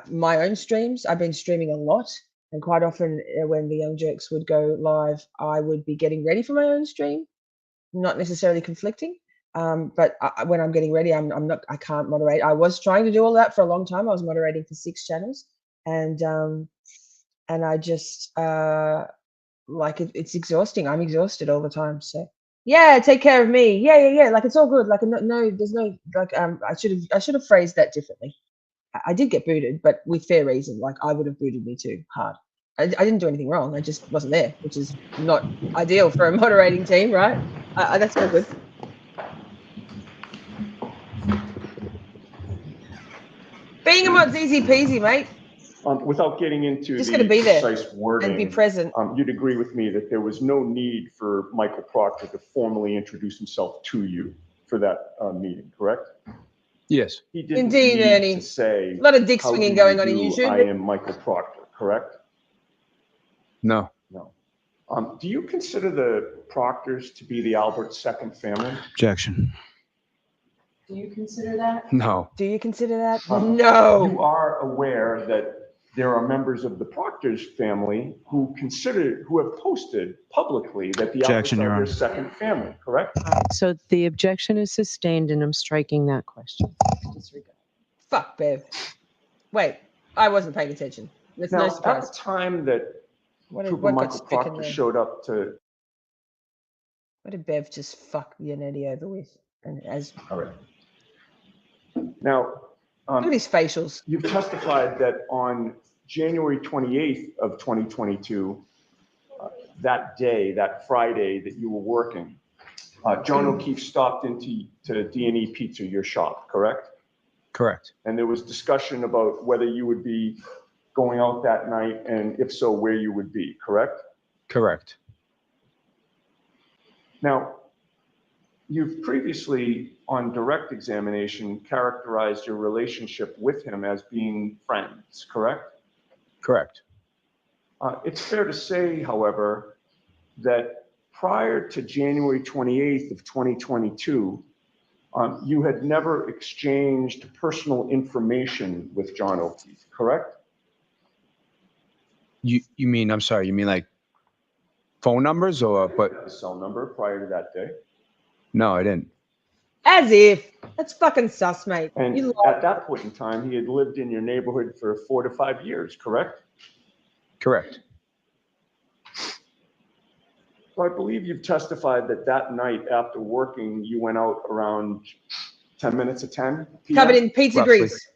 S1: My own streams, I've been streaming a lot. And quite often when the Young Jerks would go live, I would be getting ready for my own stream, not necessarily conflicting. But when I'm getting ready, I can't moderate. I was trying to do all that for a long time. I was moderating for 6 channels, and I just like it's exhausting. I'm exhausted all the time. So yeah, take care of me. Yeah. Like, it's all good. Like, no, there's no, like, I should have phrased that differently. I did get booted, but with fair reason. Like, I would have booted me too hard. I didn't do anything wrong. I just wasn't there, which is not ideal for a moderating team, right? That's all good. Being a mod's easy peasy, mate.
S3: Without getting into
S1: Just
S3: the
S1: gotta be there
S3: precise wording,
S1: and be present.
S3: you'd agree with me that there was no need for Michael Proctor to formally introduce himself to you for that meeting, correct?
S8: Yes.
S3: He didn't
S1: Indeed,
S3: need
S1: Ernie.
S3: to say,
S1: A lot of dick
S3: "How
S1: swinging
S3: do
S1: going
S3: you
S1: on in
S3: do?
S1: YouTube.
S3: I am Michael Proctor," correct?
S8: No.
S3: No. Do you consider the Proctors to be the Albert second family?
S9: Objection.
S5: Do you consider that?
S8: No.
S1: Do you consider that?
S3: You
S1: No.
S3: are aware that there are members of the Proctors family who have posted publicly that the Alberts
S9: Objection,
S3: are
S9: Your
S3: their
S9: Honor.
S3: second family, correct?
S5: All right, so the objection is sustained and I'm striking that question. Disregard.
S1: Fuck, Bev. Wait, I wasn't paying attention. There's no
S3: Now, at
S1: surprise.
S3: the time that
S1: What
S3: Trooper
S1: got
S3: Michael
S1: stricken
S3: Proctor
S1: there?
S3: showed up to,
S1: What did Bev just fuck Yannetti over with? And
S3: all right. Now,
S1: look at his facials.
S3: you've testified that on January 28th of 2022, that day, that Friday that you were working, John O'Keefe stopped into D&E Pizza, your shop, correct?
S8: Correct.
S3: And there was discussion about whether you would be going out that night, and if so, where you would be, correct?
S8: Correct.
S3: Now, you've previously, on direct examination, characterized your relationship with him as being friends, correct?
S8: Correct.
S3: It's fair to say, however, that prior to January 28th of 2022, you had never exchanged personal information with John O'Keefe, correct?
S8: You mean, I'm sorry, you mean like phone numbers or, but
S3: The cell number prior to that day.
S8: no, I didn't.
S1: As if. That's fucking sus, mate.
S3: And
S1: You
S3: at that point in time, he had lived in your neighborhood for 4 to 5 years, correct?
S8: Correct.
S3: So I believe you've testified that that night after working, you went out around 10 minutes of 10 p.m.
S1: covered in pizza
S8: Roughly.
S1: grease.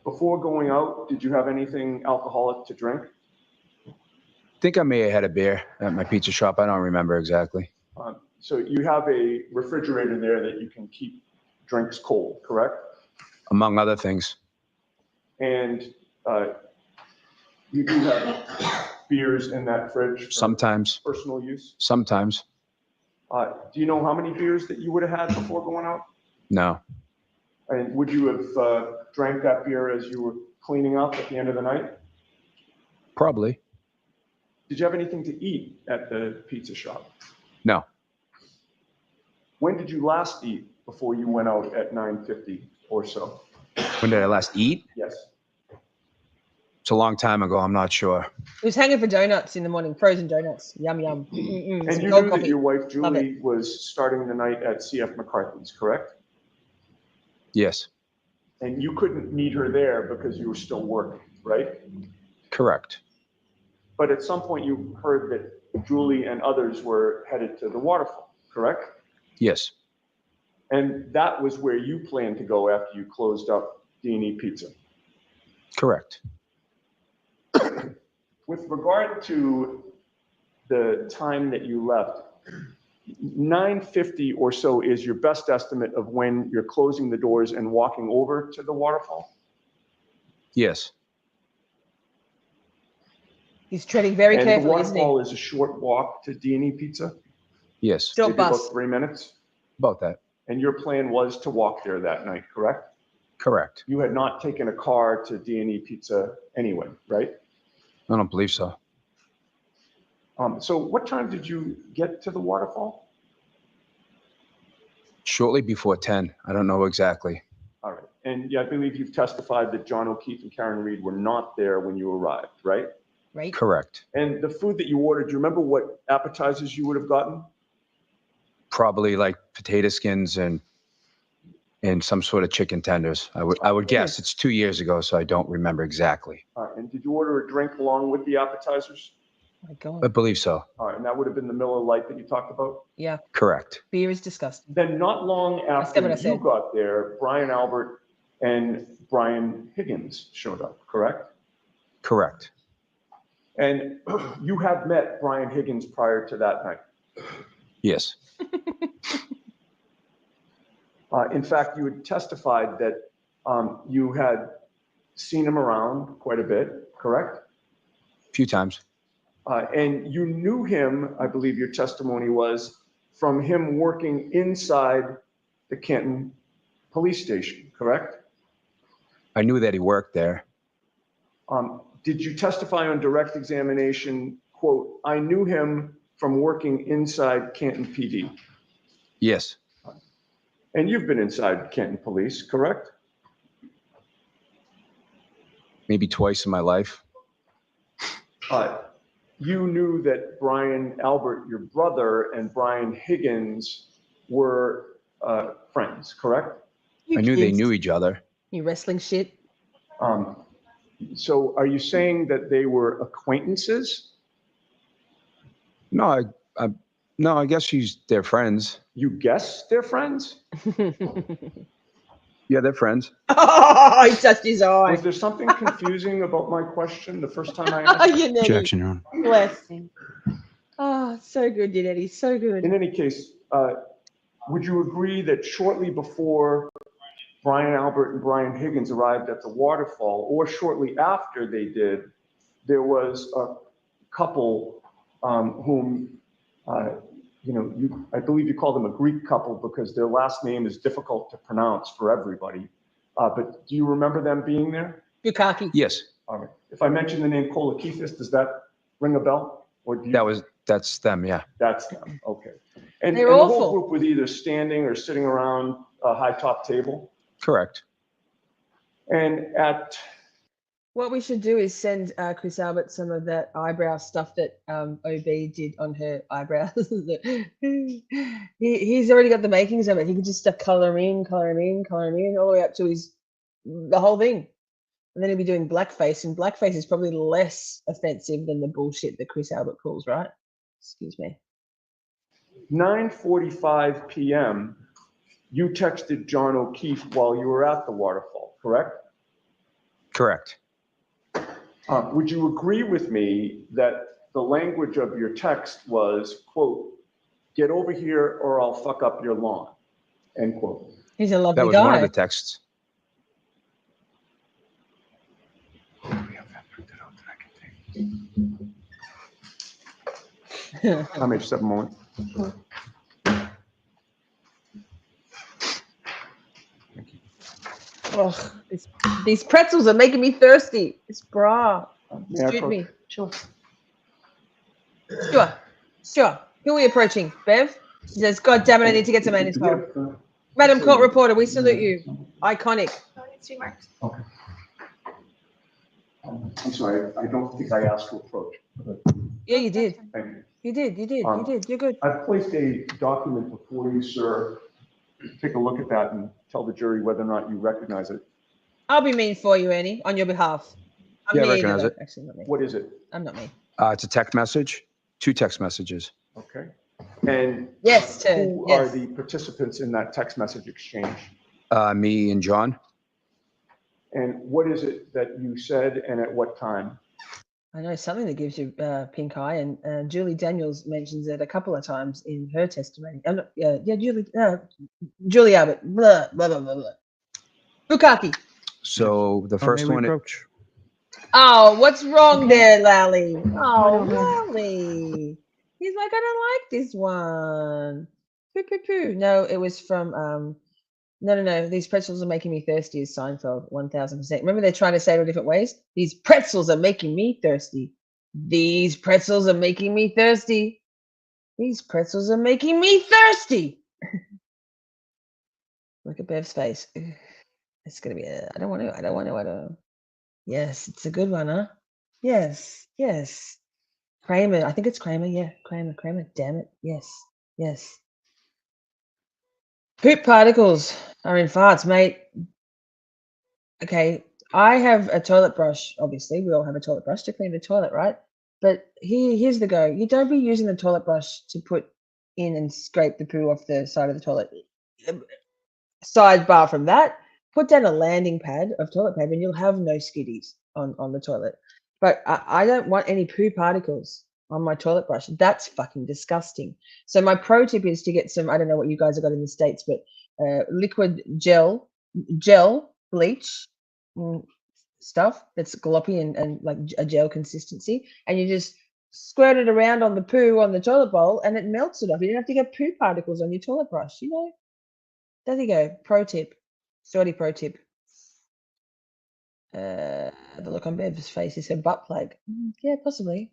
S3: Before going out, did you have anything alcoholic to drink?
S8: Think I may have had a beer at my pizza shop. I don't remember exactly.
S3: So you have a refrigerator there that you can keep drinks cold, correct?
S8: Among other things.
S3: And you do have beers in that fridge for
S8: Sometimes.
S3: personal use?
S8: Sometimes.
S3: Do you know how many beers that you would have had before going out?
S8: No.
S3: And would you have drank that beer as you were cleaning up at the end of the night?
S8: Probably.
S3: Did you have anything to eat at the pizza shop?
S8: No.
S3: When did you last eat before you went out at 9:50 or so?
S8: When did I last eat?
S3: Yes.
S8: It's a long time ago. I'm not sure.
S1: He was hanging for donuts in the morning, frozen donuts. Yum, yum.
S3: And
S1: Some
S3: you
S1: cold
S3: knew that
S1: coffee.
S3: your wife
S1: Love
S3: Julie was starting the night at CF McCarthy's, correct?
S8: Yes.
S3: And you couldn't meet her there because you were still working, right?
S8: Correct.
S3: But at some point you heard that Julie and others were headed to the waterfall, correct?
S8: Yes.
S3: And that was where you planned to go after you closed up D&E Pizza.
S8: Correct.
S3: With regard to the time that you left, 9:50 or so is your best estimate of when you're closing the doors and walking over to the waterfall?
S8: Yes.
S1: He's treading very
S3: And the
S1: carefully, isn't he?
S3: waterfall is a short walk to D&E Pizza?
S8: Yes.
S1: Short
S3: Maybe about
S1: bus.
S3: 3 minutes?
S8: About that.
S3: And your plan was to walk there that night, correct?
S8: Correct.
S3: You had not taken a car to D&E Pizza anyway, right?
S8: I don't believe so.
S3: So what time did you get to the waterfall?
S8: Shortly before 10. I don't know exactly.
S3: All right. And yeah, I believe you've testified that John O'Keefe and Karen Reed were not there when you arrived, right?
S1: Right.
S8: Correct.
S3: And the food that you ordered, do you remember what appetizers you would have gotten?
S8: Probably like potato skins and some sort of chicken tenders. I would guess. It's 2 years ago, so I don't remember exactly.
S3: And did you order a drink along with the appetizers?
S1: Oh my God.
S8: I believe so.
S3: All right, and that would have been the Miller Lite that you talked about?
S1: Yeah.
S8: Correct.
S1: Beer is disgusting.
S3: Then not long
S1: said
S3: after
S1: what I
S3: you
S1: said.
S3: got there, Brian Albert and Brian Higgins showed up, correct?
S8: Correct.
S3: And you had met Brian Higgins prior to that night.
S8: Yes.
S3: In fact, you had testified that you had seen him around quite a bit, correct?
S8: A few times.
S3: And you knew him, I believe your testimony was, from him working inside the Canton Police Station, correct?
S8: I knew that he worked there.
S3: Did you testify on direct examination, quote, I knew him from working inside Canton PD?
S8: Yes.
S3: And you've been inside Canton Police, correct?
S8: Maybe twice in my life.
S3: You knew that Brian Albert, your brother, and Brian Higgins were friends, correct?
S8: I knew they knew each other.
S1: You wrestling shit.
S3: So are you saying that they were acquaintances?
S8: No, I guess they're friends.
S3: You guess they're friends?
S8: Yeah, they're friends.
S1: Oh, he touched his eye.
S3: Was there something confusing about my question the first time I asked?
S1: You Nettie.
S9: Objection, Your Honor.
S1: Bless him. Oh, so good, you Nettie. So good.
S3: In any case, would you agree that shortly before Brian Albert and Brian Higgins arrived at the waterfall, or shortly after they did, there was a couple whom, I believe you call them a Greek couple because their last name is difficult to pronounce for everybody. But do you remember them being there?
S1: Bukaki.
S8: Yes.
S3: All right. If I mention the name Kolakithis, does that ring a bell? Or do you?
S8: That's them, yeah.
S3: That's them. Okay. And
S1: They're
S3: the
S1: awful.
S3: whole group was either standing or sitting around a high top table.
S8: Correct.
S3: And at
S1: What we should do is send Chris Albert some of that eyebrow stuff that OB did on her eyebrows. He's already got the makings of it. He can just stuff color in, all the way up to the whole thing. And then he'll be doing blackface, and blackface is probably less offensive than the bullshit that Chris Albert calls, right? Excuse me.
S3: 9:45 p.m., you texted John O'Keefe while you were at the waterfall, correct?
S8: Correct.
S3: Would you agree with me that the language of your text was, quote, get over here or I'll fuck up your lawn, end quote?
S1: He's a lovely
S8: That was
S1: guy.
S8: one of the texts.
S3: I may just have a moment.
S1: Oh, these pretzels are making me thirsty. It's bra.
S3: May I
S1: Shoot
S3: approach?
S1: me. Sure. Sure. Who are we approaching? Bev? She says, God damn it, I need to get some anus cold. Madam Court Reporter, we salute you. Iconic.
S6: Oh, it needs to be marked.
S3: Okay. I'm sorry, I don't think I asked to approach.
S1: Yeah, you did.
S3: Thank you.
S1: You did. You're good.
S3: I've placed a document before you, sir. Take a look at that and tell the jury whether or not you recognize it.
S1: I'll be mean for you, Annie, on your behalf. I'm
S8: Yeah, I
S1: me
S8: recognize
S1: either,
S8: it.
S1: though. Actually, not me.
S3: What is it?
S1: I'm not me.
S8: It's a text message. 2 text messages.
S3: Okay. And
S1: Yes,
S3: who are
S1: yes.
S3: the participants in that text message exchange?
S8: Me and John.
S3: And what is it that you said and at what time?
S1: I know something that gives you pink eye, and Julie Daniels mentions it a couple of times in her testimony. Julie Albert. Blah blah blah blah blah. Bukaki.
S8: So the first one.
S9: Approach.
S1: Oh, what's wrong
S7: Okay.
S1: there, Lally?
S7: I
S1: Oh,
S7: don't know.
S1: Lally. He's like, I don't like this one. Poo, poo, poo. No, it was from no. These pretzels are making me thirsty is Seinfeld, 1000%. Remember they're trying to say it in different ways? These pretzels are making me thirsty. These pretzels are making me thirsty. These pretzels are making me thirsty. Look at Bev's face. Ugh, it's gonna be I don't want to. Yes, it's a good one, huh? Yes. Kramer, I think it's Kramer. Yeah, Kramer. Damn it. Yes. Poop particles are in farts, mate. Okay, I have a toilet brush. Obviously, we all have a toilet brush to clean the toilet, right? But here's the go. You don't be using the toilet brush to put in and scrape the poo off the side of the toilet. Sidebar from that, put down a landing pad of toilet paper and you'll have no skiddies on the toilet. But I don't want any poo particles on my toilet brush. That's fucking disgusting. So my pro tip is to get some, I don't know what you guys have got in the States, but liquid gel bleach stuff that's gloppy and like a gel consistency. And you just squirt it around on the poo on the toilet bowl and it melts it off. You don't have to get poo particles on your toilet brush, you know? There you go. Pro tip. Shorty pro tip. The look on Bev's face is her butt plug. Yeah, possibly.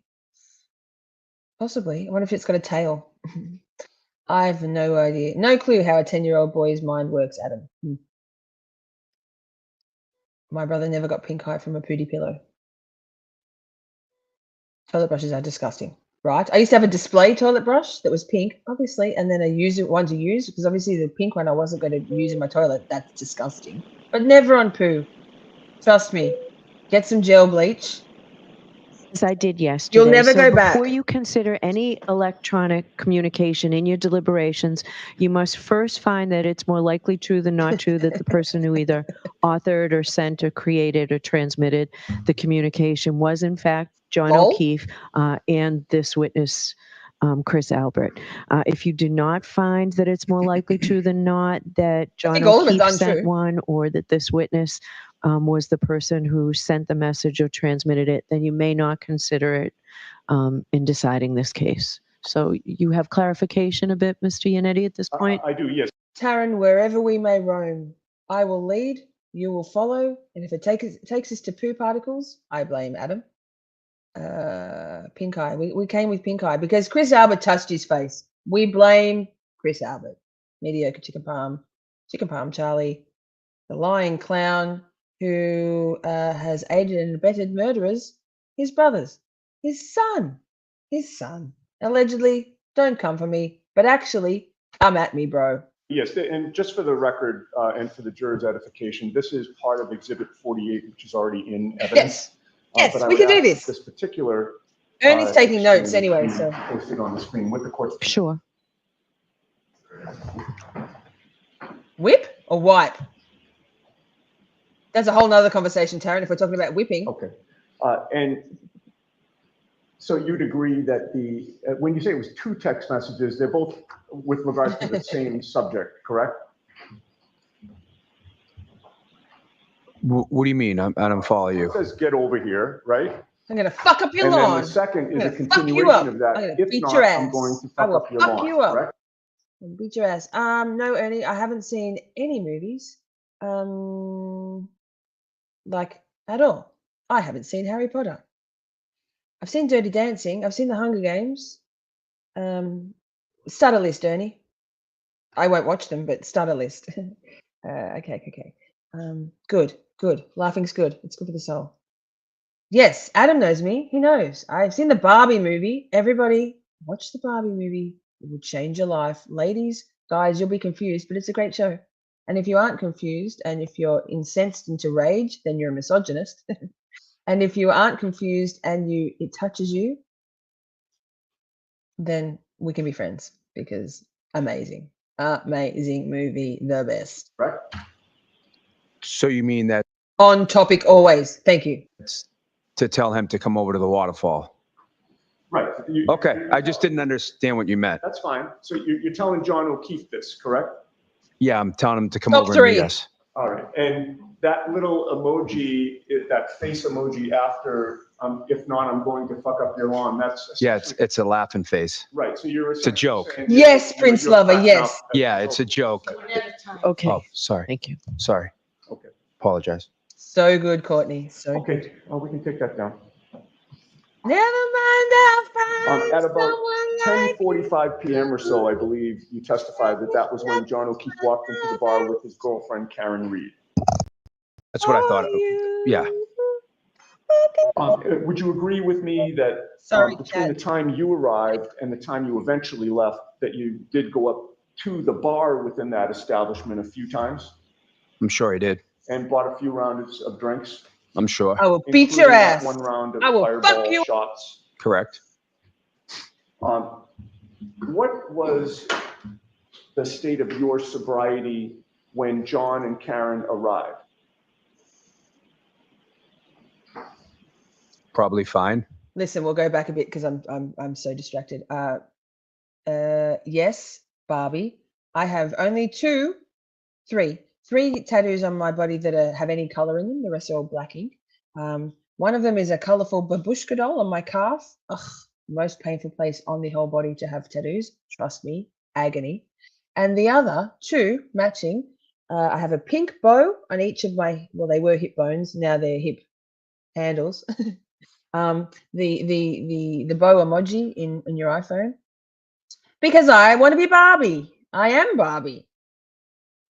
S1: I wonder if it's got a tail. I have no idea. No clue how a 10-year-old boy's mind works, Adam. My brother never got pink eye from a pooty pillow. Toilet brushes are disgusting, right? I used to have a display toilet brush that was pink, obviously, and then a one to use, because obviously the pink one I wasn't going to use in my toilet. That's disgusting. But never on poo. Trust me. Get some gel bleach.
S5: As I did yesterday.
S1: You'll never go back.
S5: Before you consider any electronic communication in your deliberations, you must first find that it's more likely true than not true that the person who either authored or sent or created or transmitted the communication was in fact John O'Keefe and this witness, Chris Albert. If you do not find that it's more likely true than not that John O'Keefe sent one or that this witness was the person who sent the message or transmitted it, then you may not consider it in deciding this case. So you have clarification a bit, Mr. Yannetti, at this point?
S3: I do, yes.
S1: Taryn, wherever we may roam, I will lead, you will follow, and if it takes us to poo particles, I blame Adam. Pink eye. We came with pink eye because Chris Albert touched his face. We blame Chris Albert. Mediocre chicken palm Charlie, the lying clown who has aided and abetted murderers, his brothers, his son, allegedly, don't come for me, but actually, come at me, bro.
S3: Yes, and just for the record and for the juror's edification, this is part of Exhibit 48, which is already in evidence.
S1: Yes, we can do this.
S3: This particular.
S1: Ernie's taking notes anyway, so.
S3: Posted on the screen with the court's.
S5: Sure.
S1: Whip or wipe? That's a whole nother conversation, Taryn, if we're talking about whipping.
S3: Okay. And so you'd agree that when you say it was 2 text messages, they're both with regards to the same subject, correct?
S8: What do you mean? I don't follow you.
S3: It says get over here, right?
S1: I'm going to fuck up your lawn.
S3: And then the second is a continuation of that.
S1: I'm going to beat
S3: not,
S1: your ass.
S3: I'm going to fuck up your lawn, correct?
S1: Beat your ass. No, Ernie, I haven't seen any movies. Like at all. I haven't seen Harry Potter. I've seen Dirty Dancing. I've seen The Hunger Games. Start a list, Ernie. I won't watch them, but start a list. Okay. Good. Laughing's good. It's good for the soul. Yes, Adam knows me. He knows. I've seen the Barbie movie. Everybody, watch the Barbie movie. It will change your life. Ladies, guys, you'll be confused, but it's a great show. And if you aren't confused and if you're incensed into rage, then you're a misogynist. And if you aren't confused and it touches you, then we can be friends because amazing movie, the best.
S3: Right.
S8: So you mean that
S1: on topic always. Thank you.
S8: To tell him to come over to the waterfall.
S3: Right.
S8: Okay, I just didn't understand what you meant.
S3: That's fine. So you're telling John O'Keefe this, correct?
S8: Yeah, I'm telling him to come
S1: Top
S8: over
S1: three.
S8: and meet us.
S3: All right. And that little emoji, that face emoji after, if not, I'm going to fuck up your lawn. That's
S8: Yeah, it's a laughing face.
S3: right. So you're
S8: It's a joke.
S3: saying
S1: Yes,
S3: you're
S1: Prince Lover,
S3: cracking
S1: yes.
S3: up.
S8: Yeah, it's a joke.
S5: Okay,
S8: Oh, sorry.
S5: thank you.
S8: Sorry.
S3: Okay.
S8: Apologize.
S1: So good, Courtney. So good.
S3: Okay. Oh, we can take that down.
S1: Never mind, I'll find
S3: At about
S1: someone like
S3: 10:45 p.m. or so, I believe you testified that was when John O'Keefe walked into the bar with his girlfriend, Karen Reed.
S8: That's what I thought. Yeah.
S3: Would you agree with me that
S1: Sorry,
S3: between the
S1: Chad.
S3: time you arrived and the time you eventually left, that you did go up to the bar within that establishment a few times
S8: I'm sure he did.
S3: and bought a few rounds of drinks?
S8: I'm sure.
S1: I will beat your
S3: including that
S1: ass.
S3: one round of
S1: I will fuck
S3: fireball
S1: you.
S3: shots.
S8: Correct.
S3: What was the state of your sobriety when John and Karen arrived?
S8: Probably fine.
S1: Listen, we'll go back a bit because I'm so distracted. Yes, Barbie. I have only three tattoos on my body that have any color in them. The rest are all black ink. One of them is a colorful babushka doll on my calf. Ugh, most painful place on the whole body to have tattoos. Trust me, agony. And the other two matching. I have a pink bow on each of my. Well, they were hip bones. Now they're hip handles. The bow emoji in your iPhone. Because I want to be Barbie. I am Barbie.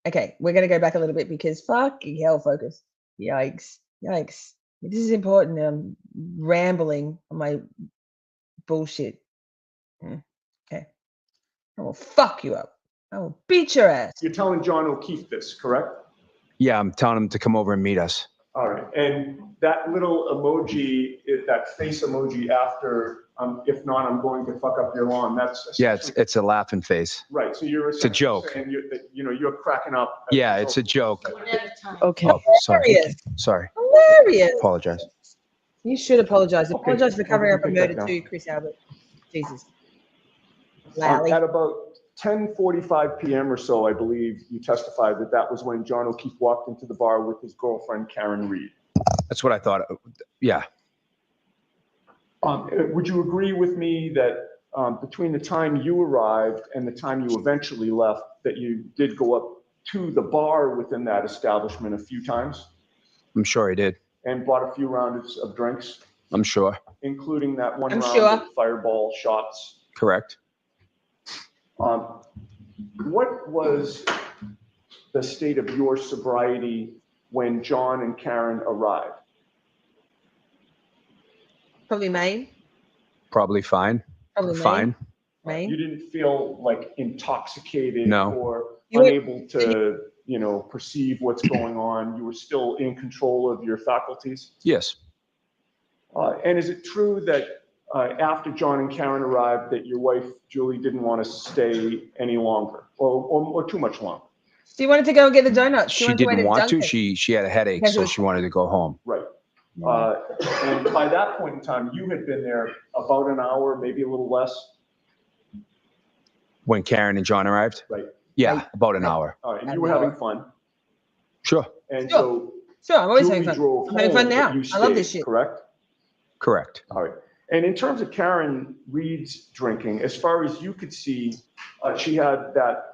S1: Okay, we're going to go back a little bit because fucking hell, focus. Yikes. Yikes. This is important. I'm rambling on my bullshit. Okay. I will fuck you up. I will beat your ass.
S3: You're telling John O'Keefe this, correct?
S8: Yeah, I'm telling him to come over and meet us.
S3: All right. And that little emoji, that face emoji after, if not, I'm going to fuck up your lawn. That's
S8: Yeah, it's a laughing face.
S3: right. So you're
S8: It's a joke.
S3: saying you're cracking up.
S8: Yeah, it's a joke.
S5: Okay.
S8: Oh, sorry.
S1: Hilarious.
S8: Sorry.
S1: Hilarious.
S8: Apologize.
S1: You should apologize.
S3: Okay.
S1: Apologize for covering
S3: Well,
S1: up a
S3: we can take
S1: murder
S3: that
S1: too,
S3: down.
S1: Chris Albert. Jesus. Lally.
S3: At about 10:45 p.m. or so, I believe you testified that was when John O'Keefe walked into the bar with his girlfriend, Karen Reed.
S8: That's what I thought. Yeah.
S3: Would you agree with me that between the time you arrived and the time you eventually left, that you did go up to the bar within that establishment a few times
S8: I'm sure he did.
S3: and bought a few rounds of drinks,
S8: I'm sure.
S3: including that one
S1: I'm
S3: round
S1: sure.
S3: of fireball shots?
S8: Correct.
S3: What was the state of your sobriety when John and Karen arrived?
S1: Probably Maine.
S8: Probably fine.
S1: Probably
S8: Fine.
S1: Maine.
S3: You didn't feel like intoxicated
S8: No.
S3: or
S1: You were-
S3: unable to, perceive what's going on. You were still in control of your faculties.
S8: Yes.
S3: And is it true that after John and Karen arrived, that your wife Julie didn't want to stay any longer, or too much longer?
S1: She wanted to go and get the donuts.
S8: She
S1: wanted to wait
S8: didn't
S1: at
S8: want to.
S1: Dunkin'.
S8: She had a headache,
S1: Because it
S8: so
S1: was-
S8: she wanted to go home.
S3: Right. And by that point in time, you had been there about an hour, maybe a little less.
S8: When Karen and John arrived?
S3: Right.
S8: Yeah,
S1: Right.
S8: about an hour.
S3: And you were having fun.
S8: Sure.
S3: And
S1: Sure.
S3: so
S1: Sure, I'm always
S3: Julie
S1: having fun.
S3: drove
S1: I'm having fun
S3: home,
S1: now.
S3: but you
S1: I love this
S3: stayed,
S1: shit.
S3: correct?
S8: Correct.
S3: All right. And in terms of Karen Reed's drinking, as far as you could see, she had that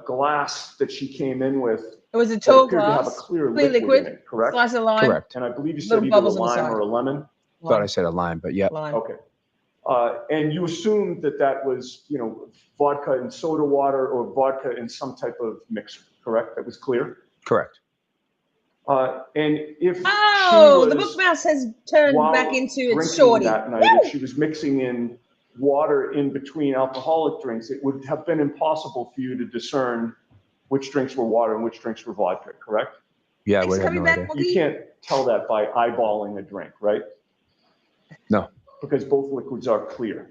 S3: glass that she came in with.
S1: It was a
S3: that
S1: tall
S3: appeared to have a
S1: glass,
S3: clear
S1: clear
S3: liquid in
S1: liquid,
S3: it, correct?
S1: slice of lime.
S8: Correct.
S3: And I believe you said
S1: Little
S3: either a
S1: bubbles on the
S3: lime
S1: side.
S3: or a lemon.
S8: Thought I said a lime, but yeah.
S1: Lime.
S3: Okay. And you assumed that was, vodka and soda water or vodka in some type of mixer, correct? That was clear?
S8: Correct.
S3: And if
S1: Oh, the
S3: she
S1: book
S3: was,
S1: mouse has turned
S3: while
S1: back into its
S3: drinking
S1: Shorty.
S3: that night, if she was mixing in water in between alcoholic drinks, it would have been impossible for you to discern which drinks were water and which drinks were vodka, correct?
S8: Yeah, I
S1: Thanks
S8: would
S1: for
S8: have
S1: coming
S8: no
S1: back,
S8: idea.
S1: Boogie.
S3: You can't tell that by eyeballing a drink, right?
S8: No.
S3: Because both liquids are clear.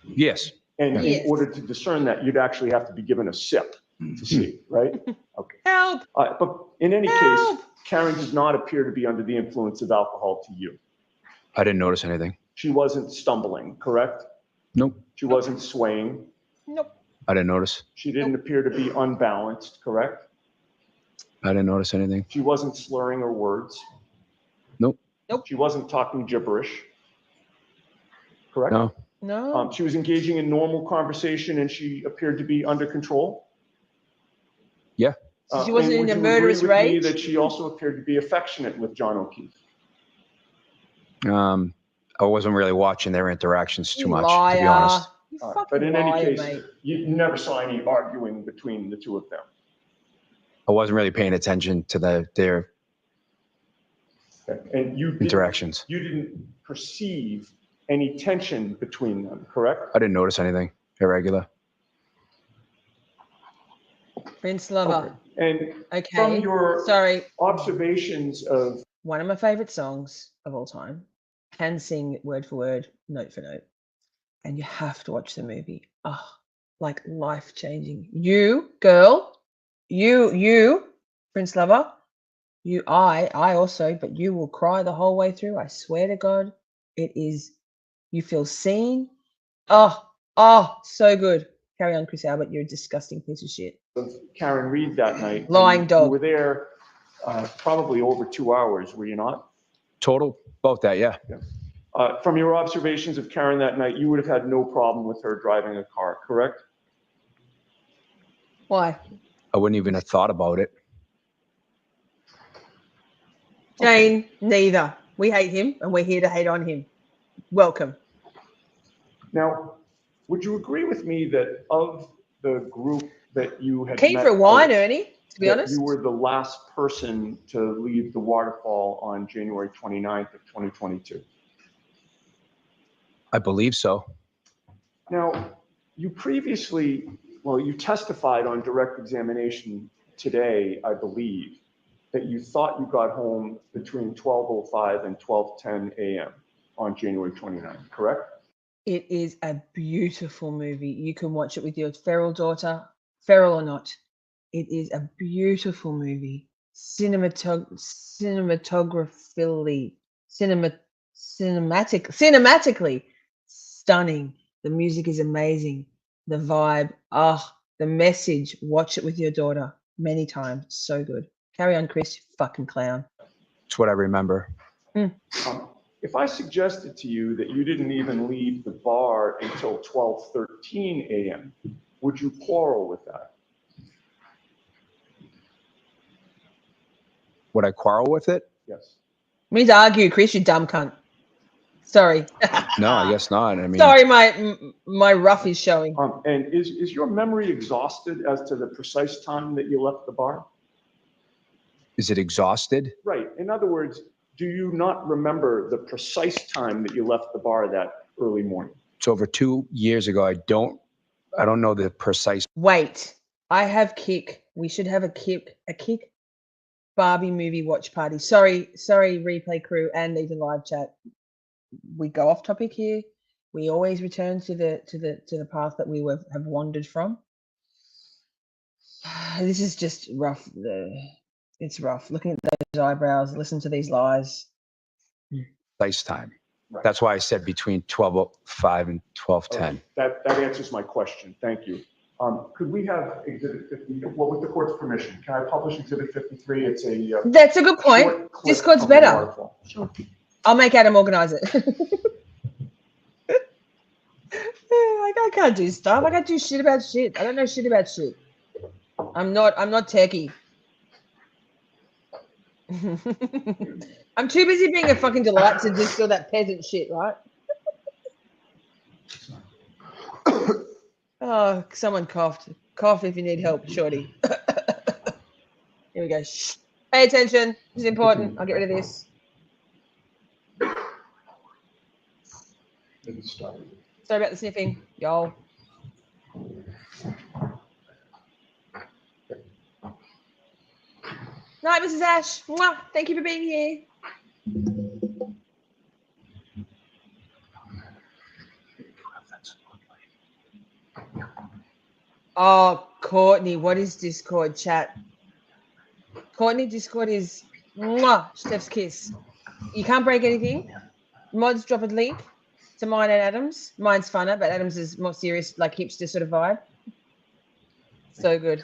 S8: Yes.
S3: And
S1: Yes.
S3: in order to discern that, you'd actually have to be given a sip to see, right? Okay.
S1: Help!
S3: But in any
S1: Help!
S3: case, Karen does not appear to be under the influence of alcohol to you.
S8: I didn't notice anything.
S3: She wasn't stumbling, correct?
S8: Nope.
S3: She wasn't swaying.
S1: Nope.
S8: I didn't notice.
S3: She didn't appear to be unbalanced, correct?
S8: I didn't notice anything.
S3: She wasn't slurring her words.
S8: Nope.
S1: Nope.
S3: She wasn't talking gibberish, correct?
S8: No.
S1: No.
S3: She was engaging in normal conversation and she appeared to be under control.
S8: Yeah.
S1: So she wasn't
S3: and
S1: in a
S3: would you agree
S1: murderous
S3: with me
S1: rage?
S3: that she also appeared to be affectionate with John O'Keefe?
S8: I wasn't really watching their interactions too
S1: You
S8: much,
S1: liar.
S8: to be honest.
S1: You
S3: All right,
S1: fucking
S3: but in any
S1: liar,
S3: case,
S1: mate.
S3: you never saw any arguing between the two of them.
S8: I wasn't really paying attention to their
S3: Okay. And
S8: interactions.
S3: you didn't perceive any tension between them, correct?
S8: I didn't notice anything irregular.
S1: Prince Lover.
S3: And
S1: Okay.
S3: from your
S1: Sorry.
S3: observations of,
S1: One of my favorite songs of all time. Can sing word for word, note for note. And you have to watch the movie. Oh, like life changing. You, girl, you, Prince Lover, I also, but you will cry the whole way through. I swear to God, it is, you feel seen. Oh, so good. Carry on, Chris Albert. You're a disgusting piece of shit.
S3: Karen Reed that night.
S1: Lying
S3: and
S1: dog.
S3: You were there probably over 2 hours, were you not?
S8: Total? About that, yeah.
S3: From your observations of Karen that night, you would have had no problem with her driving a car, correct?
S1: Why?
S8: I wouldn't even have thought about it.
S1: Jane, neither. We hate him and we're here to hate on him. Welcome.
S3: Now, would you agree with me that of the group that you had
S1: Keen
S3: met
S1: for a wine,
S3: out,
S1: Ernie, to be
S3: that
S1: honest.
S3: you were the last person to leave the waterfall on January 29th of 2022?
S8: I believe so.
S3: Now, you previously, well, you testified on direct examination today, I believe, that you thought you got home between 12:05 and 12:10 a.m. on January 29th, correct?
S1: It is a beautiful movie. You can watch it with your feral daughter, feral or not. It is a beautiful movie. Cinematically stunning. The music is amazing. The vibe, the message. Watch it with your daughter many times. So good. Carry on, Chris, you fucking clown.
S8: It's what I remember.
S3: If I suggested to you that you didn't even leave the bar until 12:13 a.m., would you quarrel with that?
S8: Would I quarrel with it?
S3: Yes.
S1: Means argue, Chris, you dumb cunt. Sorry.
S8: No, I guess not. I mean,
S1: Sorry, my rough is showing.
S3: And is your memory exhausted as to the precise time that you left the bar?
S8: is it exhausted?
S3: Right. In other words, do you not remember the precise time that you left the bar that early morning?
S8: It's over 2 years ago. I don't know the precise.
S1: Wait, I have Kick. We should have a Kick Barbie movie watch party. Sorry, replay crew and even live chat. We go off topic here. We always return to the path that we have wandered from. This is just rough. It's rough. Looking at those eyebrows, listen to these lies.
S8: Precise time.
S3: Right.
S8: That's why I said between 12:05 and 12:10.
S3: That answers my question. Thank you. Could we have Exhibit 50? Well, with the court's permission, can I publish Exhibit 53? It's a
S1: That's a good point.
S3: short clip
S1: Discord's
S3: from the
S1: better.
S3: waterfall.
S1: Sure. I'll make Adam organize it. I can't do stuff. I can't do shit about shit. I don't know shit about shit. I'm not techie. I'm too busy being a fucking delight to just do that peasant shit, right? Oh, someone coughed. Cough if you need help, Shorty. Here we go. Shh. Pay attention. This is important. I'll get rid of this. Sorry about the sniffing, y'all. Night, Mrs. Ash. Mwah. Thank you for being here. Oh, Courtney, what is Discord chat? Courtney, Discord is Mwah, Steph's kiss. You can't break anything. Mods, drop a link to mine and Adam's. Mine's funner, but Adam's is more serious, like hipster sort of vibe. So good.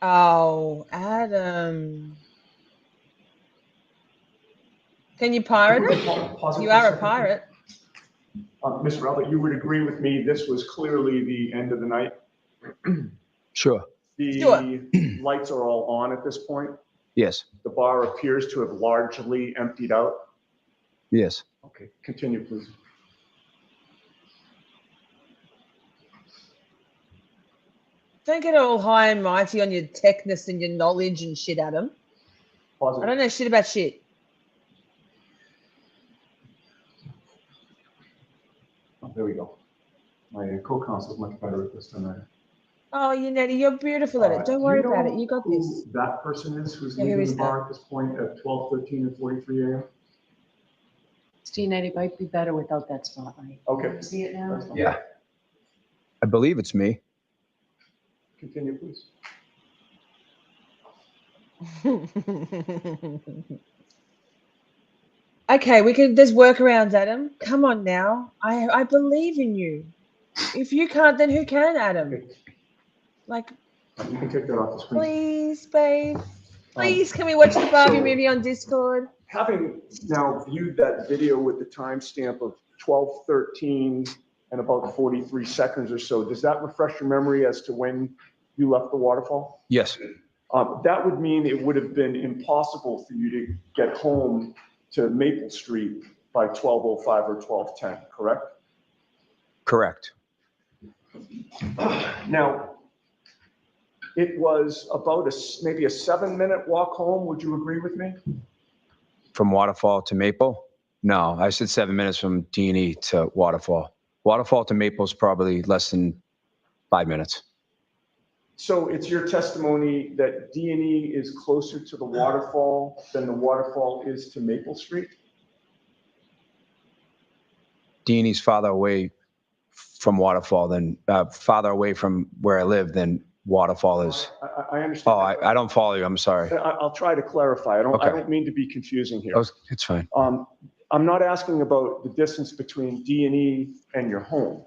S1: Oh, Adam. Can you pirate it?
S3: Pause
S1: You
S3: for
S1: are a
S3: second,
S1: pirate.
S3: please. Ms. Rowley, you would agree with me, this was clearly the end of the night?
S8: Sure.
S3: The lights are all on at this point.
S8: Yes.
S3: The bar appears to have largely emptied out.
S8: Yes.
S3: Okay, continue, please.
S1: Don't get all high and mighty on your techness and your knowledge and shit, Adam.
S3: Pause
S1: I
S3: it.
S1: don't know shit about shit.
S3: Oh, there we go. My co-counsel is much better at this than I am.
S1: Oh, Nettie, you're beautiful at it. Don't worry about it. You got
S3: who
S1: this.
S3: that person is who's
S1: Yeah, who
S3: leaving
S1: is
S3: the bar at this point at 12:13 and 43 a.m.?
S5: Christina, it might be better without that spotlight.
S3: Okay.
S5: You see it now?
S3: That's fine.
S8: Yeah. I believe it's me.
S3: Continue, please.
S1: Okay, there's workarounds, Adam. Come on now. I believe in you. If you can't, then who can, Adam?
S3: Okay.
S1: Like,
S3: You can take that off the screen.
S1: please, babe. Please, can we watch the Barbie movie on Discord?
S3: Having now viewed that video with the timestamp of 12:13 and about 43 seconds or so, does that refresh your memory as to when you left the waterfall?
S8: Yes.
S3: That would mean it would have been impossible for you to get home to Maple Street by 12:05 or 12:10, correct?
S8: Correct.
S3: Now, it was about maybe a 7-minute walk home. Would you agree with me?
S8: From Waterfall to Maple? No, I said 7 minutes from D&E to Waterfall. Waterfall to Maple is probably less than 5 minutes.
S3: So it's your testimony that D&E is closer to the waterfall than the waterfall is to Maple Street?
S8: D&E's farther away from Waterfall than farther away from where I live than Waterfall is.
S3: I understand.
S8: Oh, I don't follow you. I'm sorry.
S3: I'll try to clarify. I don't mean to be confusing here.
S8: It's fine.
S3: I'm not asking about the distance between D&E and your home.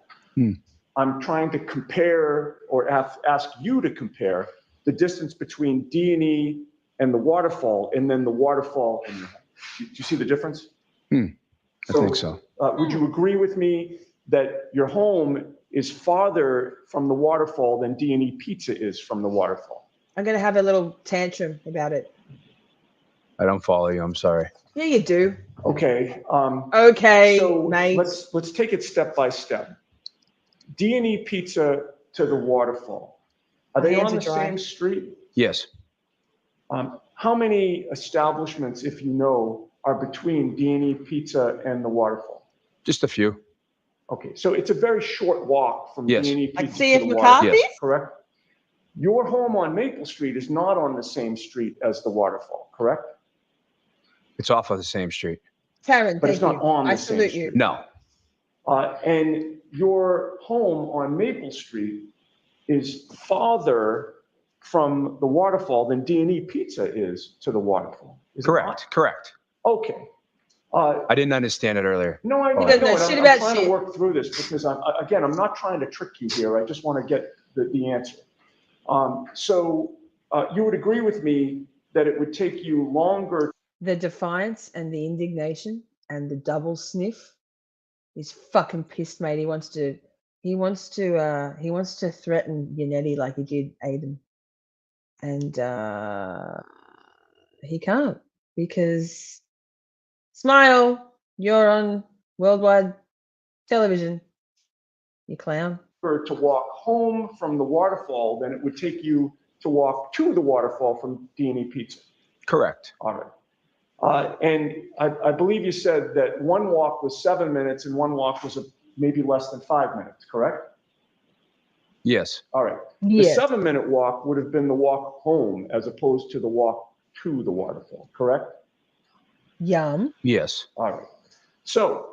S3: I'm trying to compare or ask you to compare the distance between D&E and the waterfall and then the waterfall and your home. Do you see the difference?
S8: I think so.
S3: Would you agree with me that your home is farther from the waterfall than D&E Pizza is from the waterfall?
S1: I'm going to have a little tantrum about it.
S8: I don't follow you. I'm sorry.
S1: Yeah, you do.
S3: Okay.
S1: Okay,
S3: so
S1: mate.
S3: let's take it step by step. D&E Pizza to the waterfall. Are they on the same street?
S8: Yes.
S3: How many establishments, if you know, are between D&E Pizza and the waterfall?
S8: Just a few.
S3: Okay, so it's a very short walk from
S8: Yes.
S3: D&E Pizza
S1: Like
S3: to
S1: C.F.
S3: the waterfall,
S1: McCarthy's?
S3: correct? Your home on Maple Street is not on the same street as the waterfall, correct?
S8: It's off of the same street.
S1: Taryn,
S3: But it's
S1: thank
S3: not
S1: you.
S3: on
S1: I
S3: the same
S1: salute
S3: street.
S1: you.
S8: No.
S3: And your home on Maple Street is farther from the waterfall than D&E Pizza is to the waterfall. Is it
S8: Correct.
S3: not?
S8: Correct.
S3: Okay.
S8: I didn't understand it earlier.
S3: No, I
S1: doesn't know
S3: don't.
S1: shit
S3: I'm
S1: about
S3: trying
S1: shit.
S3: to work through this because I'm not trying to trick you here. I just want to get the answer. So you would agree with me that it would take you longer.
S1: The defiance and the indignation and the double sniff. He's fucking pissed, mate. He wants to threaten Yannetti like he did Aiden. And he can't because smile, you're on worldwide television, you clown.
S3: To walk home from the waterfall than it would take you to walk to the waterfall from D&E Pizza.
S8: Correct.
S3: All right. And I believe you said that one walk was 7 minutes and one walk was maybe less than 5 minutes, correct?
S8: Yes.
S3: All right.
S1: Yes.
S3: The 7-minute walk would have been the walk home as opposed to the walk to the waterfall, correct?
S1: Yum.
S8: Yes.
S3: All right. So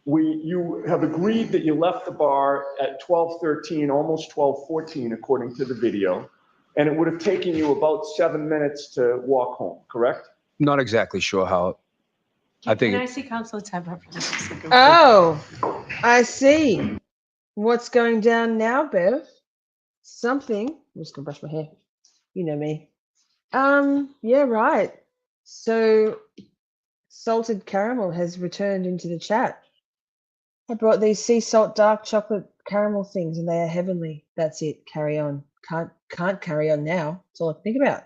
S3: you have agreed that you left the bar at 12:13, almost 12:14, according to the video. And it would have taken you about 7 minutes to walk home, correct?
S8: Not exactly sure how. I think
S7: Can I see Councilor Tabor for just a second?
S1: Oh, I see. What's going down now, Bev? Something. I'm just gonna brush my hair. You know me. Yeah, right. So salted caramel has returned into the chat. I brought these sea salt dark chocolate caramel things and they are heavenly. That's it. Carry on. Can't carry on now. That's all I think about.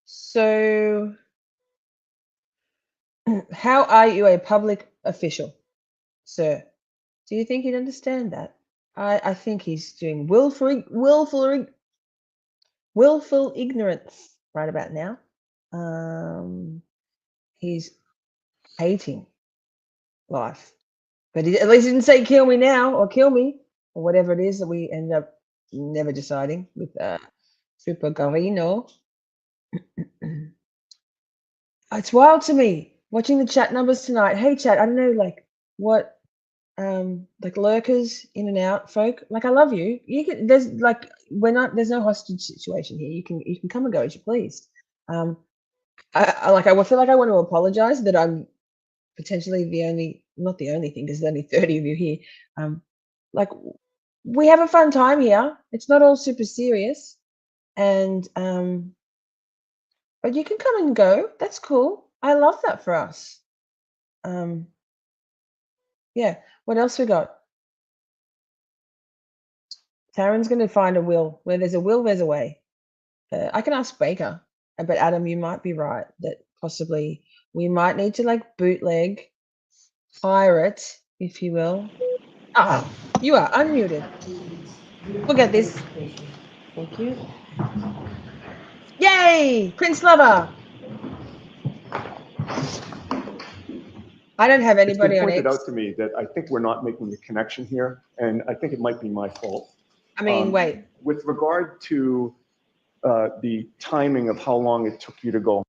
S1: So how are you a public official, sir? Do you think he'd understand that? I think he's doing willful ignorance right about now. He's hating life, but at least he didn't say kill me now or kill me or whatever it is that we end up never deciding with Super Garino. It's wild to me watching the chat numbers tonight. Hey chat, I don't know like what like lurkers in and out folk. Like I love you. You can there's like there's no hostage situation here. You can come and go as you please. I feel like I want to apologize that I'm potentially not the only thing, because there's only 30 of you here. Like we have a fun time here. It's not all super serious. And but you can come and go. That's cool. I love that for us. Yeah. What else we got? Taryn's going to find a will. Where there's a will, there's a way. I can ask Baker, but Adam, you might be right that possibly we might need to like bootleg, pirate, if you will. Ah, you are unmuted. Look at this.
S7: Thank you.
S1: Yay! Prince Lover! I don't have
S3: It's been
S1: anybody on
S3: pointed
S1: X.
S3: out to me that I think we're not making the connection here, and I think it might be my fault.
S1: I mean, wait.
S3: With regard to the timing of how long it took you to go,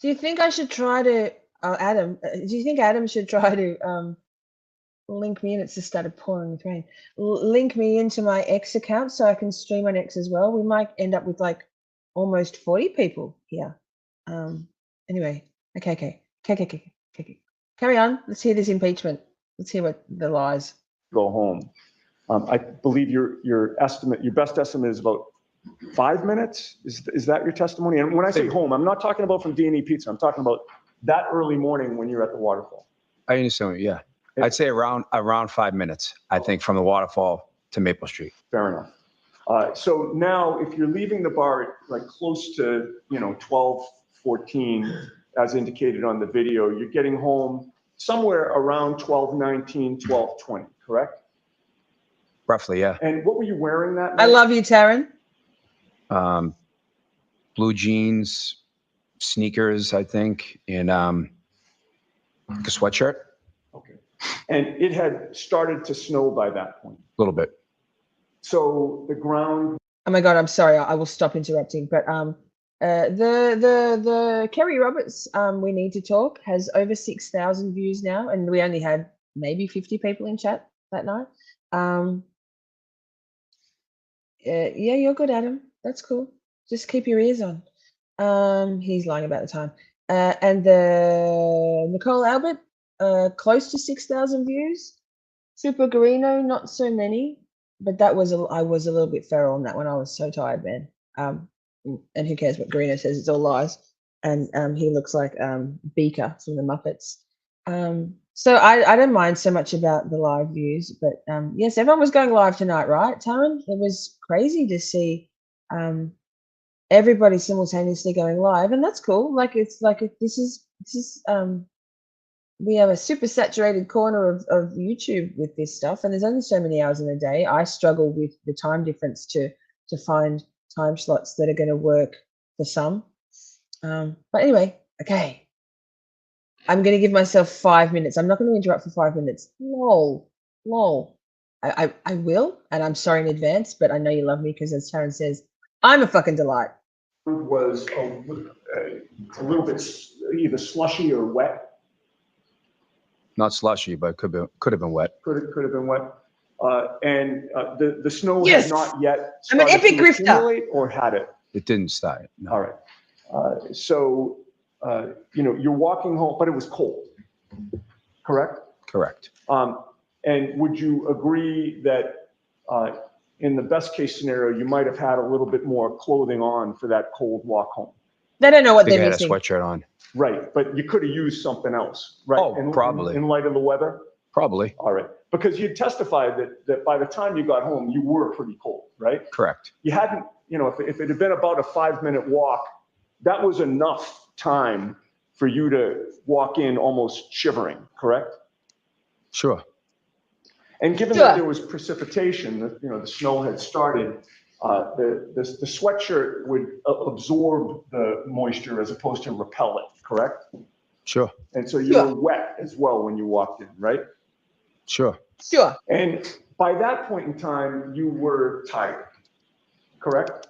S1: Do you think I should try to, Adam, do you think Adam should try to link me in? It's just started pouring with rain. Link me into my X account so I can stream on X as well. We might end up with like almost 40 people here. Anyway, okay. Carry on. Let's hear this impeachment. Let's hear what the lies.
S3: go home. I believe your estimate, your best estimate is about 5 minutes. Is that your testimony? And when I say home, I'm not talking about from D&E Pizza. I'm talking about that early morning when you're at the waterfall.
S8: I understand. Yeah. I'd say around 5 minutes, I think, from the waterfall to Maple Street.
S3: Fair enough. So now if you're leaving the bar at like close to, 12:14, as indicated on the video, you're getting home somewhere around 12:19, 12:20, correct?
S8: Roughly, yeah.
S3: And what were you wearing that
S1: I
S3: night?
S1: love you, Taryn.
S8: Blue jeans, sneakers, I think, and like a sweatshirt.
S3: Okay. And it had started to snow by that point.
S8: A little bit.
S3: So the ground.
S1: Oh my God, I'm sorry. I will stop interrupting. But the Kerry Roberts We Need to Talk has over 6,000 views now, and we only had maybe 50 people in chat that night. Yeah, you're good, Adam. That's cool. Just keep your ears on. He's lying about the time. And the Nicole Albert, close to 6,000 views. Super Garino, not so many, but I was a little bit feral on that one. I was so tired, man. And who cares what Garino says? It's all lies. And he looks like Beaker from the Muppets. So I don't mind so much about the live views, but yes, everyone was going live tonight, right, Taryn? It was crazy to see everybody simultaneously going live, and that's cool. This is we have a super saturated corner of YouTube with this stuff, and there's only so many hours in a day. I struggle with the time difference to find time slots that are going to work for some. But anyway, okay. I'm going to give myself 5 minutes. I'm not going to interrupt for 5 minutes. Lol. I will, and I'm sorry in advance, but I know you love me because, as Taryn says, I'm a fucking delight.
S3: Was a little bit either slushy or wet.
S8: Not slushy, but could have been wet.
S3: Could have been wet. The snow
S1: Yes!
S3: had not yet
S1: I'm an
S3: started
S1: epic
S3: to
S1: grifter.
S3: accumulate, or had it?
S8: It didn't start. No.
S3: All right. You're walking home, but it was cold, correct?
S8: Correct.
S3: And would you agree that in the best case scenario, you might have had a little bit more clothing on for that cold walk home?
S1: They don't know
S8: I
S1: what
S8: think I
S1: they're
S8: had a
S1: missing.
S8: sweatshirt on.
S3: Right, but you could have used something else, right?
S8: Oh, probably.
S3: In light of the weather?
S8: Probably.
S3: All right, because you testified that by the time you got home, you were pretty cold, right?
S8: Correct.
S3: You hadn't, if it had been about a 5-minute walk, that was enough time for you to walk in almost shivering, correct?
S8: Sure.
S3: And given that there was precipitation, the snow had started, the sweatshirt would absorb the moisture as opposed to repel it, correct?
S8: Sure.
S3: And so you were wet as well when you walked in, right?
S8: Sure.
S1: Sure.
S3: And by that point in time, you were tired, correct?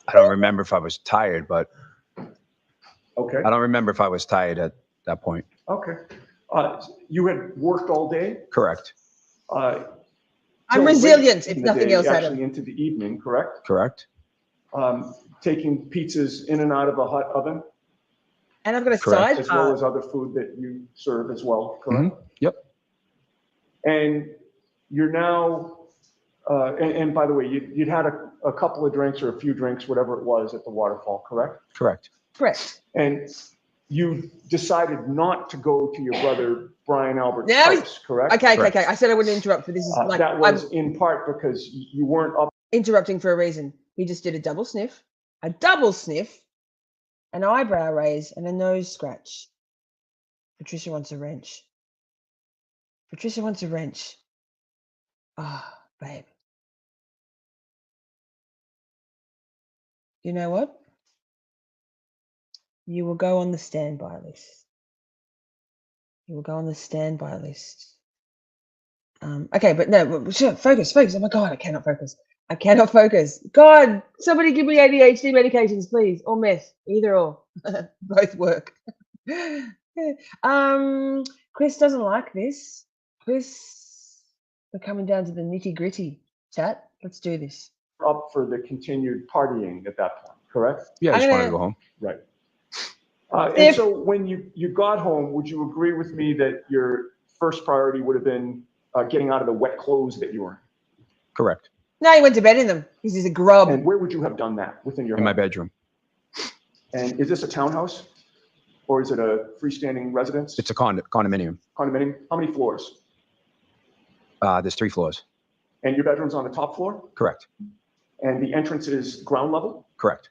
S8: I don't remember if I was tired, but
S3: Okay.
S8: I don't remember if I was tired at that point.
S3: Okay. You had worked all day?
S8: Correct.
S1: I'm
S3: till
S1: resilient,
S3: late in
S1: if
S3: the
S1: nothing
S3: day,
S1: else, Adam.
S3: actually into the evening, correct?
S8: Correct.
S3: Taking pizzas in and out of a hot oven,
S1: And I've got a
S8: Correct.
S1: side
S3: as well
S1: part.
S3: as other food that you serve as well, correct?
S8: Yep.
S3: And you're now, and by the way, you'd had a couple of drinks or a few drinks, whatever it was, at the waterfall, correct?
S8: Correct.
S1: Correct.
S3: And you decided not to go to your brother Brian Albert's
S1: Now he's-
S3: house, correct?
S1: Okay.
S8: Correct.
S1: I said I wouldn't interrupt, but this is like,
S3: That
S1: I'm
S3: was in part because you weren't up.
S1: interrupting for a reason. He just did a double sniff, an eyebrow raise, and a nose scratch. Patricia wants a wrench. Ah, babe. You know what? You will go on the standby list. Okay, but no, sure, focus. Oh my God, I cannot focus. God, somebody give me ADHD medications, please, or meth, either or. Both work. Chris doesn't like this. Chris, we're coming down to the nitty gritty. Chat, let's do this.
S3: Up for the continued partying at that point, correct?
S8: Yeah, I
S1: I'm
S8: just wanted to
S1: gonna-
S8: go home.
S3: Right. And so when you got home, would you agree with me that your first priority would have been getting out of the wet clothes that you were in?
S8: Correct.
S1: No, he went to bed in them because he's a grub.
S3: And where would you have done that within your
S8: In my
S3: home?
S8: bedroom.
S3: And is this a townhouse or is it a freestanding residence?
S8: It's a condominium.
S3: Condominium? How many floors?
S8: There's 3 floors.
S3: And your bedroom's on the top floor?
S8: Correct.
S3: And the entrance is ground level?
S8: Correct.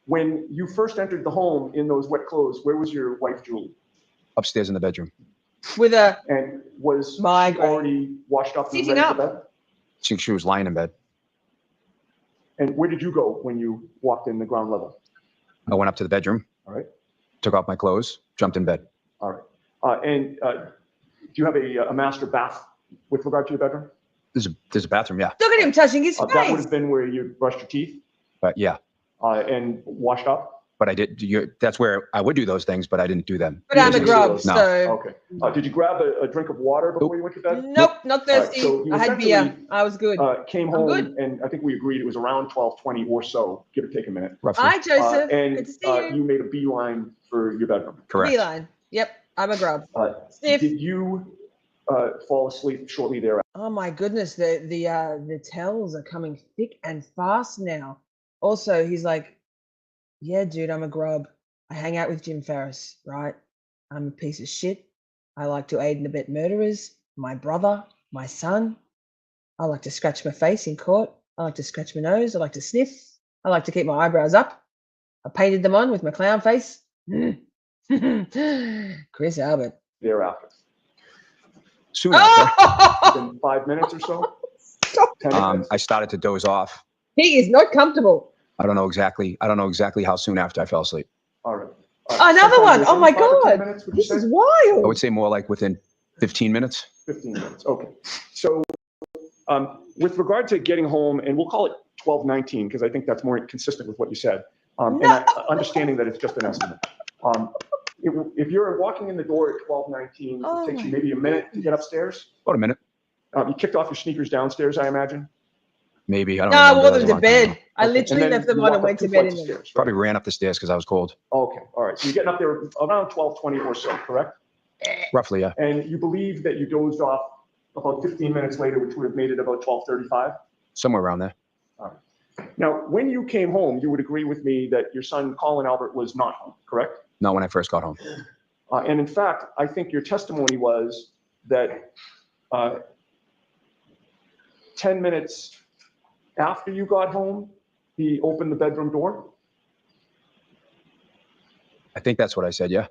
S3: When you first entered the home in those wet clothes, where was your wife, Julie?
S8: Upstairs in the bedroom.
S1: With a
S3: And was she
S1: Migraine.
S3: already washed up and
S1: Sitting
S3: ready
S1: up.
S3: for bed?
S8: She was lying in bed.
S3: And where did you go when you walked in the ground level?
S8: I went up to the bedroom.
S3: All right.
S8: Took off my clothes, jumped in bed.
S3: All right. Do you have a master bath with regard to your bedroom?
S8: There's a bathroom, yeah.
S1: look at him touching his
S3: That would
S1: face.
S3: have been where you brushed your teeth
S8: But yeah,
S3: and washed up?
S8: but I did. That's where I would do those things, but I didn't do them.
S1: But I'm a
S3: didn't do
S1: grub,
S3: those.
S8: No.
S1: so
S3: Okay. Did you grab a drink of water before you went to bed?
S1: nope, not thirsty.
S3: so you
S1: I had beer.
S3: essentially,
S1: I was good.
S3: Came
S1: I'm
S3: home
S1: good.
S3: and I think we agreed it was around 12:20 or so, give or take a minute.
S8: Roughly.
S1: Hi, Joseph.
S3: And
S1: Good to see you.
S3: you made a beeline for your bedroom.
S8: Correct.
S1: Beeline. Yep, I'm a grub. Sniff.
S3: Did you fall asleep shortly thereafter?
S1: Oh my goodness, the tells are coming thick and fast now. Also, he's like, yeah, dude, I'm a grub. I hang out with Jim Ferris, right? I'm a piece of shit. I like to aid and abet murderers, my brother, my son. I like to scratch my face in court. I like to scratch my nose. I like to sniff. I like to keep my eyebrows up. I painted them on with my clown face. Chris Albert.
S3: Thereafter.
S8: Soon after,
S1: Oh!
S3: In 5 minutes or so?
S1: Stop.
S3: 10 minutes?
S8: I started to doze off.
S1: He is not comfortable.
S8: I don't know exactly how soon after I fell asleep.
S3: All right.
S1: Another
S3: Sometime
S1: one. Oh
S3: within
S1: my
S3: 5 or 10
S1: God.
S3: minutes, would you
S1: This is
S3: say?
S8: I
S1: wild.
S8: would say more like within 15 minutes.
S3: 15 minutes, okay. So with regard to getting home, and we'll call it 12:19, because I think that's more consistent with what you said, and understanding that it's just an estimate. If you're walking in the door at 12:19,
S1: Oh
S3: it takes you
S1: my
S3: maybe a minute to get upstairs.
S8: About a minute,
S3: You kicked off your sneakers downstairs, I imagine.
S8: maybe. I don't
S1: No, I
S8: remember.
S1: wore
S8: That was
S1: them
S8: a
S1: to
S8: long time ago.
S1: bed. I
S3: Okay, and
S1: literally
S3: then
S1: left them
S3: you
S1: on
S3: walk
S1: and
S3: up
S1: went
S3: 2
S1: to bed
S3: flights
S1: in
S3: of
S1: them.
S3: stairs, right?
S8: Probably ran up the stairs because I was cold.
S3: Okay, all right. So you're getting up there around 12:20 or so, correct?
S8: Roughly, yeah.
S3: And you believe that you dozed off about 15 minutes later, which would have made it about 12:35?
S8: Somewhere around there.
S3: Now, when you came home, you would agree with me that your son, Colin Albert, was not home, correct?
S8: Not when I first got home.
S3: And in fact, I think your testimony was that 10 minutes after you got home, he opened the bedroom door.
S8: I think that's what I said, yeah.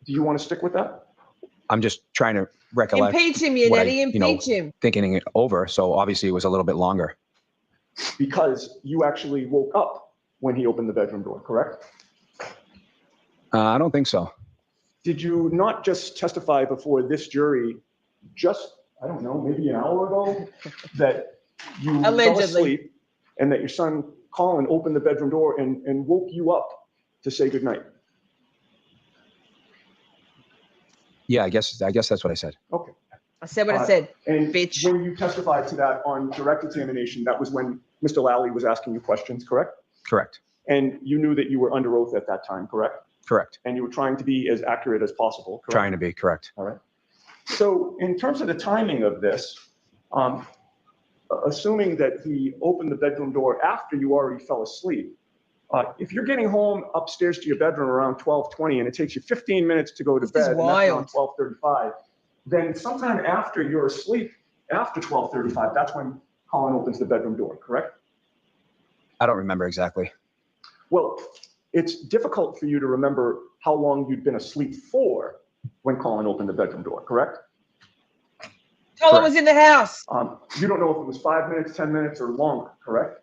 S3: Do you want to stick with that?
S8: I'm just trying to recollect
S1: Impeach him,
S8: what I,
S1: Yannetti, impeach him.
S8: thinking it over. So obviously it was a little bit longer.
S3: Because you actually woke up when he opened the bedroom door, correct?
S8: I don't think so.
S3: Did you not just testify before this jury just, I don't know, maybe an hour ago, that you fell
S1: Allegedly.
S3: asleep and that your son Colin opened the bedroom door and woke you up to say goodnight?
S8: Yeah, I guess that's what I said.
S3: Okay.
S1: I said what I said.
S3: And
S1: Bitch.
S3: when you testified to that on direct examination, that was when Mr. Lally was asking you questions, correct?
S8: Correct.
S3: And you knew that you were under oath at that time, correct?
S8: Correct.
S3: And you were trying to be as accurate as possible, correct?
S8: Trying to be correct.
S3: All right. So in terms of the timing of this, assuming that he opened the bedroom door after you already fell asleep, if you're getting home upstairs to your bedroom around 12:20 and it takes you 15 minutes to go to
S1: This is
S3: bed, and that's around
S1: wild.
S3: 12:35, then sometime after you're asleep, after 12:35, that's when Colin opens the bedroom door, correct?
S8: I don't remember exactly.
S3: Well, it's difficult for you to remember how long you'd been asleep for when Colin opened the bedroom door, correct?
S1: Colin was in the house.
S3: You don't know if it was 5 minutes, 10 minutes, or longer, correct?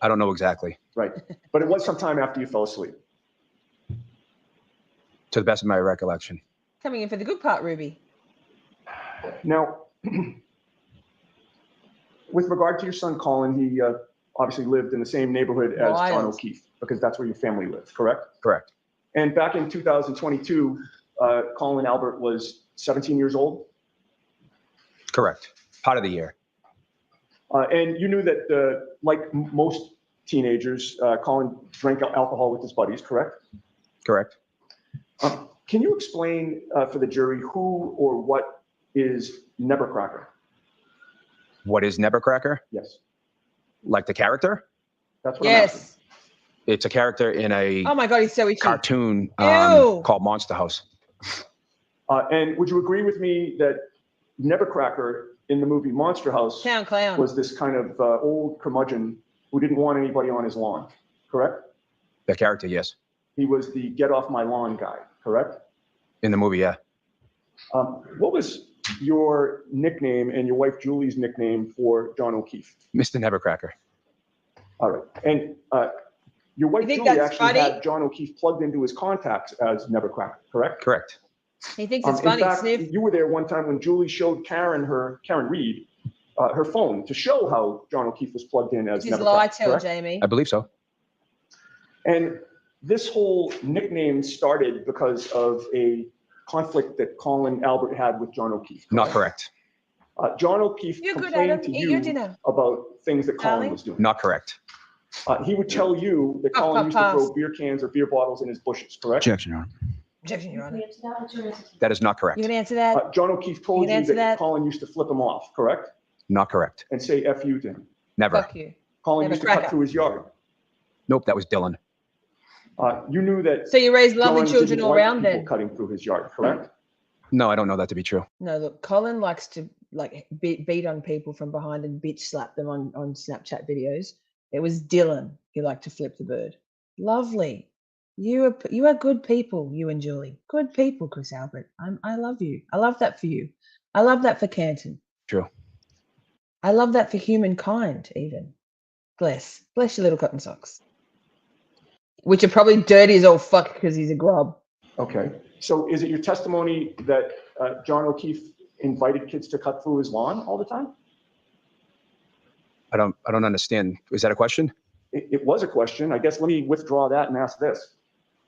S8: I don't know exactly.
S3: Right. But it was sometime after you fell asleep.
S8: To the best of my recollection.
S1: Coming in for the good part, Ruby.
S3: Now, with regard to your son Colin, he obviously lived in the same neighborhood as John
S1: Wild.
S3: O'Keefe, because that's where your family lives, correct?
S8: Correct.
S3: And back in 2022, Colin Albert was 17 years old.
S8: Correct. Part of the year.
S3: And you knew that, like most teenagers, Colin drank alcohol with his buddies, correct?
S8: Correct.
S3: Can you explain for the jury who or what is Nevercracker?
S8: What is Nevercracker?
S3: Yes,
S8: Like the character?
S3: that's what I'm asking.
S1: Yes.
S8: It's a character in a
S1: Oh my God, he's so itchy.
S8: cartoon
S1: Ew.
S8: called Monster House.
S3: And would you agree with me that Nevercracker in the movie Monster House
S1: Town clown.
S3: was this kind of old curmudgeon who didn't want anybody on his lawn, correct?
S8: The character, yes.
S3: He was the get off my lawn guy, correct?
S8: In the movie, yeah.
S3: What was your nickname and your wife Julie's nickname for John O'Keefe?
S8: Mr. Nevercracker.
S3: All right. And your wife
S1: You think
S3: Julie
S1: that's
S3: actually
S1: funny?
S3: had John O'Keefe plugged into his contacts as Nevercracker, correct?
S8: Correct.
S1: He thinks it's
S3: In
S1: funny,
S3: fact,
S1: Sniff.
S3: you were there one time when Julie showed Karen Reed, her phone to show how John O'Keefe was plugged in as
S1: It's his
S3: Nevercracker,
S1: lie tell,
S3: correct?
S1: Jamie.
S8: I believe so.
S3: And this whole nickname started because of a conflict that Colin Albert had with John O'Keefe.
S8: Not correct.
S3: John O'Keefe
S1: You're good,
S3: complained
S1: Adam.
S3: to
S1: Eat your
S3: you
S1: dinner.
S3: about things that Colin
S1: Darling.
S3: was doing.
S8: Not correct.
S3: He would tell you that Colin used to
S1: Pass.
S3: throw beer cans or beer bottles in his bushes, correct?
S9: Objection, Your Honor.
S1: Objection, Your Honor.
S8: That is not correct.
S1: You can answer that?
S3: John O'Keefe told
S1: You can
S3: you
S1: answer
S3: that
S1: that?
S3: Colin used to flip him off, correct?
S8: Not correct.
S3: And say F you to him.
S8: Never.
S1: Fuck you.
S3: Colin used to cut
S1: Never-cracker.
S3: through his yard.
S8: Nope, that was Dylan.
S3: You knew that
S1: So you raised lovely
S3: John
S1: children
S3: didn't
S1: all
S3: like
S1: around
S3: people
S1: then?
S3: cutting through his yard, correct?
S8: No, I don't know that to be true.
S1: No, look, Colin likes to like beat on people from behind and bitch slap them on Snapchat videos. It was Dylan who liked to flip the bird. Lovely. You are good people, you and Julie. Good people, Chris Albert. I love you. I love that for you. I love that for Canton.
S8: True.
S1: I love that for humankind, even. Bless your little cotton socks. Which are probably dirty as all fuck because he's a grub.
S3: Okay. So is it your testimony that John O'Keefe invited kids to cut through his lawn all the time?
S8: I don't understand. Is that a question?
S3: It was a question. I guess let me withdraw that and ask this.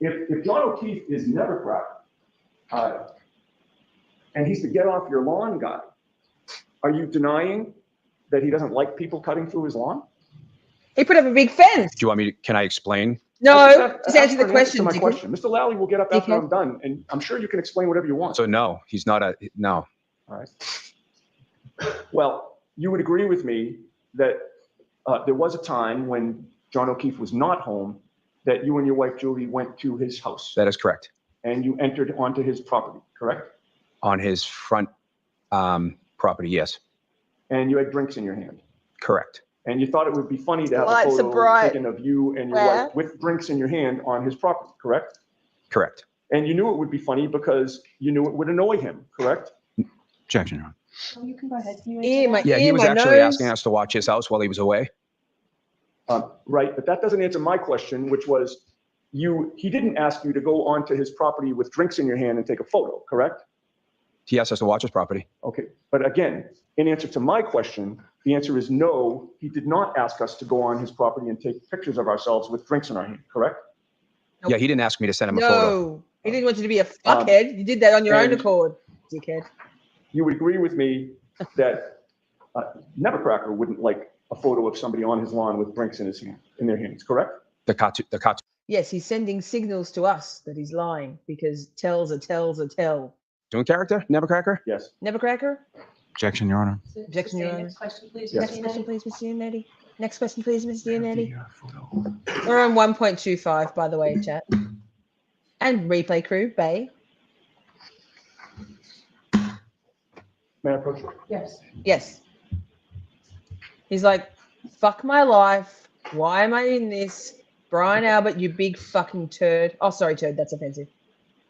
S3: if John O'Keefe is never cracked, and he's the get off your lawn guy, are you denying that he doesn't like people cutting through his lawn?
S1: He put up a big fence.
S8: Do you want me to, can I explain?
S1: No, just
S3: Ask
S1: answer
S3: for
S1: the
S3: an
S1: question.
S3: to my
S1: dickhead.
S3: question. Mr. Lally will get up after
S1: Dickhead.
S3: I'm done, and I'm sure you can explain whatever you want.
S8: So no, he's not a, no.
S3: All right. Well, you would agree with me that there was a time when John O'Keefe was not home, that you and your wife Julie went to his house
S8: That is correct.
S3: and you entered onto his property, correct?
S8: On his front property, yes,
S3: And you had drinks in your hand.
S8: correct.
S3: And you thought it would be funny to have
S1: Lights
S3: a
S1: are
S3: photo
S1: bright.
S3: taken of you and your
S1: Where?
S3: wife with drinks in your hand on his property, correct?
S8: Correct.
S3: And you knew it would be funny because you knew it would annoy him, correct?
S9: Objection, Your Honor.
S7: Oh, you can go ahead. Can you
S1: Ear,
S7: answer
S1: my
S7: that?
S8: Yeah, he
S1: ear,
S8: was
S1: my
S8: actually
S1: nose.
S8: asking us to watch his house while he was away.
S3: Right, but that doesn't answer my question, which was he didn't ask you to go onto his property with drinks in your hand and take a photo, correct?
S8: He asked us to watch his property.
S3: Okay, but again, in answer to my question, the answer is no, he did not ask us to go on his property and take pictures of ourselves with drinks in our hand, correct?
S1: Nope.
S8: Yeah, he didn't ask me to send him a photo.
S1: No, he didn't want you to be a fuckhead. You did that on your own
S3: and-
S1: accord, dickhead.
S3: You would agree with me that Nevercracker wouldn't like a photo of somebody on his lawn with drinks in their hands, correct?
S8: The cartoon.
S1: Yes, he's sending signals to us that he's lying because tells a tell.
S8: Doing character, Nevercracker?
S3: Yes.
S1: Never-cracker?
S9: Objection, Your Honor.
S1: Objection, Your Honor.
S7: Next question, please.
S3: Yes.
S1: Next question, please, Mr. Yannetti. Next question, please, Mr. Yannetti.
S9: Photo.
S1: We're on 1.25, by the way, chat. And replay crew, Bay.
S3: May I approach you?
S7: Yes.
S1: Yes. He's like, fuck my life. Why am I in this? Brian Albert, you big fucking turd. Oh, sorry, turd. That's offensive.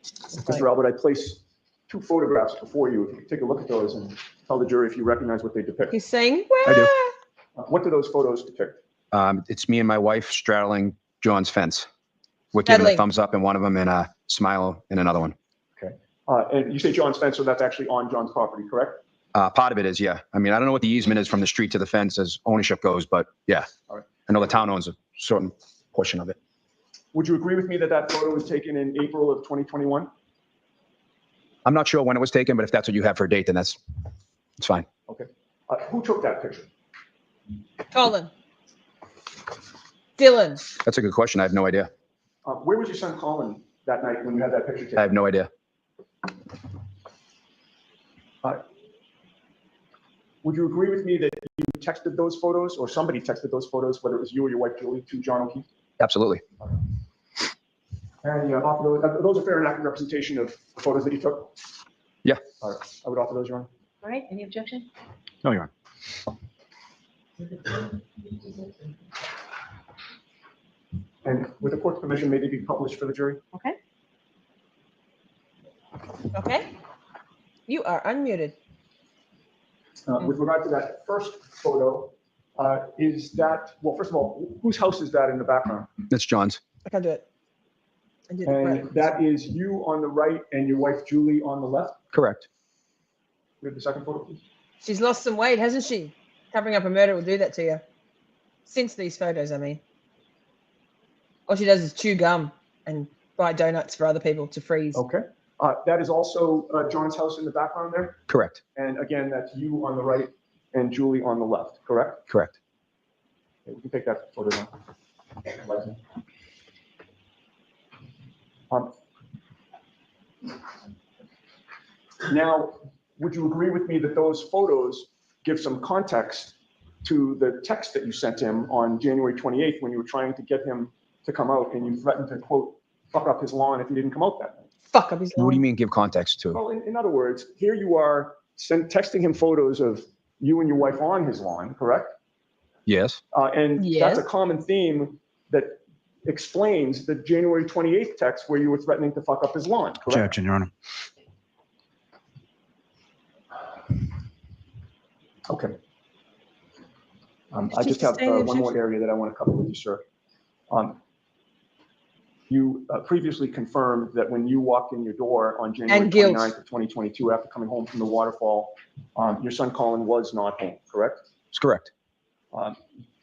S3: Mr. Albert, I place two photographs before you. If you could take a look at those and tell the jury if you recognize what they depict.
S1: He's saying,
S8: I do.
S1: "Wah."
S3: What do those photos depict?
S8: It's me and my wife straddling John's fence. We're giving a
S1: Straddling.
S8: thumbs up in one of them and a smile in another one.
S3: And you say John's fence, so that's actually on John's property, correct?
S8: Part of it is, yeah. I mean, I don't know what the easement is from the street to the fence as ownership goes, but yeah.
S3: All right.
S8: I know the town owns a certain portion of it.
S3: Would you agree with me that that photo was taken in April of 2021?
S8: I'm not sure when it was taken, but if that's what you have for a date, then it's fine.
S3: Who took that picture?
S1: Colin. Dylan.
S8: That's a good question. I have no idea.
S3: Where was your son Colin that night when you had that picture taken?
S8: I have no idea.
S3: Would you agree with me that you texted those photos, or somebody texted those photos, whether it was you or your wife Julie, to John O'Keefe?
S8: Absolutely.
S3: And offer those are fair and accurate representation of the photos that you took?
S8: Yeah.
S3: All right, I would offer those, Your Honor.
S7: All right, any objection?
S9: No, Your Honor.
S3: And with the court's permission, may they be published for the jury?
S7: Okay.
S1: Okay. You are unmuted.
S3: With regard to that first photo, is that, well, first of all, whose house is that in the background?
S8: That's John's.
S1: I can't do it. I did it
S3: And
S1: right.
S3: that is you on the right and your wife Julie on the left?
S8: Correct.
S3: We have the second photo, please.
S1: She's lost some weight, hasn't she? Covering up a murder will do that to you. Since these photos, I mean. All she does is chew gum and buy donuts for other people to freeze.
S3: Okay. That is also John's house in the background there.
S8: Correct.
S3: And again, that's you on the right and Julie on the left, correct?
S8: Correct.
S3: Okay, we can take that photo now. Now, would you agree with me that those photos give some context to the text that you sent him on January 28th when you were trying to get him to come out and you threatened to, quote, fuck up his lawn if he didn't come out that night?
S1: Fuck up his
S8: What do you
S1: lawn.
S8: mean give context to?
S3: Well, in other words, here you are texting him photos of you and your wife on his lawn, correct?
S8: Yes.
S3: And
S1: Yes.
S3: that's a common theme that explains the January 28th text where you were threatening to fuck up his lawn, correct?
S9: Objection, Your Honor.
S3: Okay. I
S1: It's
S3: just
S1: just a
S3: have
S1: standard
S3: one more
S1: objection.
S3: area that I want to cover with you, sir. You previously confirmed that when you walked in your door on January
S1: And guilt.
S3: 29th of 2022, after coming home from the waterfall, your son Colin was not home, correct?
S8: It's correct.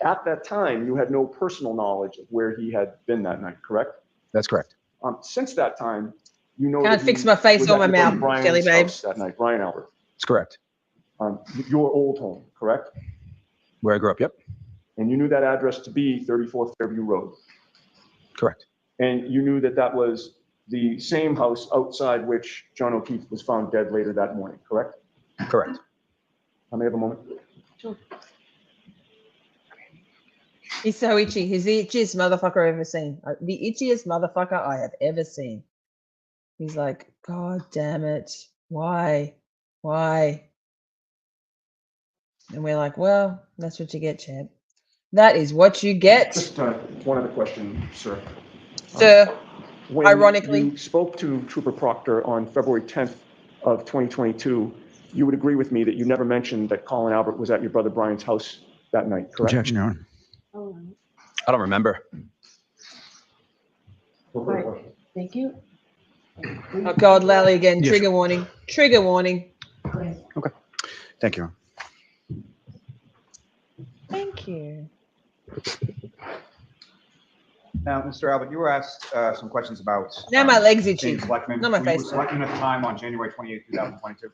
S3: At that time, you had no personal knowledge of where he had been that night, correct?
S8: That's correct.
S3: Since that time, you know.
S1: Can't
S3: that
S1: fix
S3: he
S1: my face
S3: was
S1: or
S3: at
S1: my
S3: your brother
S1: mouth,
S3: Brian's
S1: Kelly babe.
S3: house that night, Brian Albert.
S8: It's correct.
S3: Your old home, correct?
S8: Where I grew up, yep.
S3: And you knew that address to be 34 Fairview Road.
S8: Correct.
S3: And you knew that that was the same house outside which John O'Keefe was found dead later that morning, correct?
S8: Correct.
S3: I may have a moment.
S1: He's so itchy. He's the itchiest motherfucker I've ever seen. The itchiest motherfucker I have ever seen. He's like, God damn it. Why? Why? And we're like, well, that's what you get, champ. That is what you get,
S3: Just one other question, sir.
S1: sir.
S3: When
S1: Ironically.
S3: you spoke to Trooper Proctor on February 10th of 2022, you would agree with me that you never mentioned that Colin Albert was at your brother Brian's house that night, correct?
S9: Objection, Your Honor.
S8: I don't remember.
S7: Right. Thank you.
S1: Oh, God, Lally again.
S9: Yes.
S1: Trigger warning. Trigger warning.
S9: Thank you, Your Honor.
S1: Thank you.
S4: Now, Mr. Albert, you were asked some questions about.
S1: Now my legs itchy.
S4: being selectman.
S1: Not my
S4: Were you
S1: face.
S4: selecting at the time on January 28th, 2022?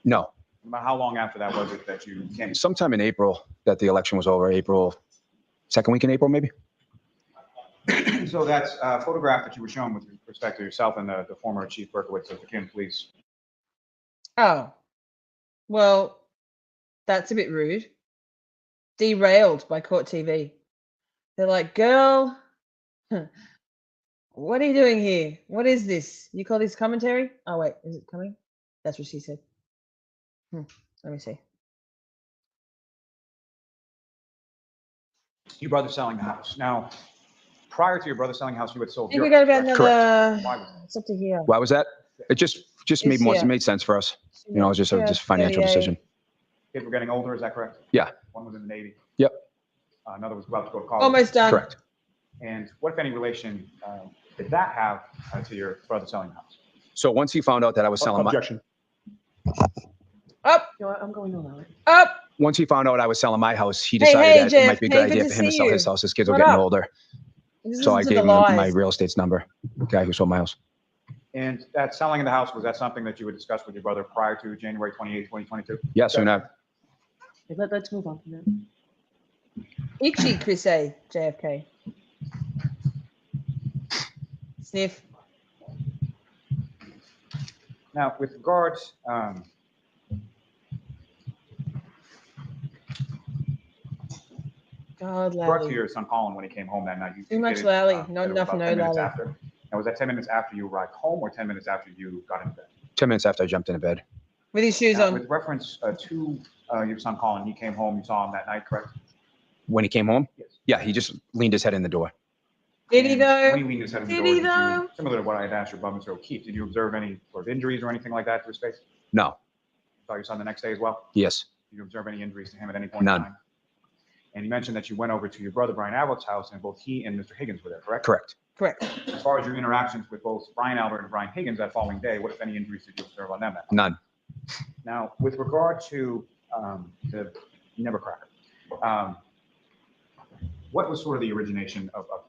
S8: No.
S4: About how long after that was it that you became?
S8: Sometime in April that the election was over. April, second week in April, maybe?
S4: So that photograph that you were shown with respect to yourself and the former Chief Berkowitz of the Kin Police.
S1: Oh, well, that's a bit rude. Derailed by Court TV. They're like, girl, what are you doing here? What is this? You call this commentary? Oh, wait, is it coming? That's what she said. Let me see.
S4: Your brother selling the house. Now, prior to your brother selling the house, you had sold
S1: I think we
S4: yours,
S1: got about
S4: correct?
S1: another.
S4: Why was
S1: It's up to here.
S8: Why was that? It just made more,
S1: Yeah.
S8: it made sense for us. You know, it was just a
S1: Yeah,
S8: just financial
S1: 38.
S8: decision.
S4: Kids were getting older, is that correct?
S8: Yeah.
S4: One was in the Navy.
S8: Yep.
S4: Another was about to go to college.
S1: Almost done.
S8: Correct.
S4: And what, if any, relation did that have to your brother selling the house?
S8: So once he found out that I was selling my,
S3: Objection.
S1: Up,
S7: No, I'm going to allow it.
S1: up.
S8: once he found out I was selling my house, he
S1: Hey,
S8: decided
S1: hey,
S8: that it
S1: Jeff.
S8: might be a
S1: Hey,
S8: good
S1: good
S8: idea
S1: to
S8: for him to
S1: see
S8: sell
S1: you.
S8: his house. His kids were
S1: What
S8: getting
S1: up?
S8: older.
S1: Listen
S8: So I
S1: to
S8: gave
S1: the
S8: him
S1: lies.
S8: my real estate's number, the guy who sold my house.
S4: And that selling of the house, was that something that you would discuss with your brother prior to January 28th, 2022?
S8: Yeah, soon after.
S7: Let's move on from that.
S1: Itchy, Chris A. JFK. Sniff.
S4: Now, with regards,
S1: God,
S4: regards to
S1: Lally.
S4: your son Colin when he came home that night, you
S1: Too much
S4: indicated,
S1: Lally.
S4: that
S1: Not
S4: it was
S1: enough
S4: about
S1: no
S4: 10 minutes
S1: Lally.
S4: after. Now, was that 10 minutes after you arrived home or 10 minutes after you got into bed?
S8: 10 minutes after I jumped into bed.
S1: With his shoes
S4: Now,
S1: on.
S4: with reference to your son Colin, he came home, you saw him that night, correct?
S8: When he came home?
S4: Yes.
S8: Yeah, he just leaned his head in the door.
S1: Did he
S4: And
S1: though?
S4: When he leaned his head in the
S1: Did
S4: door,
S1: he
S4: did you,
S1: though?
S4: similar to what I had asked your brother, Mr. O'Keefe, did you observe any sort of injuries or anything like that to his face?
S8: No.
S4: Saw your son the next day as well?
S8: Yes.
S4: Did you observe any injuries to him at any point
S8: None.
S4: in time? And you mentioned that you went over to your brother Brian Albert's house and both he and Mr. Higgins were there, correct?
S8: Correct.
S1: Correct.
S4: As far as your interactions with both Brian Albert and Brian Higgins that following day, what, if any, injuries did you observe on them?
S8: None.
S4: Now, with regard to the never cracker, what was sort of the origination of that?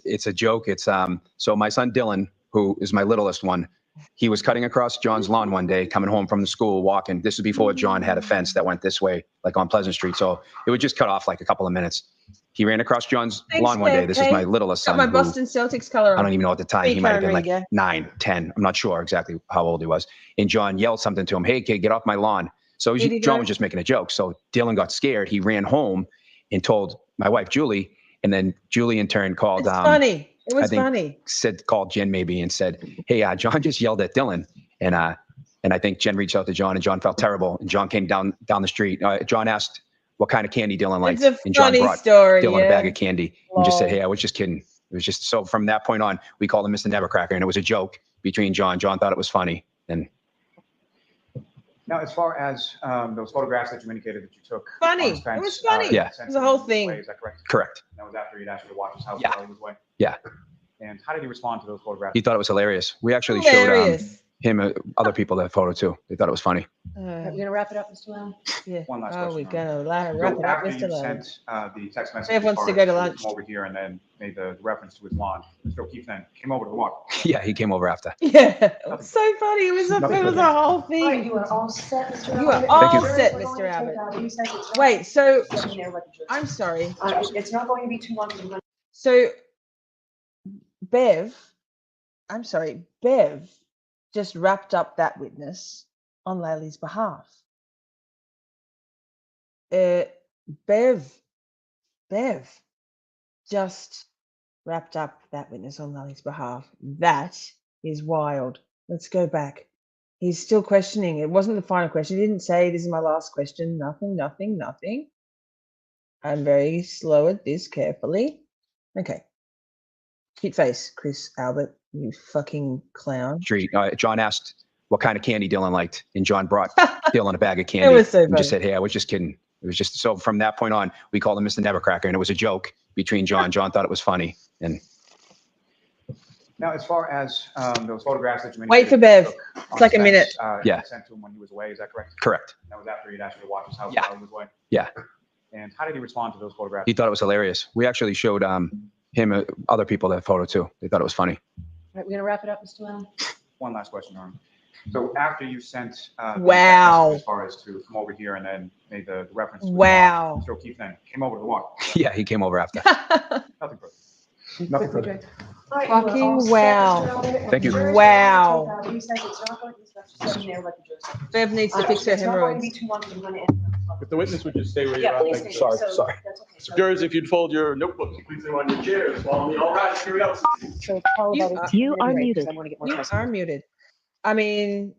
S8: It's a joke. It's so my son Dylan, who is my littlest one, he was cutting across John's lawn one day, coming home from the school, walking. This was before John had a fence that went this way, like on Pleasant Street. So it would just cut off like a couple of minutes. He ran across John's
S1: Thanks,
S8: lawn one day. This is
S1: JFK.
S8: my littlest
S1: Got
S8: son.
S1: my
S8: who-
S1: Boston Celtics color on.
S8: I don't even know at the time.
S1: Hey,
S8: He might have been
S1: Karen
S8: like
S1: Rieger.
S8: 9, 10. I'm not sure exactly how old he was. And John yelled something to him. Hey, kid, get off my lawn. So
S1: Did he
S8: John
S1: go?
S8: was just making a joke. So Dylan got scared. He ran home and told my wife, Julie. And then Julie in turn called,
S1: It's funny. It was
S8: think-
S1: funny.
S8: called Jen maybe and said, hey, John just yelled at Dylan. And I think Jen reached out to John and John felt terrible. And John came down the street. John asked what kind of candy Dylan liked.
S1: It's a
S8: And John
S1: funny
S8: brought
S1: story.
S8: Dylan
S1: yeah.
S8: a bag of candy and just said,
S1: Lol.
S8: hey, I was just kidding. It was just, so from that point on, we called him Mr. Nevercracker, and it was a joke between John. John thought it was funny. And
S4: Now, as far as those photographs that you indicated that you took.
S1: Funny.
S4: on his fence,
S1: It was funny.
S8: Yeah.
S4: sent
S1: It was a whole
S4: him
S1: thing.
S4: away, is that correct?
S8: correct.
S4: That was after he'd asked you to watch his house
S8: Yeah.
S4: while he was away?
S8: Yeah.
S4: And how did he respond to those photographs?
S8: He thought it was hilarious. We actually showed
S1: Hilarious.
S8: him other people that photo too. They thought it was funny.
S7: We're going to wrap it up, Mr. Lamb.
S1: Yeah.
S4: One last
S1: Are we
S4: question,
S1: going to wrap
S4: So
S1: it up,
S4: after
S1: Mr.
S4: you
S1: Lowe?
S4: sent the text message
S1: Bev
S4: as
S1: wants
S4: far
S1: to
S4: as
S1: go to lunch.
S4: come over here and then made the reference to his lawn, Mr. O'Keefe then came over to walk.
S8: Yeah, he came over after.
S1: Yeah, it was so funny. It was a
S8: Nothing
S1: whole
S7: All right,
S1: thing.
S7: you are all set, Mr. Abbott.
S1: You are
S7: The
S1: all
S7: jury
S1: set,
S7: we're
S1: Mr.
S7: going to take
S1: Abbott.
S7: out, you said it's not
S1: Wait, so
S7: sitting there like a jury.
S1: I'm sorry.
S7: It's not going to be too long. Because we're
S1: So Bev, I'm sorry, Bev just wrapped up that witness on Laylee's behalf. Bev just wrapped up that witness on Laylee's behalf. That is wild. Let's go back. He's still questioning. It wasn't the final question. He didn't say, this is my last question. Nothing. I'm very slow at this, carefully. Okay. Cute face, Chris Albert, you fucking clown.
S8: Street. John asked what kind of candy Dylan liked, and John brought Dylan a bag of candy.
S1: was so
S8: and just
S1: funny.
S8: said, "Hey, I was just kidding." It was just so. From that point on, we called him Mr. Nevercracker, and it was a joke between John. John thought it was funny, and
S4: Now, as far as those photographs that you mentioned.
S1: Wait for Bev. It's like a minute.
S8: Yeah.
S4: Sent to him when he was away, is that correct?
S8: correct.
S4: That was after he'd asked you to watch his house
S8: Yeah.
S4: while he was away?
S8: Yeah.
S4: And how did he respond to those photographs?
S8: He thought it was hilarious. We actually showed him other people that photo too. They thought it was funny.
S7: We're going to wrap it up, Mr. Lamb.
S4: One last question, Norm. So after you sent the
S1: Wow.
S4: text message as far as to come over here and then made the reference to his
S1: Wow.
S4: lawn, Mr. O'Keefe then came over to walk.
S8: Yeah, he came over after.
S4: Nothing further.
S8: Nothing further.
S7: All right, you are
S1: Fucking
S7: all set,
S1: wow.
S7: Mr. Albert.
S8: Thank you.
S7: The jury's
S1: Wow.
S7: going to take out, you said it's not going to be sitting there like a jury.
S1: Bev needs to fix her
S7: It's not going to be
S1: hemorrhoids.
S7: too long. Because we're going to end.
S10: If the witness would just stay where
S7: Yeah,
S10: you're
S7: please
S10: at.
S7: stay
S10: Thank you.
S7: there.
S8: Sorry.
S7: That's okay.
S10: So jurors, if you'd fold your notebooks, please do on your chairs. Follow me. All right, here we go.
S7: So tell
S1: You
S7: about
S1: are-
S7: it.
S5: You are
S7: Anyway,
S5: muted.
S7: because I want to get more
S1: You
S7: testimony.
S1: are muted. I mean,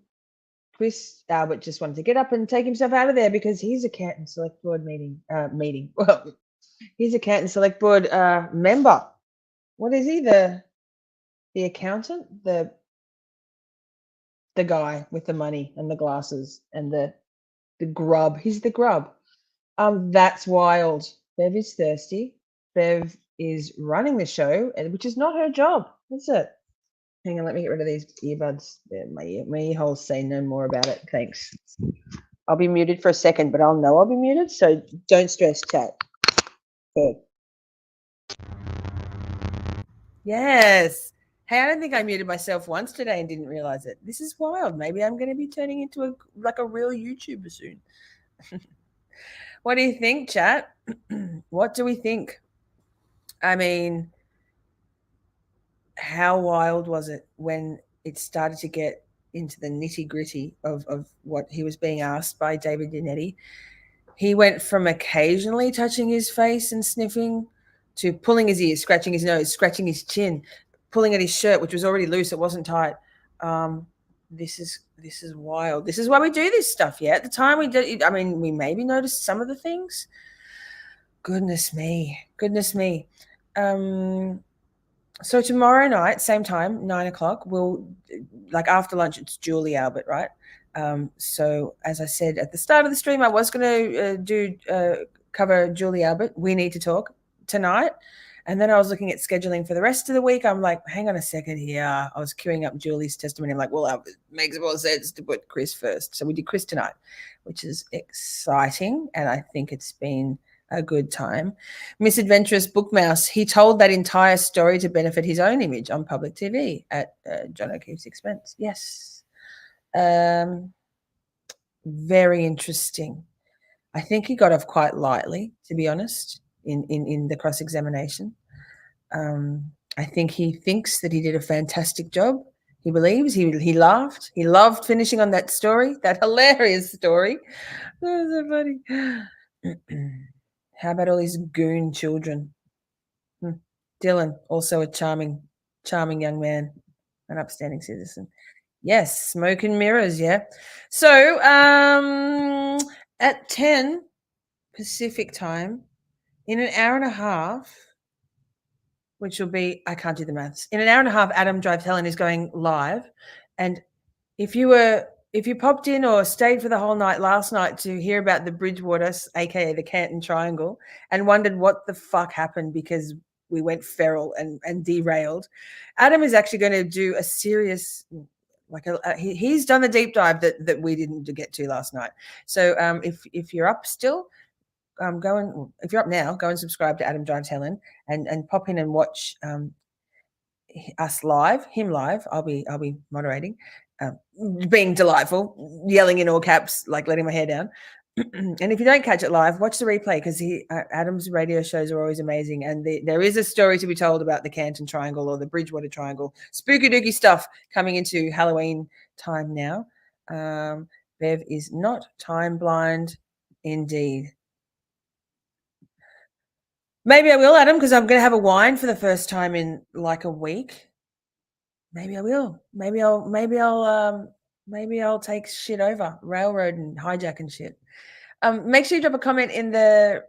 S1: Chris Albert just wanted to get up and take himself out of there because he's a Canton Select Board meeting. Well, he's a Canton Select Board member. What is he? The accountant? The guy with the money and the glasses and the grub. He's the grub. That's wild. Bev is thirsty. Bev is running the show, which is not her job, is it? Hang on, let me get rid of these earbuds. My ear holes say no more about it. Thanks. I'll be muted for a second, but I'll know I'll be muted, so don't stress, chat. Good. Yes. Hey, I don't think I muted myself once today and didn't realize it. This is wild. Maybe I'm going to be turning into a real YouTuber soon. What do you think, chat? What do we think? I mean, how wild was it when it started to get into the nitty-gritty of what he was being asked by David Yannetti? He went from occasionally touching his face and sniffing to pulling his ears, scratching his nose, scratching his chin, pulling at his shirt, which was already loose. It wasn't tight. This is wild. This is why we do this stuff. Yeah, at the time we did. I mean, we maybe noticed some of the things. Goodness me. So tomorrow night, same time, 9:00, we'll, like after lunch, it's Julie Albert, right? So as I said at the start of the stream, I was going to cover Julie Albert. We need to talk tonight. And then I was looking at scheduling for the rest of the week. I'm like, hang on a second here. I was queuing up Julie's testimony. I'm like, well, it makes more sense to put Chris first. So we did Chris tonight, which is exciting. And I think it's been a good time. Misadventurous Bookmouse, he told that entire story to benefit his own image on public TV at John O'Keefe's expense. Yes. Very interesting. I think he got off quite lightly, to be honest, in the cross-examination. I think he thinks that he did a fantastic job. He believes. He laughed. He loved finishing on that story, that hilarious story. That was so funny. How about all these goon children? Dylan, also a charming young man, an upstanding citizen. Yes, smoke and mirrors, yeah. So at 10 Pacific time, in an hour and a half, which will be, I can't do the maths. In an hour and a half, Adam Drives Helen is going live. And if you popped in or stayed for the whole night last night to hear about the Bridgewater, aka the Canton Triangle, and wondered what the fuck happened because we went feral and derailed, Adam is actually going to do a serious, he's done the deep dive that we didn't get to last night. So if you're up still, if you're up now, go and subscribe to Adam Drives Helen and pop in and watch him live. I'll be moderating, being delightful, yelling in all caps, like letting my hair down. And if you don't catch it live, watch the replay, because Adam's radio shows are always amazing. And there is a story to be told about the Canton Triangle or the Bridgewater Triangle. Spooky dooky stuff coming into Halloween time now. Bev is not time blind, indeed. Maybe I will, Adam, because I'm going to have a wine for the first time in like a week. Maybe I will. Maybe I'll take shit over, railroad and hijack and shit. Make sure you drop a comment in the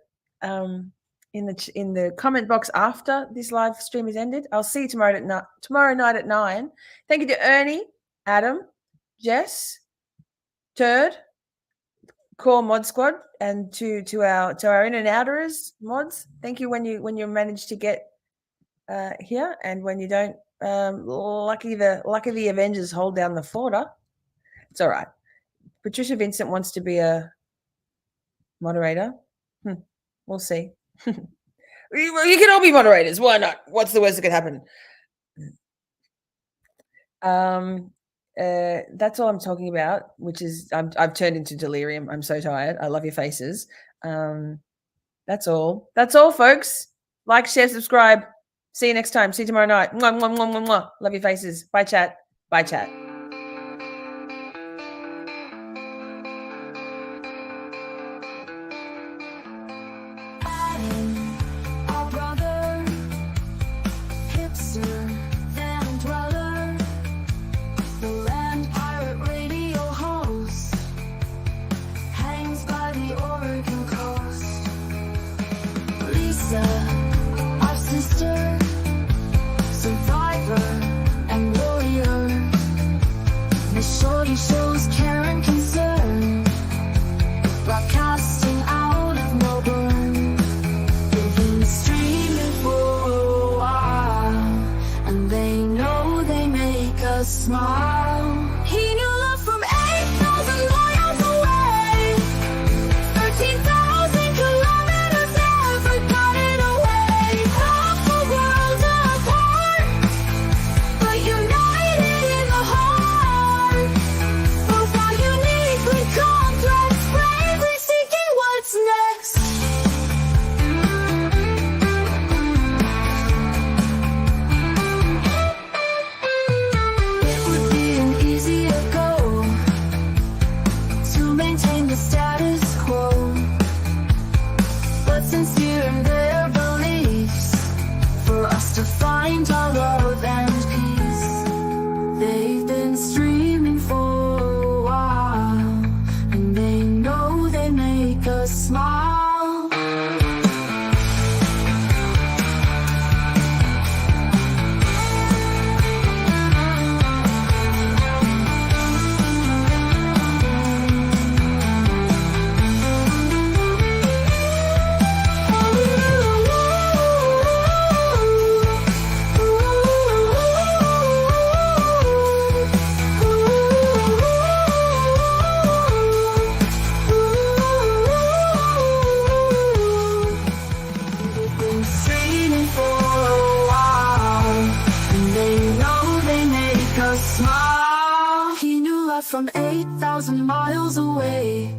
S1: comment box after this live stream is ended. I'll see you tomorrow night at 9. Thank you to Ernie, Adam, Jess, Turd, Core Mod Squad, and to our in and outers mods. Thank you when you manage to get here, and when you don't, lucky the Avengers hold down the fort. It's all right. Patricia Vincent wants to be a moderator. We'll see. You can all be moderators. Why not? What's the worst that could happen? That's all I'm talking about, which is I've turned into delirium. I'm so tired. I love your faces. That's all. That's all, folks. Like, share, subscribe. See you next time. See you tomorrow night. Mwah, mwah, mwah, mwah, mwah. Love your faces. Bye, chat. Bye, chat.
S11: Our sister, survivor and warrior. Miss Shorty shows care and concern, broadcasting out of Melbourne. They've been streaming for a while, and they know they make us smile. He knew love from 8,000 miles away, 13,000 kilometers never got it away. Half the world apart, but united in the heart. Both are uniquely complex, bravely seeking what's next. It would be an easier goal to maintain the status quo, but sincere in their beliefs, for us to find our love and peace. They've been streaming for a while, and they know they make us smile. They've been streaming for a while, and they know they make us smile. He knew life from 8,000 miles away,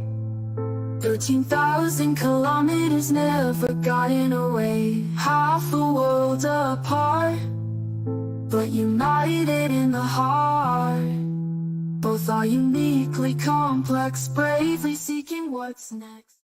S11: 13,000 kilometers never gotten away. Half the world apart, but united in the heart. Both are uniquely complex, bravely seeking what's next.